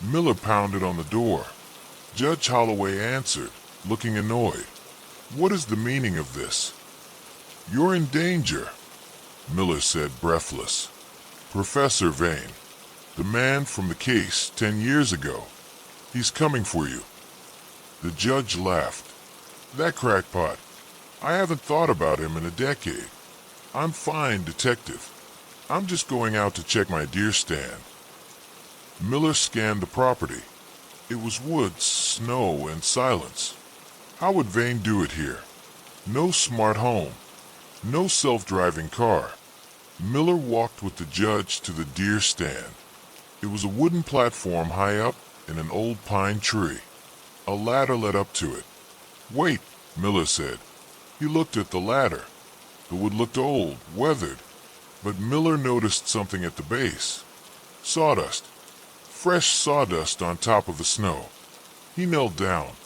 [SPEAKER 1] Miller pounded on the door. Judge Holloway answered, looking annoyed. "What is the meaning of this?" "You're in danger," Miller said, breathless. "Professor Vane, the man from the case 10 years ago. He's coming for you." The judge laughed. "That crackpot. I haven't thought about him in a decade. I'm fine, detective. I'm just going out to check my deer stand." Miller scanned the property. It was woods, snow, and silence. How would Vane do it here? No smart home. No self-driving car. Miller walked with the judge to the deer stand. It was a wooden platform high up in an old pine tree. A ladder led up to it. "Wait," Miller said. He looked at the ladder. The wood looked old, weathered, but Miller noticed something at the base. Sawdust. Fresh sawdust on top of the snow. He knelt down.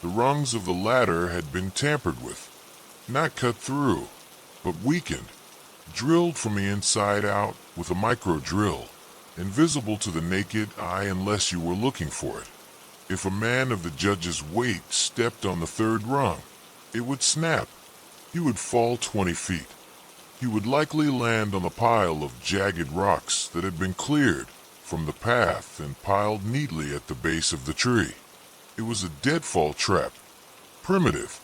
[SPEAKER 1] The rungs of the ladder had been tampered with. Not cut through, but weakened. Drilled from the inside out with a micro drill. Invisible to the naked eye unless you were looking for it. If a man of the judge's weight stepped on the third rung, it would snap. He would fall 20 feet. He would likely land on the pile of jagged rocks that had been cleared from the path and piled neatly at the base of the tree. It was a deadfall trap. Primitive,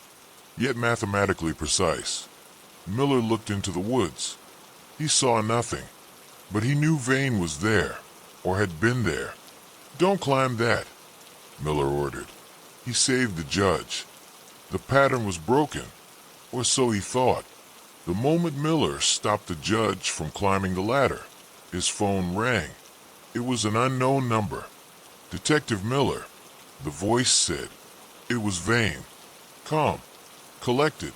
[SPEAKER 1] yet mathematically precise. Miller looked into the woods. He saw nothing, but he knew Vane was there, or had been there. "Don't climb that," Miller ordered. He saved the judge. The pattern was broken, or so he thought. The moment Miller stopped the judge from climbing the ladder, his phone rang. It was an unknown number. "Detective Miller," the voice said. It was Vane. Calm. Collected.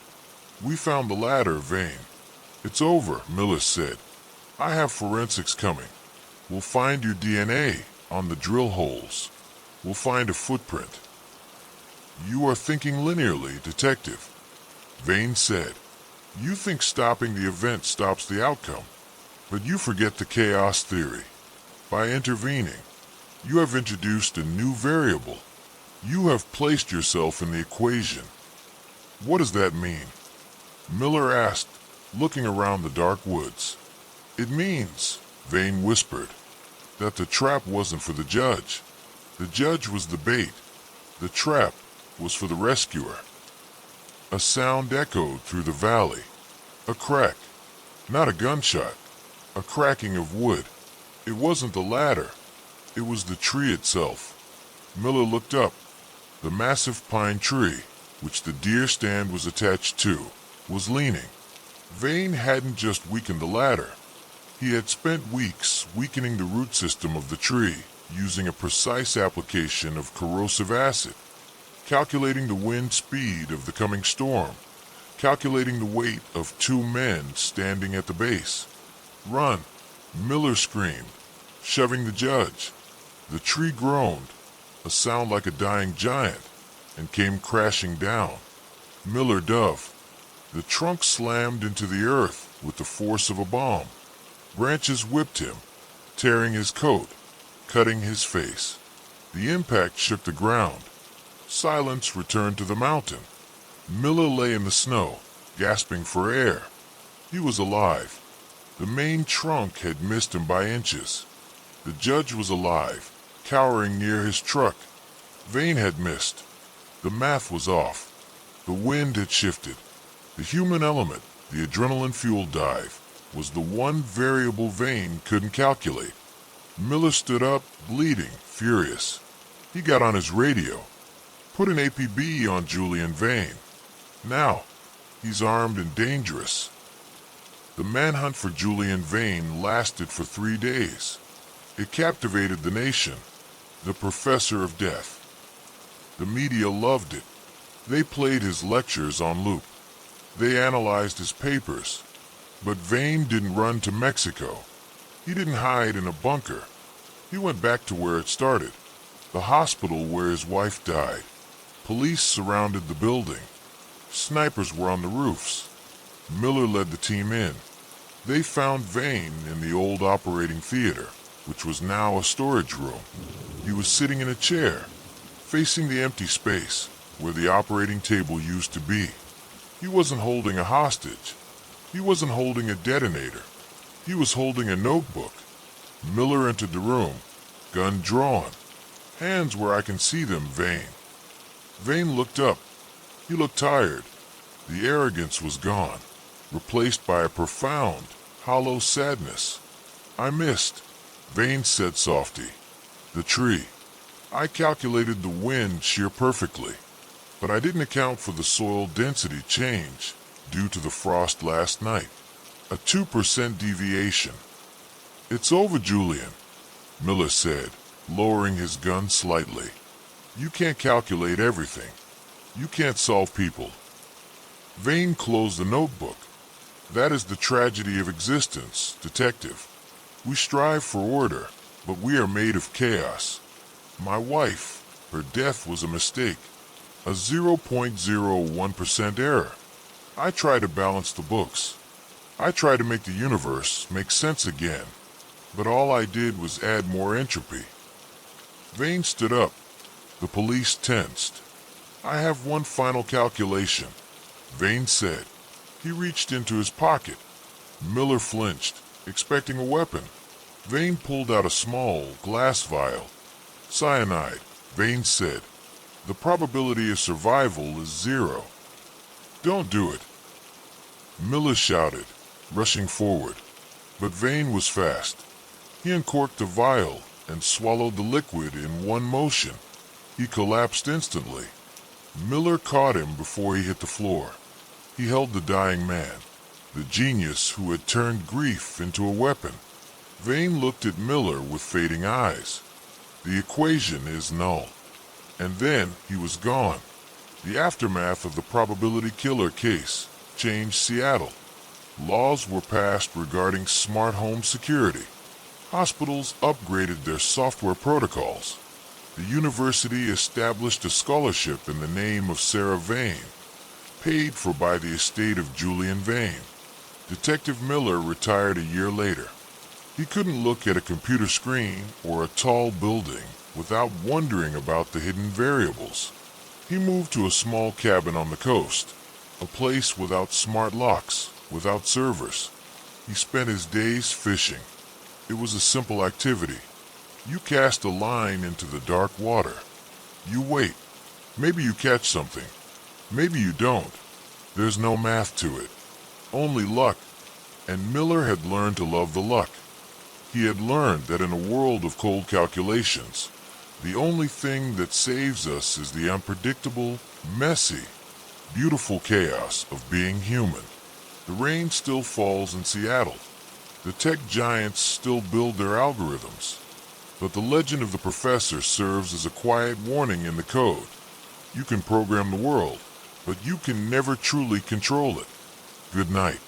[SPEAKER 1] "We found the ladder, Vane." "It's over," Miller said. "I have forensics coming. We'll find your DNA on the drill holes. We'll find a footprint." "You are thinking linearly, Detective," Vane said. "You think stopping the event stops the outcome, but you forget the chaos theory. By intervening, you have introduced a new variable. You have placed yourself in the equation." "What does that mean?" Miller asked, looking around the dark woods. "It means," Vane whispered, "that the trap wasn't for the judge. The judge was the bait. The trap was for the rescuer." A sound echoed through the valley. A crack. Not a gunshot. A cracking of wood. It wasn't the ladder. It was the tree itself. Miller looked up. The massive pine tree, which the deer stand was attached to, was leaning. Vane hadn't just weakened the ladder. He had spent weeks weakening the root system of the tree using a precise application of corrosive acid, calculating the wind speed of the coming storm, calculating the weight of 2 men standing at the base. "Run!" Miller screamed, shoving the judge. The tree groaned, a sound like a dying giant, and came crashing down. Miller dove. The trunk slammed into the earth with the force of a bomb. Branches whipped him, tearing his coat, cutting his face. The impact shook the ground. Silence returned to the mountain. Miller lay in the snow, gasping for air. He was alive. The main trunk had missed him by inches. The judge was alive, cowering near his truck. Vane had missed. The math was off. The wind had shifted. The human element, the adrenaline-fueled dive, was the one variable Vane couldn't calculate. Miller stood up, bleeding, furious. He got on his radio. Put an APB on Julian Vane. Now, he's armed and dangerous. The manhunt for Julian Vane lasted for 3 days. It captivated the nation, the professor of death. The media loved it. They played his lectures on loop. They analyzed his papers. But Vane didn't run to Mexico. He didn't hide in a bunker. He went back to where it started, the hospital where his wife died. Police surrounded the building. Snipers were on the roofs. Miller led the team in. They found Vane in the old operating theater, which was now a storage room. He was sitting in a chair, facing the empty space where the operating table used to be. He wasn't holding a hostage. He wasn't holding a detonator. He was holding a notebook. Miller entered the room, gun drawn. "Hands where I can see them, Vane." Vane looked up. He looked tired. The arrogance was gone, replaced by a profound, hollow sadness. "I missed," Vane said softly. "The tree. I calculated the wind shear perfectly, but I didn't account for the soil density change due to the frost last night. A 2% deviation." "It's over, Julian," Miller said, lowering his gun slightly. "You can't calculate everything. You can't solve people." Vane closed the notebook. "That is the tragedy of existence, detective. We strive for order, but we are made of chaos. My wife, her death was a mistake, a 0.01% error. I try to balance the books. I try to make the universe make sense again, but all I did was add more entropy." Vane stood up. The police tensed. "I have one final calculation," Vane said. He reached into his pocket. Miller flinched, expecting a weapon. Vane pulled out a small glass vial. "Cyanide," Vane said. "The probability of survival is 0. Don't do it." Miller shouted, rushing forward. But Vane was fast. He uncorked the vial and swallowed the liquid in one motion. He collapsed instantly. Miller caught him before he hit the floor. He held the dying man, the genius who had turned grief into a weapon. Vane looked at Miller with fading eyes. "The equation is null." And then he was gone. The aftermath of the probability killer case changed Seattle. Laws were passed regarding smart home security. Hospitals upgraded their software protocols. The university established a scholarship in the name of Sarah Vane, paid for by the estate of Julian Vane. Detective Miller retired a year later. He couldn't look at a computer screen or a tall building without wondering about the hidden variables. He moved to a small cabin on the coast, a place without smart locks, without servers. He spent his days fishing. It was a simple activity. You cast a line into the dark water. You wait. Maybe you catch something. Maybe you don't. There's no math to it. Only luck. And Miller had learned to love the luck. He had learned that in a world of cold calculations, the only thing that saves us is the unpredictable, messy, beautiful chaos of being human. The rain still falls in Seattle. The tech giants still build their algorithms, but the legend of the professor serves as a quiet warning in the code. You can program the world, but you can never truly control it. Good night.